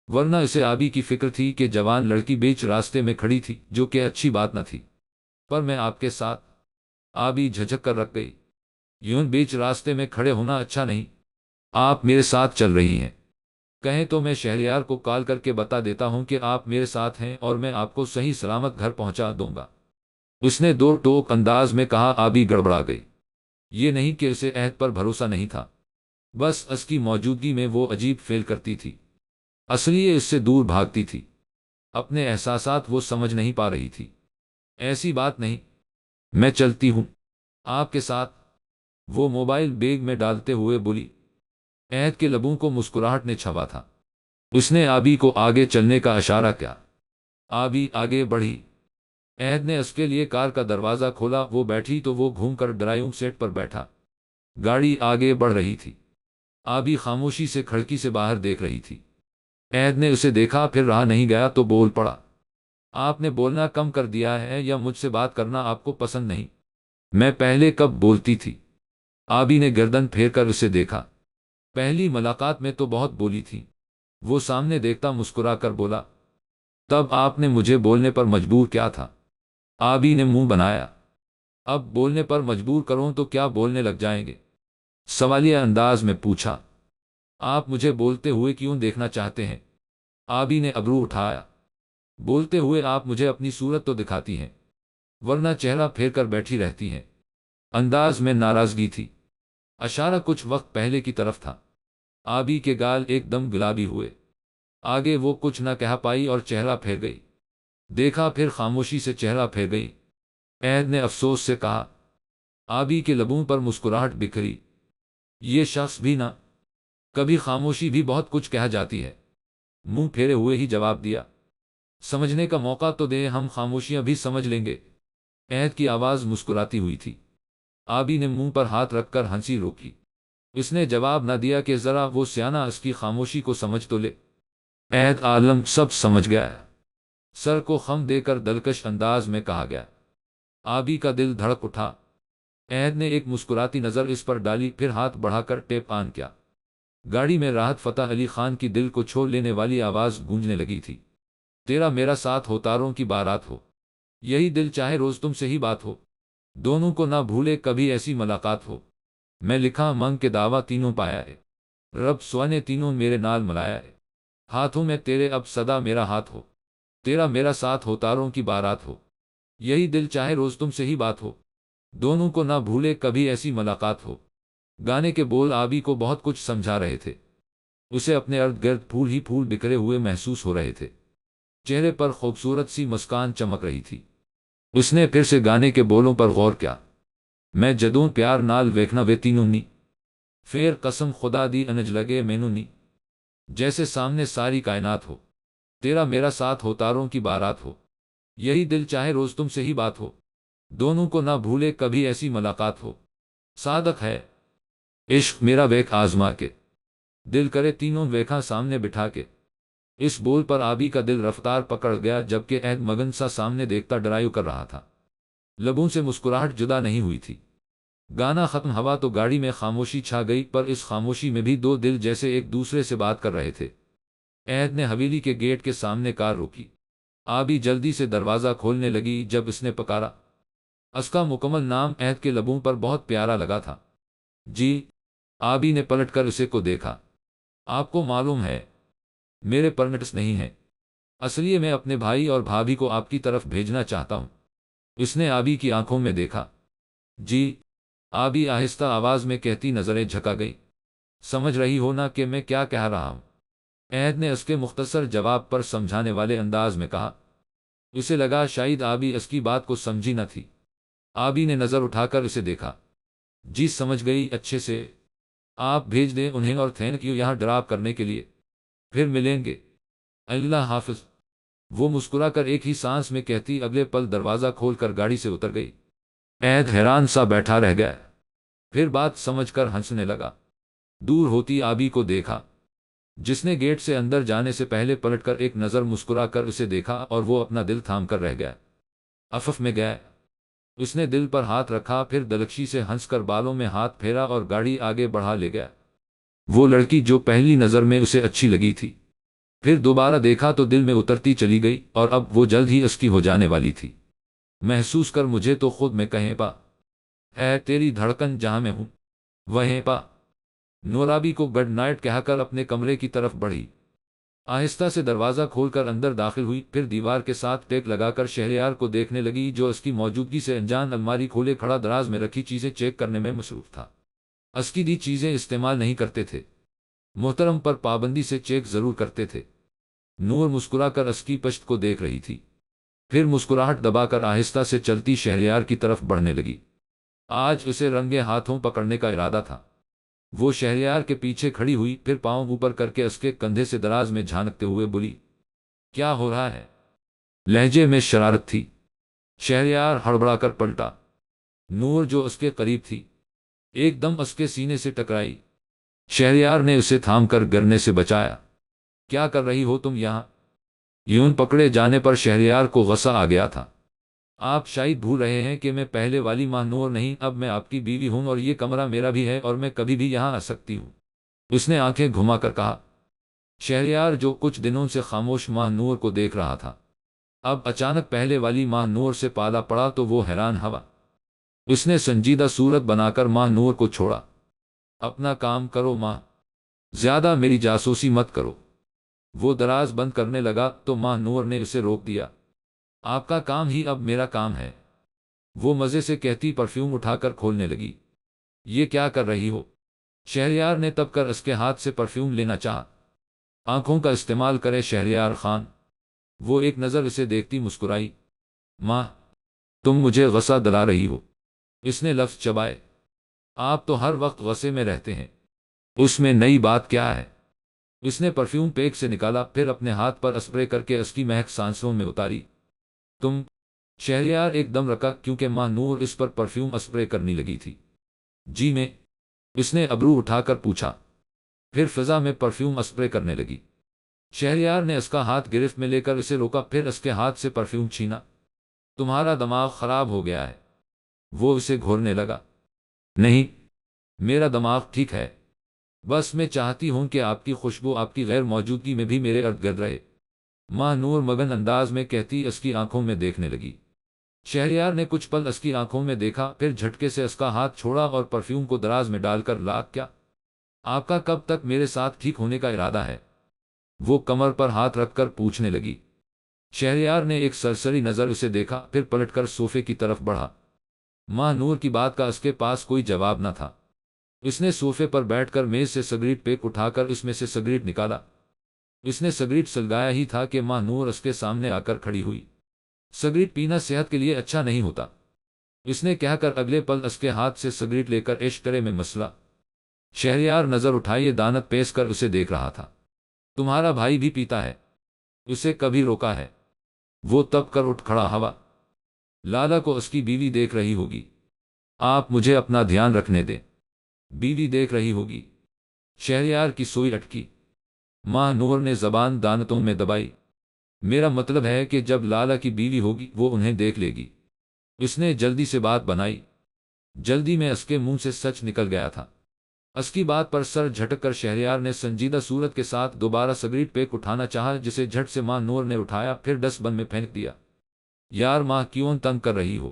ورنہ اسے آبی کی فکر تھی کہ جوان لڑکی بیچ راستے میں کھڑی تھی، جو کہ اچھی بات نہ تھی۔ پر میں آپ کے ساتھ، آبی جھجک کر رکھ گئی۔ یوں بیچ راستے میں کھڑے ہونا اچھا نہیں، آپ میرے ساتھ چل رہی ہیں، کہیں تو میں شہریار کو کال کر کے بتا دیتا ہوں کہ آپ میرے ساتھ ہیں اور میں آپ کو صحیح سلامت گھر پہنچا دوں گا، اس نے دو ٹوک انداز میں کہا۔ آبی گڑبڑا گئی۔ یہ نہیں کہ اسے عہد پر بھروسہ نہیں تھا، بس اس کی موجودگی میں وہ عجیب فیل کرتی تھی، اس لیے اس سے دور بھاگتی تھی۔ اپنے احساسات وہ سمجھ نہیں پا رہی تھی۔ ایسی بات نہیں، میں چلتی ہوں آپ کے ساتھ، وہ موبائل بیگ میں ڈالتے ہوئے بولی۔ عہد کے لبوں کو مسکراہٹ نے چھپا تھا۔ اس نے آبی کو آگے چلنے کا اشارہ کیا۔ آبی آگے بڑھی۔ عہد نے اس کے لیے کار کا دروازہ کھولا۔ وہ بیٹھی تو وہ گھوم کر ڈرائیونگ سیٹ پر بیٹھا۔ گاڑی آگے بڑھ رہی تھی۔ آبی خاموشی سے کھڑکی سے باہر دیکھ رہی تھی۔ عہد نے اسے دیکھا، پھر رہا نہیں گیا تو بول پڑا۔ آپ نے بولنا کم کر دیا ہے یا مجھ سے بات کرنا آپ کو پسند نہیں؟ میں پہلے کب بولتی تھی؟ آبی نے گردن پھیر کر اسے دیکھا۔ پہلی ملاقات میں تو بہت بولی تھی، وہ سامنے دیکھتا مسکرا کر بولا۔ تب آپ نے مجھے بولنے پر مجبور کیا تھا؟ آبی نے منہ بنایا۔ اب بولنے پر مجبور کروں تو کیا بولنے لگ جائیں گے؟ سوالیہ انداز میں پوچھا۔ آپ مجھے بولتے ہوئے کیوں دیکھنا چاہتے ہیں؟ آبی نے ابرو اٹھایا۔ بولتے ہوئے آپ مجھے اپنی صورت تو دکھاتی ہیں، ورنہ چہرہ پھیر کر بیٹھی رہتی ہیں۔ انداز میں ناراضگی تھی۔ اشارہ کچھ وقت پہلے کی طرف تھا۔ آبی کے گال ایک دم گلابی ہوئے۔ آگے وہ کچھ نہ کہہ پائی اور چہرہ پھیر گئی۔ دیکھا پھر خاموشی سے چہرہ پھیر گئی۔ عہد نے افسوس سے کہا۔ آبی کے لبوں پر مسکراہٹ بکھری۔ یہ شخص بھی نہ، کبھی خاموشی بھی بہت کچھ کہہ جاتی ہے۔ منہ پھیرے ہوئے ہی جواب دیا۔ سمجھنے کا موقع تو دیں، ہم خاموشیاں بھی سمجھ لیں گے۔ عہد کی آواز مسکراتی ہوئی تھی۔ آبی نے منہ پر ہاتھ رکھ کر ہنسی روکی۔ اس نے جواب نہ دیا کہ ذرا وہ سیانہ اس کی خاموشی کو سمجھ تو لے۔ عہد عالم سب سمجھ گیا ہے، سر کو خم دے کر دلکش انداز میں کہا گیا۔ آبی کا دل دھڑک اٹھا۔ عہد نے ایک مسکراتی نظر اس پر ڈالی، پھر ہاتھ بڑھا کر ٹیپ آن کیا۔ گاڑی میں راحت فتح علی خان کی دل کو چھو لینے والی آواز گونجنے لگی تھی۔ تیرا میرا ساتھ ہو، تاروں کی بارات ہو، یہی دل چاہے روز تم سے ہی بات ہو، دونوں کو نہ بھولے کبھی ایسی ملاقات ہو۔ میں لکھا منگ کے دعویٰ تینوں پایا ہے، رب سوا نے تینوں میرے نال ملایا ہے۔ ہاتھوں میں تیرے اب صدا میرا ہاتھ ہو، تیرا میرا ساتھ ہو، تاروں کی بارات ہو، یہی دل چاہے روز تم سے ہی بات ہو، دونوں کو نہ بھولے کبھی ایسی ملاقات ہو۔ گانے کے بول آبی کو بہت کچھ سمجھا رہے تھے۔ اسے اپنے ارد گرد پھول ہی پھول بکھرے ہوئے محسوس ہو رہے تھے۔ چہرے پر خوبصورت سی مسکان چمک رہی تھی۔ اس نے پھر سے گانے کے بولوں پر غور کیا۔ میں جدوں پیار نال ویکھنا وے تینوں نی، پھر قسم خدا دی انج لگے مینوں نی، جیسے سامنے ساری کائنات ہو، تیرا میرا ساتھ ہو، تاروں کی بارات ہو، یہی دل چاہے روز تم سے ہی بات ہو، دونوں کو نہ بھولے کبھی ایسی ملاقات ہو۔ صادق ہے عشق میرا ویکھ آزما کے، دل کرے تینوں ویکھاں سامنے بٹھا کے۔ اس بول پر آبی کا دل رفتار پکڑ گیا، جبکہ عہد مگن سا سامنے دیکھتا ڈرائیو کر رہا تھا۔ لبوں سے مسکراہٹ جدا نہیں ہوئی تھی۔ گانا ختم ہوا تو گاڑی میں خاموشی چھا گئی، پر اس خاموشی میں بھی دو دل جیسے ایک دوسرے سے بات کر رہے تھے۔ عہد نے حویلی کے گیٹ کے سامنے کار روکی۔ آبی جلدی سے دروازہ کھولنے لگی۔ جب اس نے پکارا، اس کا مکمل نام عہد کے لبوں پر بہت پیارا لگا تھا۔ جی؟ آبی نے پلٹ کر اسے کو دیکھا۔ آپ کو معلوم ہے میرے پرنٹس نہیں ہیں، اصلیے میں اپنے بھائی اور بھابھی کو آپ کی طرف بھیجنا چاہتا ہوں۔ اس نے آبی کی آنکھوں میں دیکھا۔ جی؟ آبی آہستہ آواز میں کہتی نظریں جھکا گئی۔ سمجھ رہی ہو نا کہ میں کیا کہہ رہا ہوں؟ عہد نے اس کے مختصر جواب پر سمجھانے والے انداز میں کہا۔ اسے لگا شاید آبی اس کی بات کو سمجھی نہ تھی۔ آبی نے نظر اٹھا کر اسے دیکھا۔ جی سمجھ گئی اچھے سے، آپ بھیج دیں انہیں، اور تھینک یو یہاں ڈراپ کرنے کے لیے، پھر ملیں گے، اللہ حافظ۔ وہ مسکرا کر ایک ہی سانس میں کہتی اگلے پل دروازہ کھول کر گاڑی سے اتر گئی۔ عہد حیران سا بیٹھا رہ گیا، پھر بات سمجھ کر ہنسنے لگا۔ دور ہوتی آبی کو دیکھا، جس نے گیٹ سے اندر جانے سے پہلے پلٹ کر ایک نظر مسکرا کر اسے دیکھا، اور وہ اپنا دل تھام کر رہ گیا۔ افف میں گیا۔ اس نے دل پر ہاتھ رکھا، پھر دلکشی سے ہنس کر بالوں میں ہاتھ پھیرا اور گاڑی آگے بڑھا لے گیا۔ وہ لڑکی جو پہلی نظر میں اسے اچھی لگی تھی، پھر دوبارہ دیکھا تو دل میں اترتی چلی گئی، اور اب وہ جلد ہی اس کی ہو جانے والی تھی۔ محسوس کر مجھے تو خود میں کہیں پا ہے تیری دھڑکن، جہاں میں ہوں وہیں پا۔ نورابی کو گڈ نائٹ کہہ کر اپنے کمرے کی طرف بڑھی۔ آہستہ سے دروازہ کھول کر اندر داخل ہوئی، پھر دیوار کے ساتھ ٹیک لگا کر شہریار کو دیکھنے لگی، جو اس کی موجودگی سے انجان الماری کھولے کھڑا دراز میں رکھی چیزیں چیک کرنے میں مصروف تھا۔ اس کی دی چیزیں استعمال نہیں کرتے تھے، محترم، پر پابندی سے چیک ضرور کرتے تھے۔ نور مسکرا کر اس کی پشت کو دیکھ رہی تھی، پھر مسکراہٹ دبا کر آہستہ سے چلتی شہریار کی طرف بڑھنے لگی۔ آج اسے رنگے ہاتھوں پکڑنے کا ارادہ تھا۔ وہ شہریار کے پیچھے کھڑی ہوئی، پھر پاؤں اوپر کر کے اس کے کندھے سے دراز میں جھانکتے ہوئے بولی، کیا ہو رہا ہے؟ لہجے میں شرارت تھی۔ شہریار ہڑبڑا کر پلٹا۔ نور جو اس کے قریب تھی، ایک دم اس کے سینے سے ٹکرائی۔ شہریار نے اسے تھام کر گرنے سے بچایا۔ کیا کر رہی ہو تم یہاں؟ یوں پکڑے جانے پر شہریار کو غصہ آ گیا تھا۔ آپ شاید بھول رہے ہیں کہ میں پہلے والی ماں نور نہیں، اب میں آپ کی بیوی ہوں، اور یہ کمرہ میرا بھی ہے، اور میں کبھی بھی یہاں آ سکتی ہوں۔ اس نے آنکھیں گھما کر کہا۔ شہریار جو کچھ دنوں سے خاموش ماہ نور کو دیکھ رہا تھا، اب اچانک پہلے والی ماہ نور سے پالا پڑا تو وہ حیران ہوا۔ اس نے سنجیدہ صورت بنا کر ماہ نور کو چھوڑا۔ اپنا کام کرو ماں، زیادہ میری جاسوسی مت کرو۔ وہ دراز بند کرنے لگا تو ماہ نور نے اسے روک دیا۔ آپ کا کام ہی اب میرا کام ہے، وہ مزے سے کہتی پرفیوم اٹھا کر کھولنے لگی۔ یہ کیا کر رہی ہو؟ شہریار نے تب کر اس کے ہاتھ سے پرفیوم لینا چاہا۔ آنکھوں کا استعمال کرے شہریار خان۔ وہ ایک نظر اسے دیکھتی مسکرائی۔ ماں، تم مجھے غصہ دلا رہی ہو۔ اس نے لفظ چبائے۔ آپ تو ہر وقت غصے میں رہتے ہیں، اس میں نئی بات کیا ہے؟ اس نے پرفیوم پیک سے نکالا، پھر اپنے ہاتھ پر اسپرے کر کے اس کی مہک سانسوں میں اتاری۔ تم؟ شہریار ایک دم رکا کیونکہ ماہ نور اس پر پرفیوم اسپرے کرنے لگی تھی۔ جی میں، اس نے ابرو اٹھا کر پوچھا، پھر فضا میں پرفیوم اسپرے کرنے لگی۔ شہریار نے اس کا ہاتھ گرفت میں لے کر اسے روکا، پھر اس کے ہاتھ سے پرفیوم چھینا۔ تمہارا دماغ خراب ہو گیا ہے، وہ اسے گھورنے لگا۔ نہیں، میرا دماغ ٹھیک ہے، بس میں چاہتی ہوں کہ آپ کی خوشبو آپ کی غیر موجودگی میں بھی میرے ارد گرد رہے، ماہ نور مگن انداز میں کہتی اس کی آنکھوں میں دیکھنے لگی۔ شہریار نے کچھ پل اس کی آنکھوں میں دیکھا، پھر جھٹکے سے اس کا ہاتھ چھوڑا اور پرفیوم کو دراز میں ڈال کر لاک کیا؟ آپ کا کب تک میرے ساتھ ٹھیک ہونے کا ارادہ ہے؟ وہ کمر پر ہاتھ رکھ کر پوچھنے لگی۔ شہریار نے ایک سرسری نظر اسے دیکھا، پھر پلٹ کر صوفے کی طرف بڑھا۔ ماہ نور کی بات کا اس کے پاس کوئی جواب نہ تھا۔ اس نے صوفے پر بیٹھ کر میز سے سگریٹ پیک اٹھا کر اس میں سے سگریٹ نکالا۔ اس نے سگریٹ سلگایا ہی تھا کہ ماہ نور اس کے سامنے آ کر کھڑی ہوئی۔ سگریٹ پینا صحت کے لیے اچھا نہیں ہوتا، اس نے کہہ کر اگلے پل اس کے ہاتھ سے سگریٹ لے کر اشترے میں مسلا۔ شہریار نظر اٹھائے دانت پیس کر اسے دیکھ رہا تھا۔ تمہارا بھائی بھی پیتا ہے؟ اسے کبھی روکا ہے؟ وہ تب کر اٹھ کھڑا ہوا۔ لالا کو اس کی بیوی دیکھ رہی ہوگی، آپ مجھے اپنا دھیان رکھنے دیں۔ بیوی دیکھ رہی ہوگی؟ شہریار کی سوئی اٹکی۔ ماہ نور نے زبان دانتوں میں دبائی۔ میرا مطلب ہے کہ جب لالا کی بیوی ہوگی وہ انہیں دیکھ لے گی۔ اس نے جلدی سے بات بنائی۔ جلدی میں اس کے منہ سے سچ نکل گیا تھا۔ اس کی بات پر سر جھٹک کر شہریار نے سنجیدہ صورت کے ساتھ دوبارہ سگریٹ پیک اٹھانا چاہا، جسے جھٹ سے ماہ نور نے اٹھایا، پھر ڈسٹ بن میں پھینک دیا۔ یار ماں، کیوں تنگ کر رہی ہو؟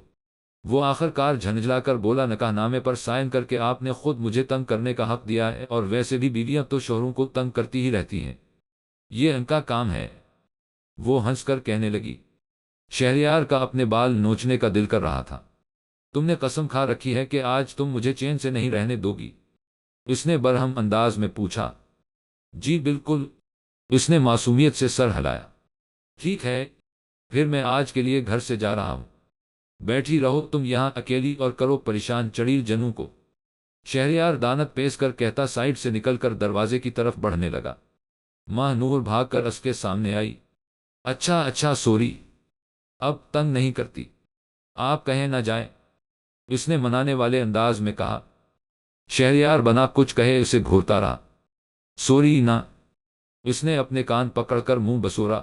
وہ آخر کار جھنجھلا کر بولا، نکاح نامے پر سائن کر کے آپ نے خود مجھے تنگ کرنے کا حق دیا ہے، اور ویسے بھی بیویاں تو شوہروں کو تنگ کرتی ہی رہتی ہیں، یہ ان کا کام ہے۔ وہ ہنس کر کہنے لگی۔ شہریار کا اپنے بال نوچنے کا دل کر رہا تھا۔ تم نے قسم کھا رکھی ہے کہ آج تم مجھے چین سے نہیں رہنے دو گی؟ اس نے برہم انداز میں پوچھا۔ جی بالکل، اس نے معصومیت سے سر ہلایا۔ ٹھیک ہے، پھر میں آج کے لیے گھر سے جا رہا ہوں، بیٹھی رہو تم یہاں اکیلی اور کرو پریشان چڑیل جنوں کو۔ شہریار دانت پیس کر کہتا سائڈ سے نکل کر دروازے کی طرف بڑھنے لگا۔ ماہ نور بھاگ کر اس کے سامنے آئی۔ اچھا اچھا سوری، اب تنگ نہیں کرتی، آپ کہیں نہ جائیں، اس نے منانے والے انداز میں کہا۔ شہریار بنا کچھ کہے اسے گھورتا رہا۔ سوری نہ، اس نے اپنے کان پکڑ کر منہ بسورا۔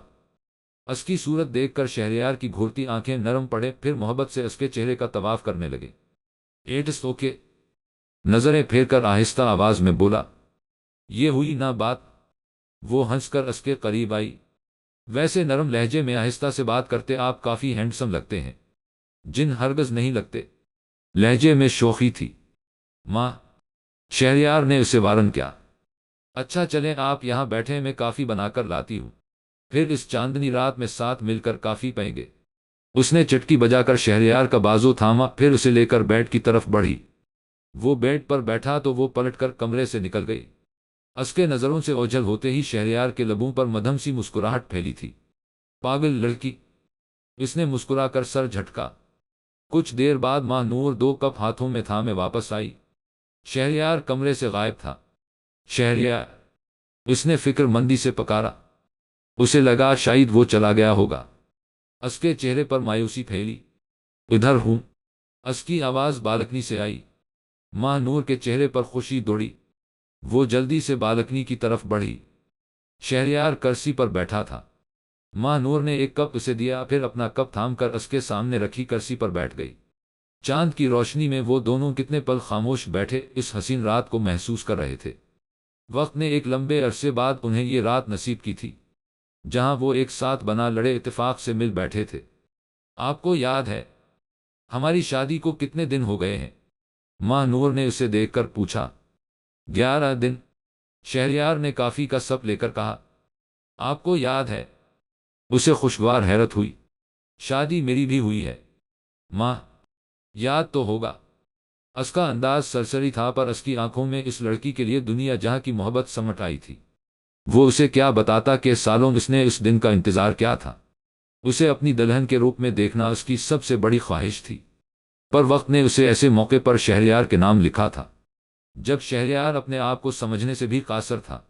اس کی صورت دیکھ کر شہریار کی گھورتی آنکھیں نرم پڑے، پھر محبت سے اس کے چہرے کا طواف کرنے لگے۔ ایٹس اوکے، نظریں پھیر کر آہستہ آواز میں بولا۔ یہ ہوئی نہ بات؟ وہ ہنس کر اس کے قریب آئی۔ ویسے نرم لہجے میں آہستہ سے بات کرتے آپ کافی ہینڈسم لگتے ہیں۔ جن ہرگز نہیں لگتے۔ لہجے میں شوخی تھی۔ ماں، شہریار نے اسے وارن کیا۔ اچھا چلیں آپ یہاں بیٹھے، میں کافی بنا کر لاتی ہوں، پھر اس چاندنی رات میں ساتھ مل کر کافی پئیں گے۔ اس نے چٹکی بجا کر شہریار کا بازو تھاما، پھر اسے لے کر بیڈ کی طرف بڑھی۔ وہ بیڈ پر بیٹھا تو وہ پلٹ کر کمرے سے نکل گئی۔ اس کے نظروں سے اوجھل ہوتے ہی شہریار کے لبوں پر مدھم سی مسکراہٹ پھیلی تھی۔ پاگل لڑکی، اس نے مسکرا کر سر جھٹکا۔ کچھ دیر بعد ماہ نور 2 کپ ہاتھوں میں تھامے واپس آئی۔ شہریار کمرے سے غائب تھا۔ شہریار، اس نے فکر مندی سے پکارا۔ اسے لگا شاید وہ چلا گیا ہوگا۔ اس کے چہرے پر مایوسی پھیلی۔ ادھر ہوں، اس کی آواز بالکنی سے آئی۔ ماہ نور کے چہرے پر خوشی دوڑی۔ وہ جلدی سے بالکنی کی طرف بڑھی۔ شہریار کرسی پر بیٹھا تھا۔ ماہ نور نے ایک کپ اسے دیا، پھر اپنا کپ تھام کر اس کے سامنے رکھی کرسی پر بیٹھ گئی۔ چاند کی روشنی میں وہ دونوں کتنے پل خاموش بیٹھے اس حسین رات کو محسوس کر رہے تھے۔ وقت نے ایک لمبے عرصے بعد انہیں یہ رات نصیب کی تھی جہاں وہ ایک ساتھ بنا لڑے اتفاق سے مل بیٹھے تھے۔ آپ کو یاد ہے ہماری شادی کو کتنے دن ہو گئے ہیں؟ ماں نور نے اسے دیکھ کر پوچھا۔ 11 دن، شہریار نے کافی کا سپ لے کر کہا۔ آپ کو یاد ہے؟ اسے خوشگوار حیرت ہوئی۔ شادی میری بھی ہوئی ہے ماں، یاد تو ہوگا۔ اس کا انداز سرسری تھا پر اس کی آنکھوں میں اس لڑکی کے لیے دنیا جہاں کی محبت سمٹ آئی تھی۔ وہ اسے کیا بتاتا کہ سالوں اس نے اس دن کا انتظار کیا تھا۔ اسے اپنی دلہن کے روپ میں دیکھنا اس کی سب سے بڑی خواہش تھی، پر وقت نے اسے ایسے موقع پر شہریار کے نام لکھا تھا جب شہریار اپنے آپ کو سمجھنے سے بھی قاصر تھا،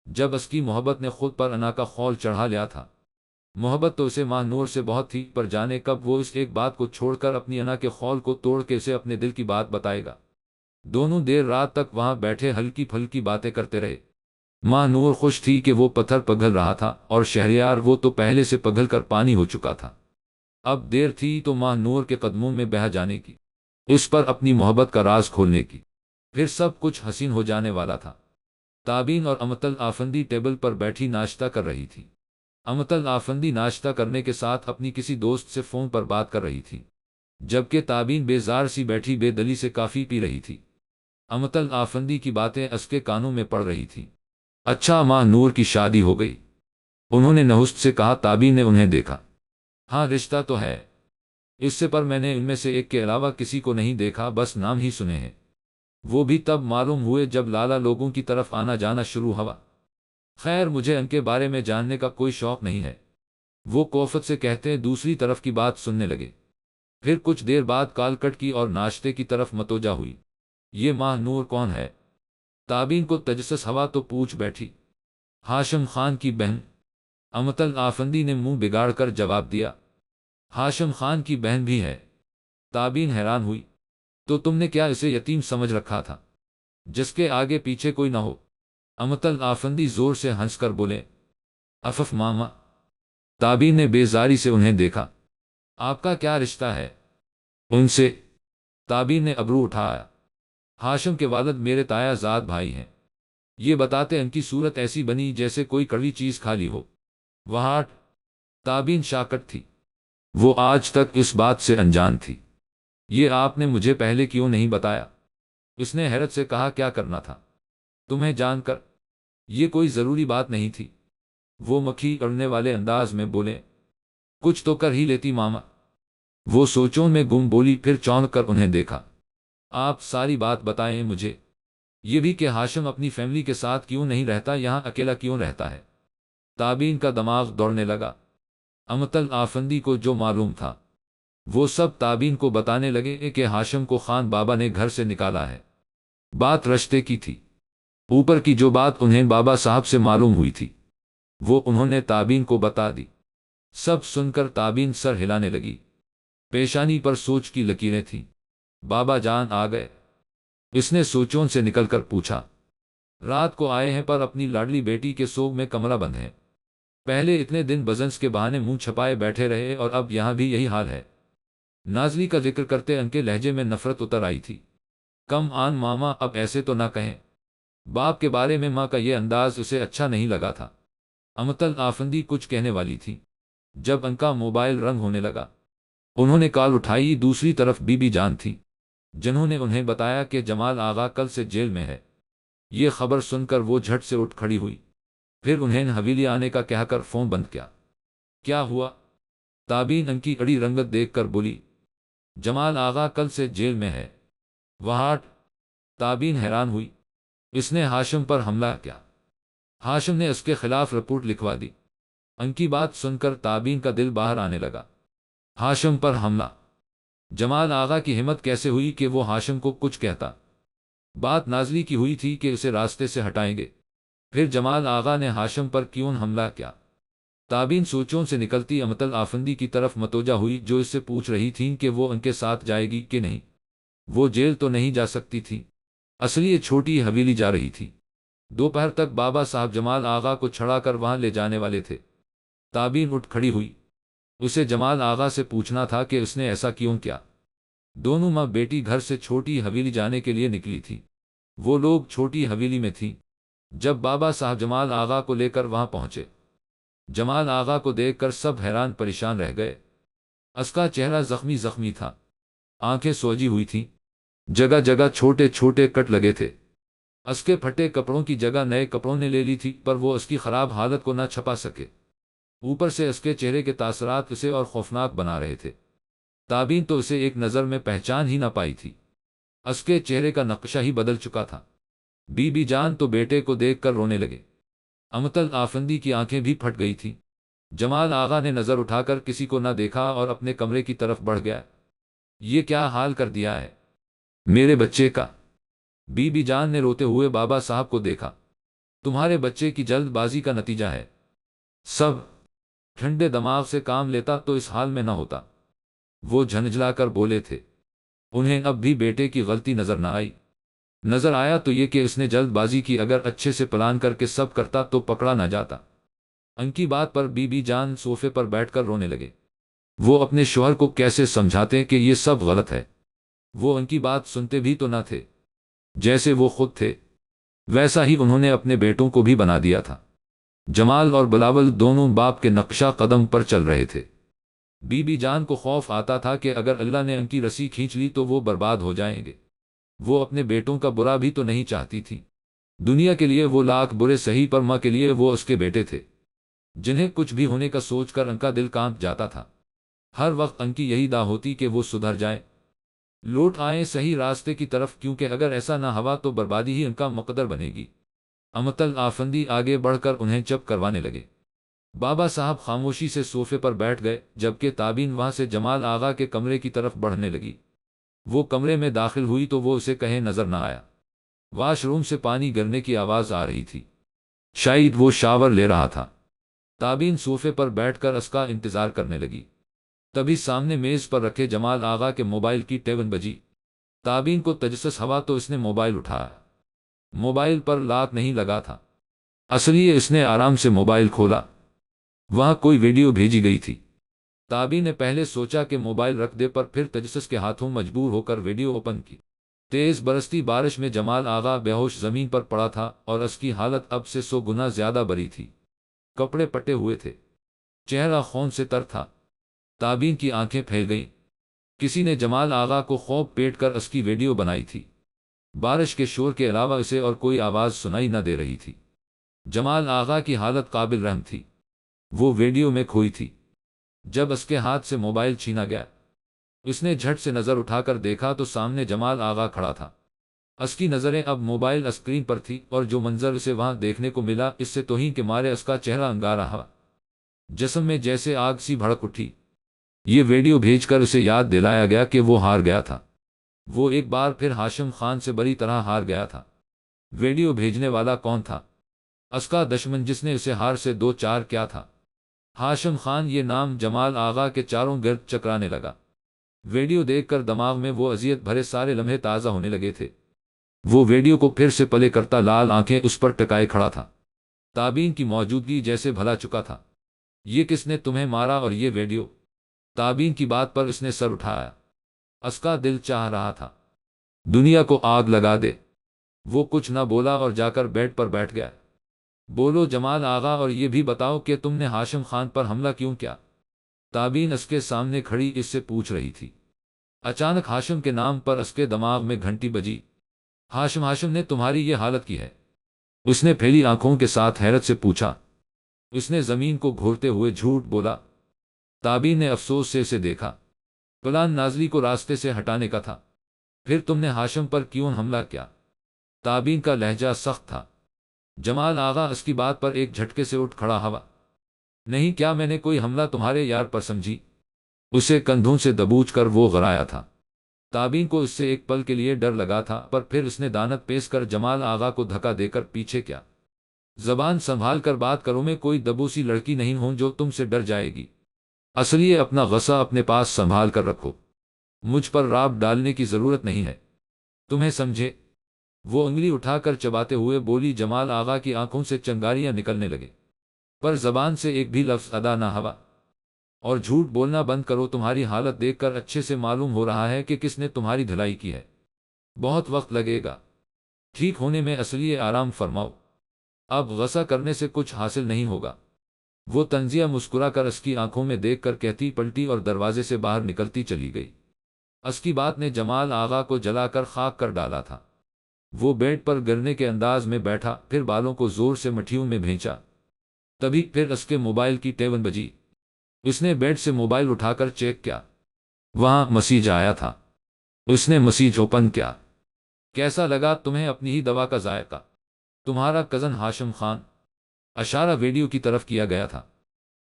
جب اس کی محبت نے خود پر انا کا خول چڑھا لیا تھا۔ محبت تو اسے ماں نور سے بہت تھی، پر جانے کب وہ اس ایک بات کو چھوڑ کر اپنی انا کے خول کو توڑ کے اسے اپنے دل کی بات بتائے گا۔ دونوں دیر رات تک وہاں بیٹھے ہلکی پھلکی باتیں کرتے رہے۔ ماں نور خوش تھی کہ وہ پتھر پگھل رہا تھا اور شہریار وہ تو پہلے سے پگھل کر پانی ہو چکا تھا۔ اب دیر تھی تو ماں نور کے قدموں میں بہہ جانے کی، اس پر اپنی محبت کا راز کھولنے کی۔ پھر سب کچھ حسین ہو جانے والا تھا۔ تابین اور امتل آفندی ٹیبل پر بیٹھی ناشتہ کر رہی تھی۔ امتل آفندی ناشتہ کرنے کے ساتھ اپنی کسی دوست سے فون پر بات کر رہی تھی، جبکہ تابین بیزار سی بیٹھی بے دلی سے کافی پی رہی تھی۔ امتل آفندی کی باتیں اس کے کانوں میں پڑ رہی تھی۔ اچھا، ماں نور کی شادی ہو گئی؟ انہوں نے نہست سے کہا۔ تابین نے انہیں دیکھا۔ ہاں، رشتہ تو ہے، اس سے پر میں نے ان میں سے ایک کے علاوہ کسی کو نہیں دیکھا، بس نام ہی سنے ہیں۔ وہ بھی تب معلوم ہوئے جب لالا لوگوں کی طرف آنا جانا شروع ہوا۔ خیر، مجھے ان کے بارے میں جاننے کا کوئی شوق نہیں ہے، وہ کوفت سے کہتے دوسری طرف کی بات سننے لگے۔ پھر کچھ دیر بعد کال کٹ کی اور ناشتے کی طرف متوجہ ہوئی۔ یہ ماں نور کون ہے؟ تابین کو تجسس ہوا تو پوچھ بیٹھی۔ ہاشم خان کی بہن، امتل آفندی نے منہ بگاڑ کر جواب دیا۔ ہاشم خان کی بہن بھی ہے؟ تابین حیران ہوئی۔ تو تم نے کیا اسے یتیم سمجھ رکھا تھا جس کے آگے پیچھے کوئی نہ ہو؟ امتل آفندی زور سے ہنس کر بولے۔ افف ماما۔ تابین نے بیزاری سے انہیں دیکھا۔ آپ کا کیا رشتہ ہے ان سے؟ تابین نے ابرو اٹھایا۔ ہاشم کے والد میرے تایا زاد بھائی ہیں۔ یہ بتاتے ان کی صورت ایسی بنی جیسے کوئی کڑوی چیز کھا لی ہو۔ وہاٹ؟ تابین شاکٹ تھی، وہ آج تک اس بات سے انجان تھی۔ یہ آپ نے مجھے پہلے کیوں نہیں بتایا؟ اس نے حیرت سے کہا۔ کیا کرنا تھا تمہیں جان کر؟ یہ کوئی ضروری بات نہیں تھی، وہ مکھی اڑنے والے انداز میں بولے۔ کچھ تو کر ہی لیتی ماما۔ وہ سوچوں میں گم بولی، پھر چونک کر انہیں دیکھا۔ آپ ساری بات بتائیں مجھے، یہ بھی کہ ہاشم اپنی فیملی کے ساتھ کیوں نہیں رہتا، یہاں اکیلا کیوں رہتا ہے؟ تابین کا دماغ دوڑنے لگا۔ امتل آفندی کو جو معلوم تھا وہ سب تابین کو بتانے لگے کہ ہاشم کو خان بابا نے گھر سے نکالا ہے۔ بات رشتے کی تھی۔ اوپر کی جو بات انہیں بابا صاحب سے معلوم ہوئی تھی وہ انہوں نے تابین کو بتا دی۔ سب سن کر تابین سر ہلانے لگی، پیشانی پر سوچ کی لکیریں تھیں۔ بابا جان آ گئے؟ اس نے سوچوں سے نکل کر پوچھا۔ رات کو آئے ہیں، پر اپنی لاڈلی بیٹی کے سوگ میں کمرہ بند ہے۔ پہلے اتنے دن بزنس کے بہانے منہ چھپائے بیٹھے رہے اور اب یہاں بھی یہی حال ہے۔ نازلی کا ذکر کرتے ان کے لہجے میں نفرت اتر آئی تھی۔ کم آن ماما، اب ایسے تو نہ کہیں۔ باپ کے بارے میں ماں کا یہ انداز اسے اچھا نہیں لگا تھا۔ امتل آفندی کچھ کہنے والی تھی جب ان کا موبائل رنگ ہونے لگا۔ انہوں نے کال اٹھائی۔ دوسری طرف بی بی جان تھی جنہوں نے انہیں بتایا کہ جمال آغا کل سے جیل میں ہے۔ یہ خبر سن کر وہ جھٹ سے اٹھ کھڑی ہوئی، پھر انہیں حویلی آنے کا کہہ کر فون بند کیا۔ کیا ہوا؟ تابین ان کی اڑی رنگت دیکھ کر بولی۔ جمال آغا کل سے جیل میں ہے۔ وہاٹ؟ تابین حیران ہوئی۔ اس نے ہاشم پر حملہ کیا؟ ہاشم نے اس کے خلاف رپورٹ لکھوا دی۔ ان کی بات سن کر تابین کا دل باہر آنے لگا۔ ہاشم پر حملہ؟ جمال آغا کی ہمت کیسے ہوئی کہ وہ ہاشم کو کچھ کہتا؟ بات نازلی کی ہوئی تھی کہ اسے راستے سے ہٹائیں گے، پھر جمال آغا نے ہاشم پر کیوں حملہ کیا؟ تابین سوچوں سے نکلتی امتل آفندی کی طرف متوجہ ہوئی جو اس سے پوچھ رہی تھیں کہ وہ ان کے ساتھ جائے گی کہ نہیں۔ وہ جیل تو نہیں جا سکتی تھی، اصل یہ چھوٹی حویلی جا رہی تھی۔ دوپہر تک بابا صاحب جمال آغا کو چھڑا کر وہاں لے جانے والے تھے۔ تابین اٹھ کھڑی ہوئی۔ اسے جمال آغا سے پوچھنا تھا کہ اس نے ایسا کیوں کیا۔ دونوں ماں بیٹی گھر سے چھوٹی حویلی جانے کے لیے نکلی تھی۔ وہ لوگ چھوٹی حویلی میں تھیں۔ جب بابا صاحب جمال آغا کو لے کر وہاں پہنچے، جمال آغا کو دیکھ کر سب حیران پریشان رہ گئے۔ اس کا چہرہ زخمی زخمی تھا، آنکھیں سوجی ہوئی تھیں، جگہ جگہ چھوٹے چھوٹے کٹ لگے تھے۔ اس کے پھٹے کپڑوں کی جگہ نئے کپڑوں نے لے لی تھی، پر وہ اس کی خراب حالت کو نہ چھپا سکے۔ اوپر سے اس کے چہرے کے تاثرات اسے اور خوفناک بنا رہے تھے۔ تابین تو اسے ایک نظر میں پہچان ہی نہ پائی تھی، اس کے چہرے کا نقشہ ہی بدل چکا تھا۔ بی بی جان تو بیٹے کو دیکھ کر رونے لگے، امتل آفندی کی آنکھیں بھی پھٹ گئی تھیں۔ جمال آغا نے نظر اٹھا کر کسی کو نہ دیکھا اور اپنے کمرے کی طرف بڑھ گیا۔ یہ کیا حال کر دیا ہے میرے بچے کا؟ بی بی جان نے روتے ہوئے بابا صاحب کو دیکھا۔ تمہارے بچے کی جلد بازی کا نتیجہ ہے۔ سب ٹھنڈے دماغ سے کام لیتا تو اس حال میں نہ ہوتا، وہ جھنجھلا کر بولے تھے۔ انہیں اب بھی بیٹے کی غلطی نظر نہ آئی۔ نظر آیا تو یہ کہ اس نے جلد بازی کی، اگر اچھے سے پلان کر کے سب کرتا تو پکڑا نہ جاتا۔ ان کی بات پر بی بی جان صوفے پر بیٹھ کر رونے لگے۔ وہ اپنے شوہر کو کیسے سمجھاتے کہ یہ سب غلط ہے؟ وہ ان کی بات سنتے بھی تو نہ تھے، جیسے وہ خود تھے ویسا ہی انہوں نے اپنے بیٹوں کو بھی بنا دیا تھا۔ جمال اور بلاول دونوں باپ کے نقشہ قدم پر چل رہے تھے۔ بی بی جان کو خوف آتا تھا کہ اگر اللہ نے ان کی رسی کھینچ لی تو وہ برباد ہو جائیں گے۔ وہ اپنے بیٹوں کا برا بھی تو نہیں چاہتی تھی۔ دنیا کے لیے وہ لاکھ برے سہی، پر ماں کے لیے وہ اس کے بیٹے تھے، جنہیں کچھ بھی ہونے کا سوچ کر ان کا دل کانپ جاتا تھا۔ ہر وقت ان کی یہی دعا ہوتی کہ وہ سدھر جائیں، لوٹ آئیں صحیح راستے کی طرف، کیونکہ اگر ایسا نہ ہوا تو بربادی ہی ان کا مقدر بنے گی۔ امتل آفندی آگے بڑھ کر انہیں چپ کروانے لگے۔ بابا صاحب خاموشی سے صوفے پر بیٹھ گئے، جبکہ تابین وہاں سے جمال آغا کے کمرے کی طرف بڑھنے لگی۔ وہ کمرے میں داخل ہوئی تو وہ اسے کہیں نظر نہ آیا۔ واش روم سے پانی گرنے کی آواز آ رہی تھی، شاید وہ شاور لے رہا تھا۔ تابین صوفے پر بیٹھ کر اس کا انتظار کرنے لگی۔ تبھی سامنے میز پر رکھے جمال آغا کے موبائل کی ٹیون بجی۔ تابین کو تجسس ہوا تو اس نے موبائل اٹھایا۔ موبائل پر لاک نہیں لگا تھا، اس لیے اس نے آرام سے موبائل کھولا۔ وہاں کوئی ویڈیو بھیجی گئی تھی۔ تابین نے پہلے سوچا کہ موبائل رکھ دے، پر پھر تجسس کے ہاتھوں مجبور ہو کر ویڈیو اوپن کی۔ تیز برستی بارش میں جمال آغا بے ہوش زمین پر پڑا تھا اور اس کی حالت اب سے 100 گنا زیادہ بری تھی۔ کپڑے پٹے ہوئے تھے، چہرہ خون سے تر تھا۔ تابین کی آنکھیں پھیل گئیں۔ کسی نے جمال آغا کو خواب پیٹ کر اس کی ویڈیو بنائی تھی۔ بارش کے شور کے علاوہ اسے اور کوئی آواز سنائی نہ دے رہی تھی۔ جمال آغا کی حالت قابل رحم تھی، وہ ویڈیو میں کھوئی تھی۔ جب اس کے ہاتھ سے موبائل چھینا گیا، اس نے جھٹ سے نظر اٹھا کر دیکھا تو سامنے جمال آغا کھڑا تھا۔ اس کی نظریں اب موبائل اسکرین پر تھی، اور جو منظر اسے وہاں دیکھنے کو ملا اس سے توہین کے مارے اس کا چہرہ انگارا ہوا، جسم میں جیسے آگ سی بھڑک اٹھی۔ یہ ویڈیو بھیج کر اسے یاد دلایا گیا کہ وہ ہار گیا تھا۔ وہ ایک بار پھر ہاشم خان سے بری طرح ہار گیا تھا۔ ویڈیو بھیجنے والا کون تھا؟ اس کا دشمن جس نے اسے ہار سے دو چار کیا تھا۔ ہاشم خان، یہ نام جمال آغا کے چاروں گرد چکرانے لگا۔ ویڈیو دیکھ کر دماغ میں وہ اذیت بھرے سارے لمحے تازہ ہونے لگے تھے۔ وہ ویڈیو کو پھر سے پلے کرتا لال آنکھیں اس پر ٹکائے کھڑا تھا۔ تابین کی موجودگی جیسے بھلا چکا تھا۔ یہ کس نے تمہیں مارا اور یہ ویڈیو؟ تابین کی بات پر اس نے سر اٹھایا۔ اس کا دل چاہ رہا تھا دنیا کو آگ لگا دے۔ وہ کچھ نہ بولا اور جا کر بیڈ پر بیٹھ گیا۔ بولو جمال آغا، اور یہ بھی بتاؤ کہ تم نے ہاشم خان پر حملہ کیوں کیا؟ تابین اس کے سامنے کھڑی اس سے پوچھ رہی تھی۔ اچانک ہاشم کے نام پر اس کے دماغ میں گھنٹی بجی۔ ہاشم نے تمہاری یہ حالت کی ہے؟ اس نے پھیلی آنکھوں کے ساتھ حیرت سے پوچھا۔ اس نے زمین کو گھورتے ہوئے جھوٹ بولا۔ تابین نے افسوس سے اسے دیکھا۔ پلان نازلی کو راستے سے ہٹانے کا تھا، پھر تم نے ہاشم پر کیوں حملہ کیا؟ تابین کا لہجہ سخت تھا۔ جمال آغا اس کی بات پر ایک جھٹکے سے اٹھ کھڑا ہوا۔ نہیں، کیا میں نے کوئی حملہ تمہارے یار پر سمجھی؟ اسے کندھوں سے دبوچ کر وہ غرایا تھا۔ تابین کو اس سے ایک پل کے لیے ڈر لگا تھا، پر پھر اس نے دانت پیس کر جمال آغا کو دھکا دے کر پیچھے کیا۔ زبان سنبھال کر بات کرو، میں کوئی دبوسی لڑکی نہیں ہوں جو تم سے ڈر جائے گی۔ اصلیے اپنا غصہ اپنے پاس سنبھال کر رکھو، مجھ پر رعب ڈالنے کی ضرورت نہیں ہے، تمہیں سمجھے؟ وہ انگلی اٹھا کر چباتے ہوئے بولی۔ جمال آغا کی آنکھوں سے چنگاریاں نکلنے لگے، پر زبان سے ایک بھی لفظ ادا نہ ہوا۔ اور جھوٹ بولنا بند کرو، تمہاری حالت دیکھ کر اچھے سے معلوم ہو رہا ہے کہ کس نے تمہاری دھلائی کی ہے۔ بہت وقت لگے گا ٹھیک ہونے میں، اصلیے آرام فرماؤ۔ اب غصہ کرنے سے کچھ حاصل نہیں ہوگا۔ وہ تنزیہ مسکرا کر اس کی آنکھوں میں دیکھ کر کہتی پلٹی اور دروازے سے باہر نکلتی چلی گئی۔ اس کی بات نے جمال آغا کو جلا کر خاک کر ڈالا تھا۔ وہ بیڈ پر گرنے کے انداز میں بیٹھا، پھر بالوں کو زور سے مٹھیوں میں بھینچا۔ تبھی پھر اس کے موبائل کی ٹیون بجی۔ اس نے بیڈ سے موبائل اٹھا کر چیک کیا۔ وہاں میسیج آیا تھا۔ اس نے میسیج اوپن کیا۔ کیسا لگا تمہیں اپنی ہی دوا کا ذائقہ؟ تمہارا کزن ہاشم خان۔ اشارہ ویڈیو کی طرف کیا گیا تھا۔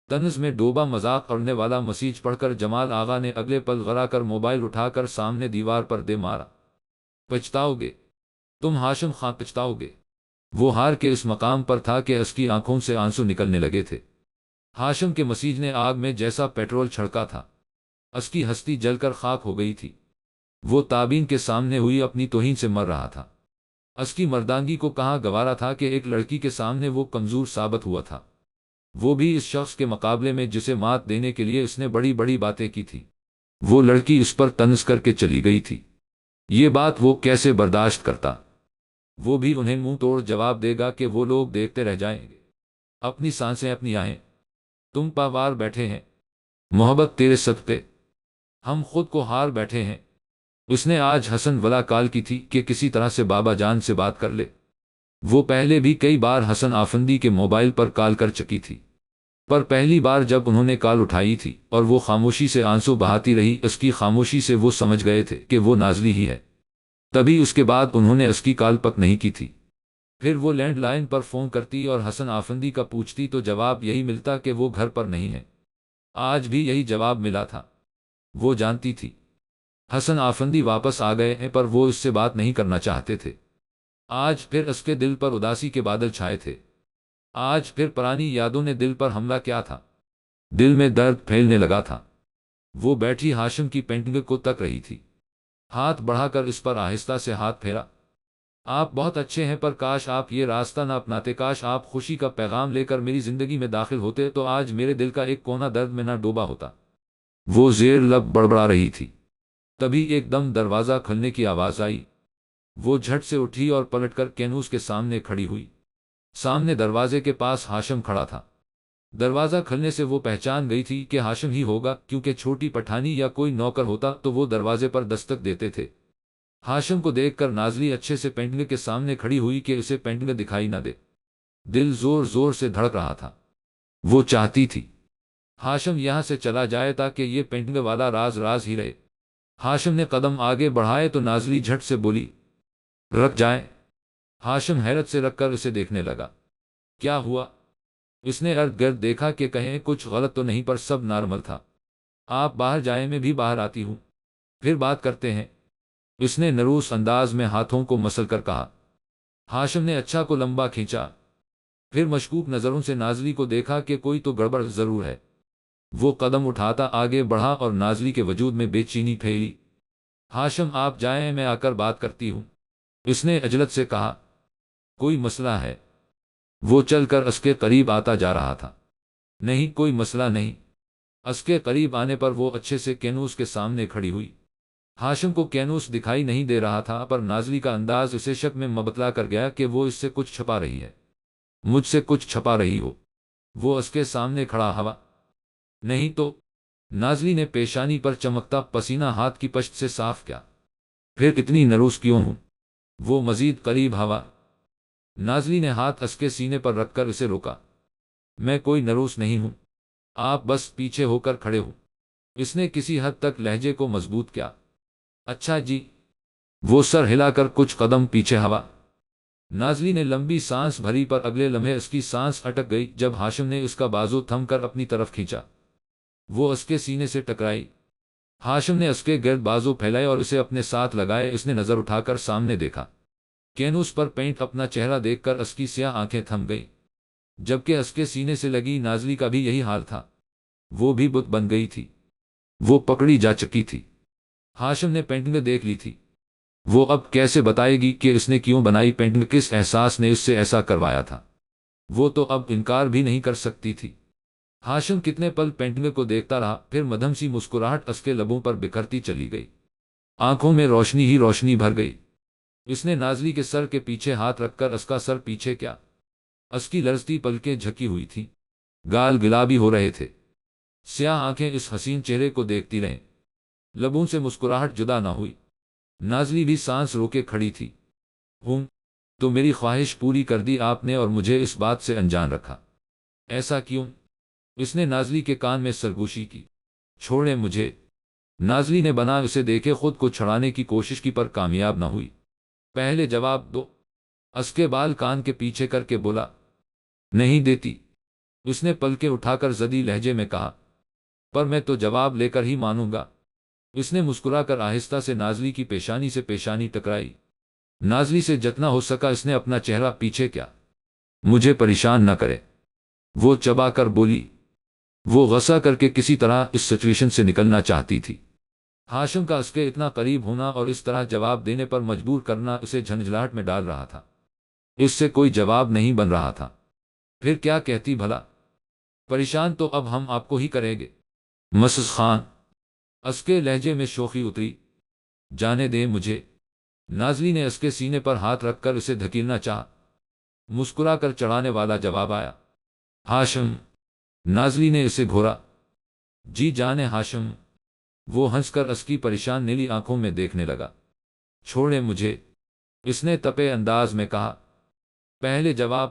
طنز میں ڈوبا مذاق کرنے والا میسیج پڑھ کر جمال آغا نے اگلے پل غرا کر موبائل اٹھا کر سامنے دیوار پر دے مارا۔ پچھتاؤ گے تم ہاشم خان، پچھتاؤ گے۔ وہ ہار کے اس مقام پر تھا کہ اس کی آنکھوں سے آنسو نکلنے لگے تھے۔ ہاشم کے میسیج نے آگ میں جیسا پیٹرول چھڑکا تھا۔ اس کی ہستی جل کر خاک ہو گئی تھی۔ وہ تابین کے سامنے ہوئی اپنی توہین سے مر رہا تھا۔ اس کی مردانگی کو کہاں گوارا تھا کہ ایک لڑکی کے سامنے وہ کمزور ثابت ہوا تھا، وہ بھی اس شخص کے مقابلے میں جسے مات دینے کے لیے اس نے بڑی بڑی باتیں کی تھی۔ وہ لڑکی اس پر طنز کر کے چلی گئی تھی۔ یہ بات وہ کیسے برداشت کرتا؟ وہ بھی انہیں منہ توڑ جواب دے گا کہ وہ لوگ دیکھتے رہ جائیں گے۔ اپنی سانسیں اپنی آہیں، تم پاوار بیٹھے ہیں، محبت تیرے صدقے ہم خود کو ہار بیٹھے ہیں۔ اس نے آج حسن ولا کال کی تھی کہ کسی طرح سے بابا جان سے بات کر لے۔ وہ پہلے بھی کئی بار حسن آفندی کے موبائل پر کال کر چکی تھی، پر پہلی بار جب انہوں نے کال اٹھائی تھی اور وہ خاموشی سے آنسو بہاتی رہی، اس کی خاموشی سے وہ سمجھ گئے تھے کہ وہ نازلی ہی ہے۔ تبھی اس کے بعد انہوں نے اس کی کال پک نہیں کی تھی۔ پھر وہ لینڈ لائن پر فون کرتی اور حسن آفندی کا پوچھتی تو جواب یہی ملتا کہ وہ گھر پر نہیں ہے۔ آج بھی یہی جواب ملا تھا۔ وہ جانتی تھی حسن آفندی واپس آ گئے ہیں، پر وہ اس سے بات نہیں کرنا چاہتے تھے۔ آج پھر اس کے دل پر اداسی کے بادل چھائے تھے۔ آج پھر پرانی یادوں نے دل پر حملہ کیا تھا۔ دل میں درد پھیلنے لگا تھا۔ وہ بیٹھی ہاشم کی پینٹنگ کو تک رہی تھی، ہاتھ بڑھا کر اس پر آہستہ سے ہاتھ پھیرا۔ آپ بہت اچھے ہیں، پر کاش آپ یہ راستہ نہ اپناتے، کاش آپ خوشی کا پیغام لے کر میری زندگی میں داخل ہوتے تو آج میرے دل کا ایک کونا درد میں نہ ڈوبا ہوتا۔ وہ زیر لب بڑبڑا رہی تھی۔ تبھی ایک دم دروازہ کھلنے کی آواز آئی۔ وہ جھٹ سے اٹھی اور پلٹ کر کینوس کے سامنے کھڑی ہوئی۔ سامنے دروازے کے پاس ہاشم کھڑا تھا۔ دروازہ کھلنے سے وہ پہچان گئی تھی کہ ہاشم ہی ہوگا، کیونکہ چھوٹی پٹھانی یا کوئی نوکر ہوتا تو وہ دروازے پر دستک دیتے تھے۔ ہاشم کو دیکھ کر نازلی اچھے سے پینٹنگ کے سامنے کھڑی ہوئی کہ اسے پینٹنگ دکھائی نہ دے۔ دل زور زور سے دھڑک رہا تھا۔ وہ چاہتی تھی ہاشم یہاں سے چلا جائے تاکہ یہ پینٹنگ والا راز راز ہی رہے۔ ہاشم نے قدم آگے بڑھائے تو نازلی جھٹ سے بولی، رک جائیں۔ ہاشم حیرت سے رک کر اسے دیکھنے لگا۔ کیا ہوا؟ اس نے ارد گرد دیکھا کہ کہیں کچھ غلط تو نہیں، پر سب نارمل تھا۔ آپ باہر جائیں، میں بھی باہر آتی ہوں، پھر بات کرتے ہیں، اس نے نروس انداز میں ہاتھوں کو مسل کر کہا۔ ہاشم نے اچھا کو لمبا کھینچا، پھر مشکوک نظروں سے نازلی کو دیکھا کہ کوئی تو گڑبڑ ضرور ہے۔ وہ قدم اٹھاتا آگے بڑھا اور نازلی کے وجود میں بے چینی پھیلی۔ ہاشم آپ جائیں، میں آ کر بات کرتی ہوں، اس نے عجلت سے کہا۔ کوئی مسئلہ ہے؟ وہ چل کر اس کے قریب آتا جا رہا تھا۔ نہیں، کوئی مسئلہ نہیں۔ اس کے قریب آنے پر وہ اچھے سے کینوس کے سامنے کھڑی ہوئی۔ ہاشم کو کینوس دکھائی نہیں دے رہا تھا، پر نازلی کا انداز اسے شک میں مبتلا کر گیا کہ وہ اس سے کچھ چھپا رہی ہے۔ مجھ سے کچھ چھپا رہی ہو؟ وہ اس کے سامنے کھڑا ہوا۔ نہیں تو؟ نازلی نے پیشانی پر چمکتا پسینہ ہاتھ کی پشت سے صاف کیا۔ پھر اتنی نروس کیوں ہوں؟ وہ مزید قریب ہوا۔ نازلی نے ہاتھ اس کے سینے پر رکھ کر اسے روکا۔ میں کوئی نروس نہیں ہوں، آپ بس پیچھے ہو کر کھڑے ہو۔ اس نے کسی حد تک لہجے کو مضبوط کیا۔ اچھا جی۔ وہ سر ہلا کر کچھ قدم پیچھے ہوا۔ نازلی نے لمبی سانس بھری، پر اگلے لمحے اس کی سانس اٹک گئی جب ہاشم نے اس کا بازو تھم کر اپنی طرف کھینچا۔ وہ اس کے سینے سے ٹکرائی۔ ہاشم نے اس کے گرد بازو پھیلائے اور اسے اپنے ساتھ لگائے۔ اس نے نظر اٹھا کر سامنے دیکھا۔ کینوس پر پینٹ اپنا چہرہ دیکھ کر اس کی سیاہ آنکھیں تھم گئی، جبکہ اس کے سینے سے لگی نازلی کا بھی یہی حال تھا۔ وہ بھی بت بن گئی تھی، وہ پکڑی جا چکی تھی۔ ہاشم نے پینٹنگ دیکھ لی تھی۔ وہ اب کیسے بتائے گی کہ اس نے کیوں بنائی پینٹنگ، کس احساس نے اس سے ایسا کروایا تھا؟ وہ تو اب انکار بھی نہیں کر سکتی تھی۔ ہاشم کتنے پل پینٹنگ کو دیکھتا رہا، پھر مدھم سی مسکراہٹ اس کے لبوں پر بکھرتی چلی گئی۔ آنکھوں میں روشنی ہی روشنی بھر گئی۔ اس نے نازلی کے سر کے پیچھے ہاتھ رکھ کر اس کا سر پیچھے کیا۔ اس کی لرزتی پلکیں جھکی ہوئی تھیں، گال گلابی ہو رہے تھے، سیاہ آنکھیں اس حسین چہرے کو دیکھتی رہیں، لبوں سے مسکراہٹ جدا نہ ہوئی۔ نازلی بھی سانس روکے کھڑی تھی۔ ہوں تو میری خواہش پوری کر دی آپ نے اور مجھے اس بات سے انجان رکھا۔ ایسا کیوں؟ اس نے نازلی کے کان میں سرگوشی کی۔ چھوڑیں مجھے۔ نازلی نے بنا اسے دیکھے خود کو چھڑانے کی کوشش کی پر کامیاب نہ ہوئی۔ پہلے جواب دو۔ اس کے بال کان کے پیچھے کر کے بولا۔ نہیں دیتی، اس نے پلکیں اٹھا کر زدی لہجے میں کہا۔ پر میں تو جواب لے کر ہی مانوں گا۔ اس نے مسکرا کر آہستہ سے نازلی کی پیشانی سے پیشانی ٹکرائی۔ نازلی سے جتنا ہو سکا اس نے اپنا چہرہ پیچھے کیا۔ مجھے پریشان نہ کرے، وہ چبا کر بولی۔ وہ غصہ کر کے کسی طرح اس سچویشن سے نکلنا چاہتی تھی۔ ہاشم کا اس کے اتنا قریب ہونا اور اس طرح جواب دینے پر مجبور کرنا اسے جھنجھلاہٹ میں ڈال رہا تھا۔ اس سے کوئی جواب نہیں بن رہا تھا۔ پھر کیا کہتی بھلا؟ پریشان تو اب ہم آپ کو ہی کریں گے مسز خان۔ اس کے لہجے میں شوخی اتری۔ جانے دیں مجھے۔ نازلی نے اس کے سینے پر ہاتھ رکھ کر اسے دھکیلنا چاہا۔ مسکرا کر چڑھانے والا جواب آیا۔ ہاشم۔ نازلی نے اسے گھورا۔ جی جانے ہاشم۔ وہ ہنس کر اس کی پریشان نیلی آنکھوں میں دیکھنے لگا۔ چھوڑیں مجھے، اس نے تپے انداز میں کہا۔ پہلے جواب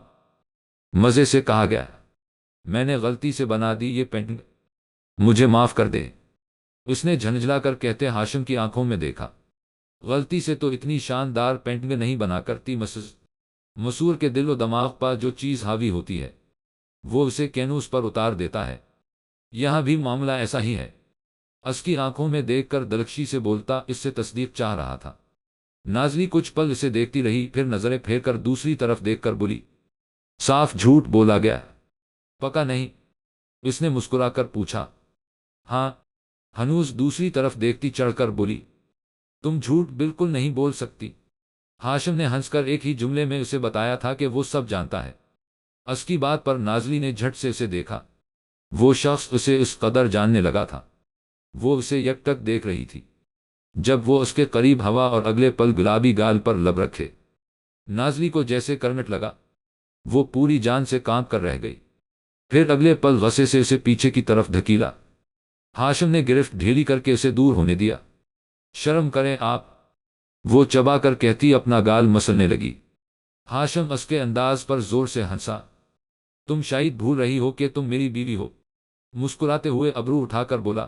مزے سے کہا گیا۔ میں نے غلطی سے بنا دی یہ پینٹنگ، مجھے معاف کر دے۔ اس نے جھنجھلا کر کہتے ہاشم کی آنکھوں میں دیکھا۔ غلطی سے تو اتنی شاندار پینٹنگ نہیں بنا کرتی مسز۔ مسور کے دل و دماغ پر جو چیز حاوی ہوتی ہے وہ اسے کینوس پر اتار دیتا ہے۔ یہاں بھی معاملہ ایسا ہی ہے۔ اس کی آنکھوں میں دیکھ کر دلکشی سے بولتا اس سے تصدیق چاہ رہا تھا۔ نازلی کچھ پل اسے دیکھتی رہی، پھر نظریں پھیر کر دوسری طرف دیکھ کر بولی۔ صاف جھوٹ بولا گیا؟ پکا نہیں؟ اس نے مسکرا کر پوچھا۔ ہاں۔ ہنوز دوسری طرف دیکھتی چڑھ کر بولی۔ تم جھوٹ بالکل نہیں بول سکتی۔ ہاشم نے ہنس کر ایک ہی جملے میں اسے بتایا تھا کہ وہ سب جانتا ہے۔ اس کی بات پر نازلی نے جھٹ سے اسے دیکھا۔ وہ شخص اسے اس قدر جاننے لگا تھا۔ وہ اسے یک ٹک دیکھ رہی تھی جب وہ اس کے قریب ہوا اور اگلے پل گلابی گال پر لب رکھے۔ نازلی کو جیسے کرنٹ لگا، وہ پوری جان سے کانپ کر رہ گئی۔ پھر اگلے پل غصے سے اسے پیچھے کی طرف دھکیلا۔ ہاشم نے گرفت ڈھیلی کر کے اسے دور ہونے دیا۔ شرم کریں آپ، وہ چبا کر کہتی اپنا گال مسلنے لگی۔ ہاشم اس کے انداز پر زور سے ہنسا۔ تم شاید بھول رہی ہو کہ تم میری بیوی ہو، مسکراتے ہوئے ابرو اٹھا کر بولا۔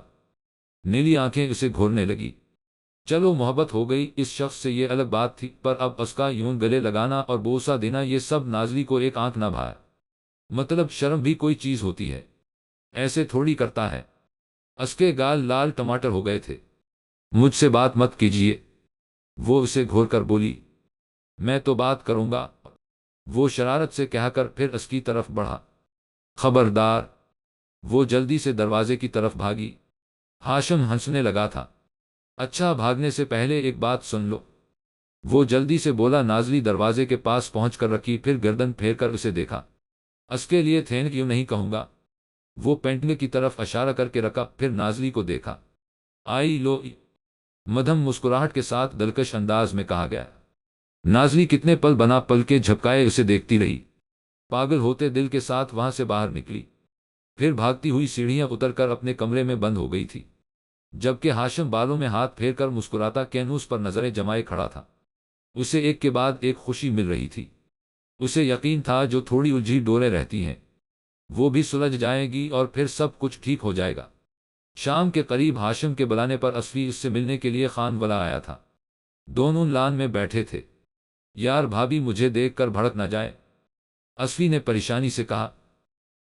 نیلی آنکھیں اسے گھورنے لگی۔ چلو محبت ہو گئی اس شخص سے یہ الگ بات تھی، پر اب اس کا یوں گلے لگانا اور بوسہ دینا یہ سب نازلی کو ایک آنکھ نہ بھایا۔ مطلب شرم بھی کوئی چیز ہوتی ہے، ایسے تھوڑی کرتا ہے۔ اس کے گال لال ٹماٹر ہو گئے تھے۔ مجھ سے بات مت کیجیے، وہ اسے گھور کر بولی۔ میں تو بات کروں گا، وہ شرارت سے کہہ کر پھر اس کی طرف بڑھا۔ خبردار، وہ جلدی سے دروازے کی طرف بھاگی۔ ہاشم ہنسنے لگا تھا۔ اچھا بھاگنے سے پہلے ایک بات سن لو، وہ جلدی سے بولا۔ نازلی دروازے کے پاس پہنچ کر رکھی، پھر گردن پھیر کر اسے دیکھا۔ اس کے لیے تھینک یو نہیں کہوں گا، وہ پینٹنگ کی طرف اشارہ کر کے رکھا، پھر نازلی کو دیکھا۔ آئی لو مدھم مسکراہٹ کے ساتھ دلکش انداز میں کہا گیا۔ نازلی کتنے پل بنا پلکیں جھپکائے اسے دیکھتی رہی۔ پاگل ہوتے دل کے ساتھ وہاں سے باہر نکلی، پھر بھاگتی ہوئی سیڑھیاں اتر کر اپنے کمرے میں بند ہو گئی تھی، جبکہ ہاشم بالوں میں ہاتھ پھیر کر مسکراتا کینوس پر نظریں جمائے کھڑا تھا۔ اسے ایک کے بعد ایک خوشی مل رہی تھی۔ اسے یقین تھا جو تھوڑی الجھی ڈوریں رہتی ہیں وہ بھی سلجھ جائیں گی اور پھر سب کچھ ٹھیک ہو جائے گا۔ شام کے قریب ہاشم کے بلانے پر اسفی اس سے ملنے کے لیے خان والا آیا تھا۔ دونوں لان میں بیٹھے تھے۔ یار بھابھی مجھے دیکھ کر بھڑک نہ جائے، اسفی نے پریشانی سے کہا۔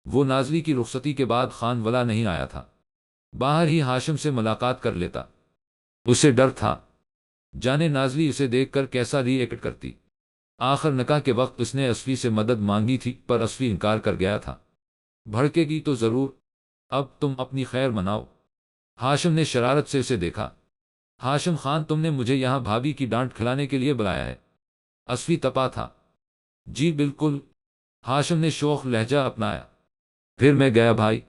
وہ نازلی کی رخصتی کے بعد خان والا نہیں آیا تھا، باہر ہی ہاشم سے ملاقات کر لیتا۔ اسے ڈر تھا جانے نازلی اسے دیکھ کر کیسا ری ایکٹ کرتی۔ آخر نکاح کے وقت اس نے اسفی سے مدد مانگی تھی، پر اسفی انکار کر گیا تھا۔ بھڑکے گی تو ضرور، اب تم اپنی خیر مناؤ۔ ہاشم نے شرارت سے اسے دیکھا۔ ہاشم خان، تم نے مجھے یہاں بھابھی کی ڈانٹ کھلانے کے لیے بلایا ہے؟ اسفی تپا تھا۔ جی بالکل، ہاشم نے شوخ لہجہ اپنایا۔ پھر میں گیا بھائی،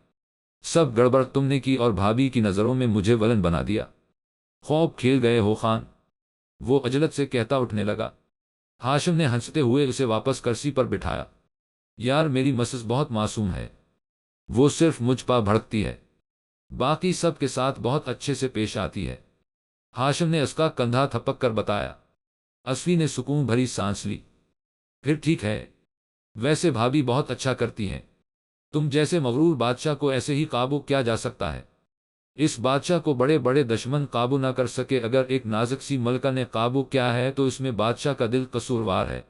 سب گڑبڑ تم نے کی اور بھابھی کی نظروں میں مجھے ولن بنا دیا۔ خوب کھیل گئے ہو خان، وہ عجلت سے کہتا اٹھنے لگا۔ ہاشم نے ہنستے ہوئے اسے واپس کرسی پر بٹھایا۔ یار میری مسز بہت معصوم ہے، وہ صرف مجھ پا بھڑکتی ہے، باقی سب کے ساتھ بہت اچھے سے پیش آتی ہے۔ ہاشم نے اس کا کندھا تھپک کر بتایا۔ اسفی نے سکون بھری سانس لی۔ پھر ٹھیک ہے، ویسے بھابھی بہت اچھا کرتی ہیں، تم جیسے مغرور بادشاہ کو ایسے ہی قابو کیا جا سکتا ہے؟ اس بادشاہ کو بڑے بڑے دشمن قابو نہ کر سکے، اگر ایک نازک سی ملکہ نے قابو کیا ہے تو اس میں بادشاہ کا دل قصوروار ہے۔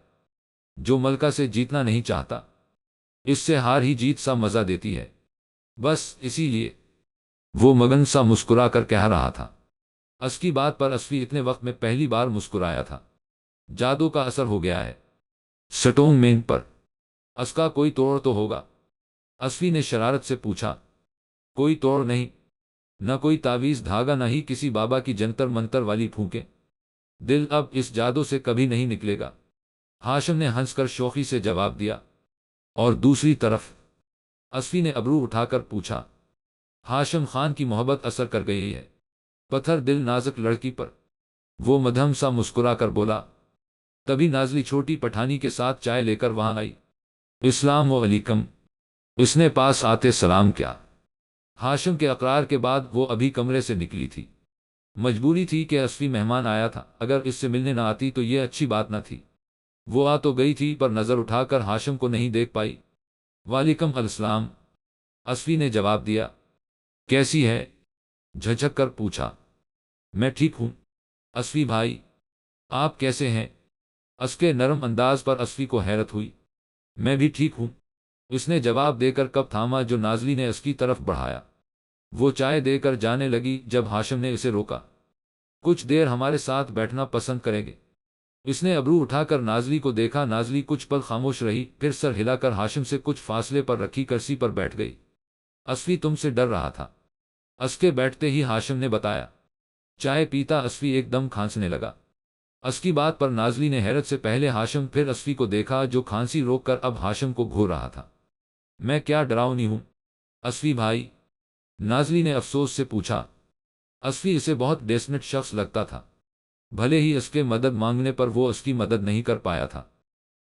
جو ملکہ سے جیتنا نہیں چاہتا، اس سے ہار ہی جیت سا مزہ دیتی ہے، بس اسی لیے وہ مگن سا مسکرا کر کہہ رہا تھا۔ اس کی بات پر اسفی اتنے وقت میں پہلی بار مسکرایا تھا۔ جادو کا اثر ہو گیا ہے سٹون مین پر، اس کا کوئی توڑ تو ہوگا؟ اسفی نے شرارت سے پوچھا۔ کوئی توڑ نہیں، نہ کوئی تعویذ دھاگا، نہ ہی کسی بابا کی جنتر منتر والی پھونکیں، دل اب اس جادو سے کبھی نہیں نکلے گا، ہاشم نے ہنس کر شوخی سے جواب دیا۔ اور دوسری طرف اسفی نے ابرو اٹھا کر پوچھا۔ ہاشم خان کی محبت اثر کر گئی ہے پتھر دل نازک لڑکی پر، وہ مدھم سا مسکرا کر بولا۔ تبھی نازلی چھوٹی پٹھانی کے ساتھ چائے لے کر وہاں آئی۔ اسلام علیکم، اس نے پاس آتے سلام کیا۔ ہاشم کے اقرار کے بعد وہ ابھی کمرے سے نکلی تھی۔ مجبوری تھی کہ اسفی مہمان آیا تھا، اگر اس سے ملنے نہ آتی تو یہ اچھی بات نہ تھی۔ وہ آ تو گئی تھی پر نظر اٹھا کر ہاشم کو نہیں دیکھ پائی۔ وعلیکم السلام، اسفی نے جواب دیا۔ کیسی ہے؟ جھجک کر پوچھا۔ میں ٹھیک ہوں اسفی بھائی، آپ کیسے ہیں؟ اس کے نرم انداز پر اسفی کو حیرت ہوئی۔ میں بھی ٹھیک ہوں، اس نے جواب دے کر کپ تھاما جو نازلی نے اس کی طرف بڑھایا۔ وہ چائے دے کر جانے لگی جب ہاشم نے اسے روکا۔ کچھ دیر ہمارے ساتھ بیٹھنا پسند کریں گے؟ اس نے ابرو اٹھا کر نازلی کو دیکھا۔ نازلی کچھ پل خاموش رہی، پھر سر ہلا کر ہاشم سے کچھ فاصلے پر رکھی کرسی پر بیٹھ گئی۔ اسفی تم سے ڈر رہا تھا، اس کے بیٹھتے ہی ہاشم نے بتایا۔ چائے پیتا اسفی ایک دم کھانسنے لگا۔ اس کی بات پر نازلی نے حیرت سے پہلے ہاشم پھر اسفی کو دیکھا جو کھانسی روک کر اب ہاشم کو گھور رہا تھا۔ میں کیا ڈراؤنی ہوں اسفی بھائی؟ نازلی نے افسوس سے پوچھا۔ اسفی اسے بہت ڈیسپریٹ شخص لگتا تھا، بھلے ہی اس کے مدد مانگنے پر وہ اس کی مدد نہیں کر پایا تھا۔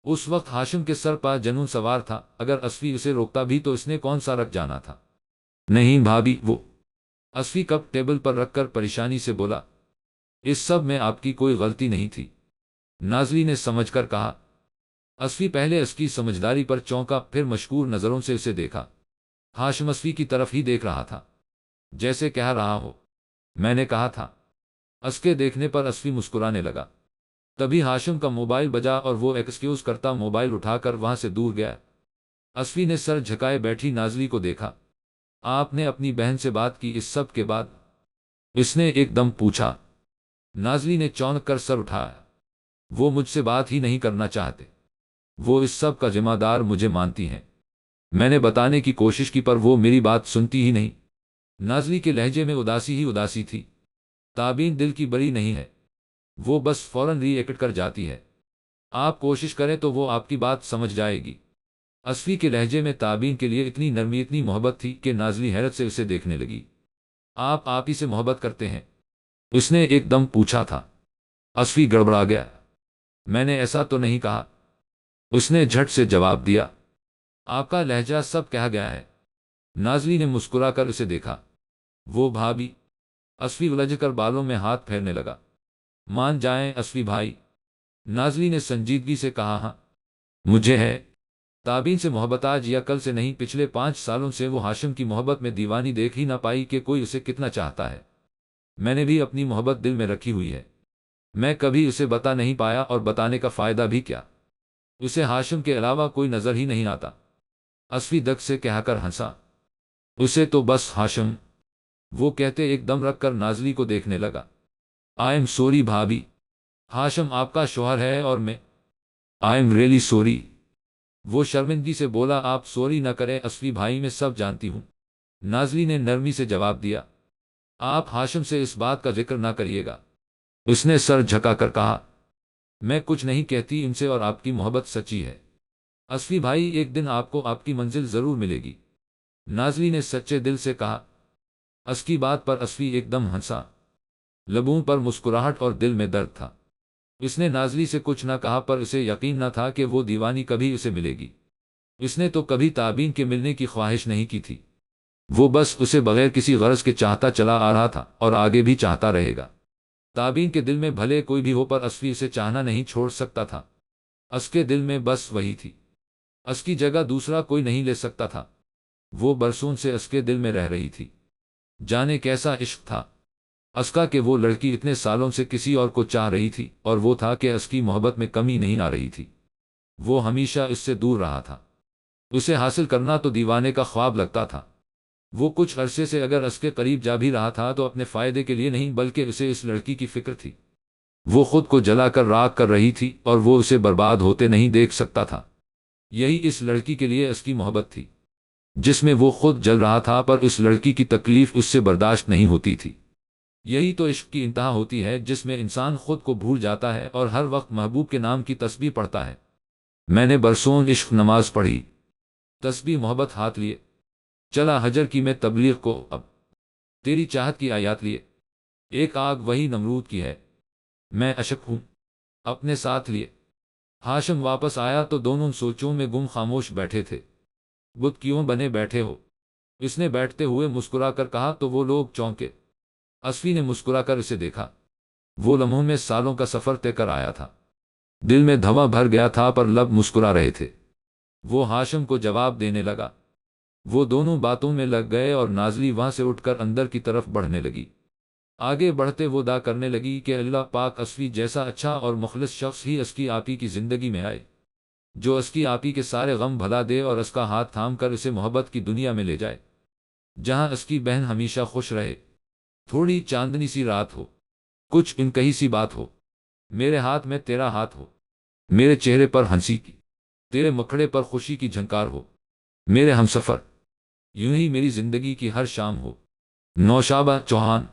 اس وقت ہاشم کے سر پر جنون سوار تھا، اگر اسفی اسے روکتا بھی تو اس نے کون سا رکھ جانا تھا۔ نہیں بھابھی، وہ اسفی کپ ٹیبل پر رکھ کر پریشانی سے بولا۔ اس سب میں آپ کی کوئی غلطی نہیں تھی، نازلی نے سمجھ کر کہا۔ اسفی پہلے اس کی سمجھداری پر چونکا، پھر مشکور نظروں سے اسے دیکھا۔ ہاشم اسفی کی طرف ہی دیکھ رہا تھا، جیسے کہہ رہا ہو میں نے کہا تھا۔ اس کے دیکھنے پر اسفی مسکرانے لگا۔ تبھی ہاشم کا موبائل بجا اور وہ ایکسکیوز کرتا موبائل اٹھا کر وہاں سے دور گیا۔ اسفی نے سر جھکائے بیٹھی نازلی کو دیکھا۔ آپ نے اپنی بہن سے بات کی اس سب کے بعد؟ اس نے ایک دم پوچھا۔ نازلی نے چونک کر سر اٹھایا۔ وہ مجھ سے بات ہی نہیں کرنا چاہتے، وہ اس سب کا ذمہ دار مجھے مانتی ہیں۔ میں نے بتانے کی کوشش کی پر وہ میری بات سنتی ہی نہیں۔ نازلی کے لہجے میں اداسی ہی اداسی تھی۔ تابین دل کی بری نہیں ہے، وہ بس فوراً ری ایکٹ کر جاتی ہے۔ آپ کوشش کریں تو وہ آپ کی بات سمجھ جائے گی۔ اسفی کے لہجے میں تابین کے لیے اتنی نرمی، اتنی محبت تھی کہ نازلی حیرت سے اسے دیکھنے لگی۔ آپ ہی سے محبت کرتے ہیں؟ اس نے ایک دم پوچھا تھا۔ اسفی گڑبڑا گیا۔ میں نے ایسا تو نہیں کہا، اس نے جھٹ سے جواب دیا۔ آپ کا لہجہ سب کہا گیا ہے۔ نازلی نے مسکرا کر اسے دیکھا۔ وہ بھابھی؟ اسفی الجھ کر بالوں میں ہاتھ پھیرنے لگا۔ مان جائیں اسفی بھائی، نازلی نے سنجیدگی سے کہا۔ ہاں مجھے ہے تابین سے محبت، آج یا کل سے نہیں، پچھلے 5 سالوں سے وہ ہاشم کی محبت میں دیوانی دیکھ ہی نہ پائی کہ کوئی اسے کتنا چاہتا ہے۔ میں نے بھی اپنی محبت دل میں رکھی ہوئی ہے، میں کبھی اسے بتا نہیں پایا، اور بتانے کا فائدہ بھی کیا، اسے ہاشم کے علاوہ کوئی نظر ہی نہیں آتا۔ اسفی دک سے کہہ کر ہنسا۔ اسے تو بس ہاشم، وہ کہتے ایک دم رکھ کر نازلی کو دیکھنے لگا۔ آئی ایم سوری بھابھی، ہاشم آپ کا شوہر ہے اور میں آئی ایم ریئلی سوری، وہ شرمندگی سے بولا۔ آپ سوری نہ کریں اسفی بھائی، میں سب جانتی ہوں، نازلی نے نرمی سے جواب دیا۔ آپ ہاشم سے اس بات کا ذکر نہ کریے گا، اس نے سر جھکا کر کہا۔ میں کچھ نہیں کہتی ان سے، اور آپ کی محبت سچی ہے اسفی بھائی، ایک دن آپ کو آپ کی منزل ضرور ملے گی، نازلی نے سچے دل سے کہا۔ اس کی بات پر اسفی ایک دم ہنسا، لبوں پر مسکراہٹ اور دل میں درد تھا۔ اس نے نازلی سے کچھ نہ کہا پر اسے یقین نہ تھا کہ وہ دیوانی کبھی اسے ملے گی۔ اس نے تو کبھی تابین کے ملنے کی خواہش نہیں کی تھی، وہ بس اسے بغیر کسی غرض کے چاہتا چلا آ رہا تھا اور آگے بھی چاہتا رہے گا۔ تابین کے دل میں بھلے کوئی بھی ہو پر اسفی اسے چاہنا نہیں چھوڑ سکتا تھا۔ اس کے دل میں بس وہی تھی، اس کی جگہ دوسرا کوئی نہیں لے سکتا تھا۔ وہ برسوں سے اس کے دل میں رہ رہی تھی۔ جانے کیسا عشق تھا اس کا کہ وہ لڑکی اتنے سالوں سے کسی اور کو چاہ رہی تھی، اور وہ تھا کہ اس کی محبت میں کمی نہیں آ رہی تھی۔ وہ ہمیشہ اس سے دور رہا تھا، اسے حاصل کرنا تو دیوانے کا خواب لگتا تھا۔ وہ کچھ عرصے سے اگر اس کے قریب جا بھی رہا تھا تو اپنے فائدے کے لیے نہیں، بلکہ اسے اس لڑکی کی فکر تھی۔ وہ خود کو جلا کر راکھ کر رہی تھی اور وہ اسے برباد ہوتے نہیں دیکھ سکتا تھا۔ یہی اس لڑکی کے لیے اس کی محبت تھی، جس میں وہ خود جل رہا تھا، پر اس لڑکی کی تکلیف اس سے برداشت نہیں ہوتی تھی۔ یہی تو عشق کی انتہا ہوتی ہے، جس میں انسان خود کو بھول جاتا ہے اور ہر وقت محبوب کے نام کی تسبیح پڑھتا ہے۔ میں نے برسوں عشق نماز پڑھی، تسبیح محبت ہاتھ لیے، چلا حجر کی میں تبلیغ کو، اب تیری چاہت کی آیات لیے، ایک آگ وہی نمرود کی ہے، میں اشک ہوں اپنے ساتھ لیے۔ ہاشم واپس آیا تو دونوں سوچوں میں گم خاموش بیٹھے تھے۔ بت کیوں بنے بیٹھے ہو؟ اس نے بیٹھتے ہوئے مسکرا کر کہا تو وہ لوگ چونکے۔ اسفی نے مسکرا کر اسے دیکھا، وہ لمحوں میں سالوں کا سفر طے کر آیا تھا، دل میں دھواں بھر گیا تھا پر لب مسکرا رہے تھے۔ وہ ہاشم کو جواب دینے لگا، وہ دونوں باتوں میں لگ گئے اور نازلی وہاں سے اٹھ کر اندر کی طرف بڑھنے لگی۔ آگے بڑھتے وہ دعا کرنے لگی کہ اللہ پاک اسفی جیسا اچھا اور مخلص شخص ہی اس کی آپی کی زندگی میں آئے، جو اس کی آپی کے سارے غم بھلا دے اور اس کا ہاتھ تھام کر اسے محبت کی دنیا میں لے جائے، جہاں اس کی بہن ہمیشہ خوش رہے۔ تھوڑی چاندنی سی رات ہو، کچھ انکہی سی بات ہو، میرے ہاتھ میں تیرا ہاتھ ہو، میرے چہرے پر ہنسی کی، تیرے مکھڑے پر خوشی کی جھنکار ہو، میرے ہمسفر، یوں ہی میری زندگی کی ہر شام ہو۔ نوشابہ چوہان۔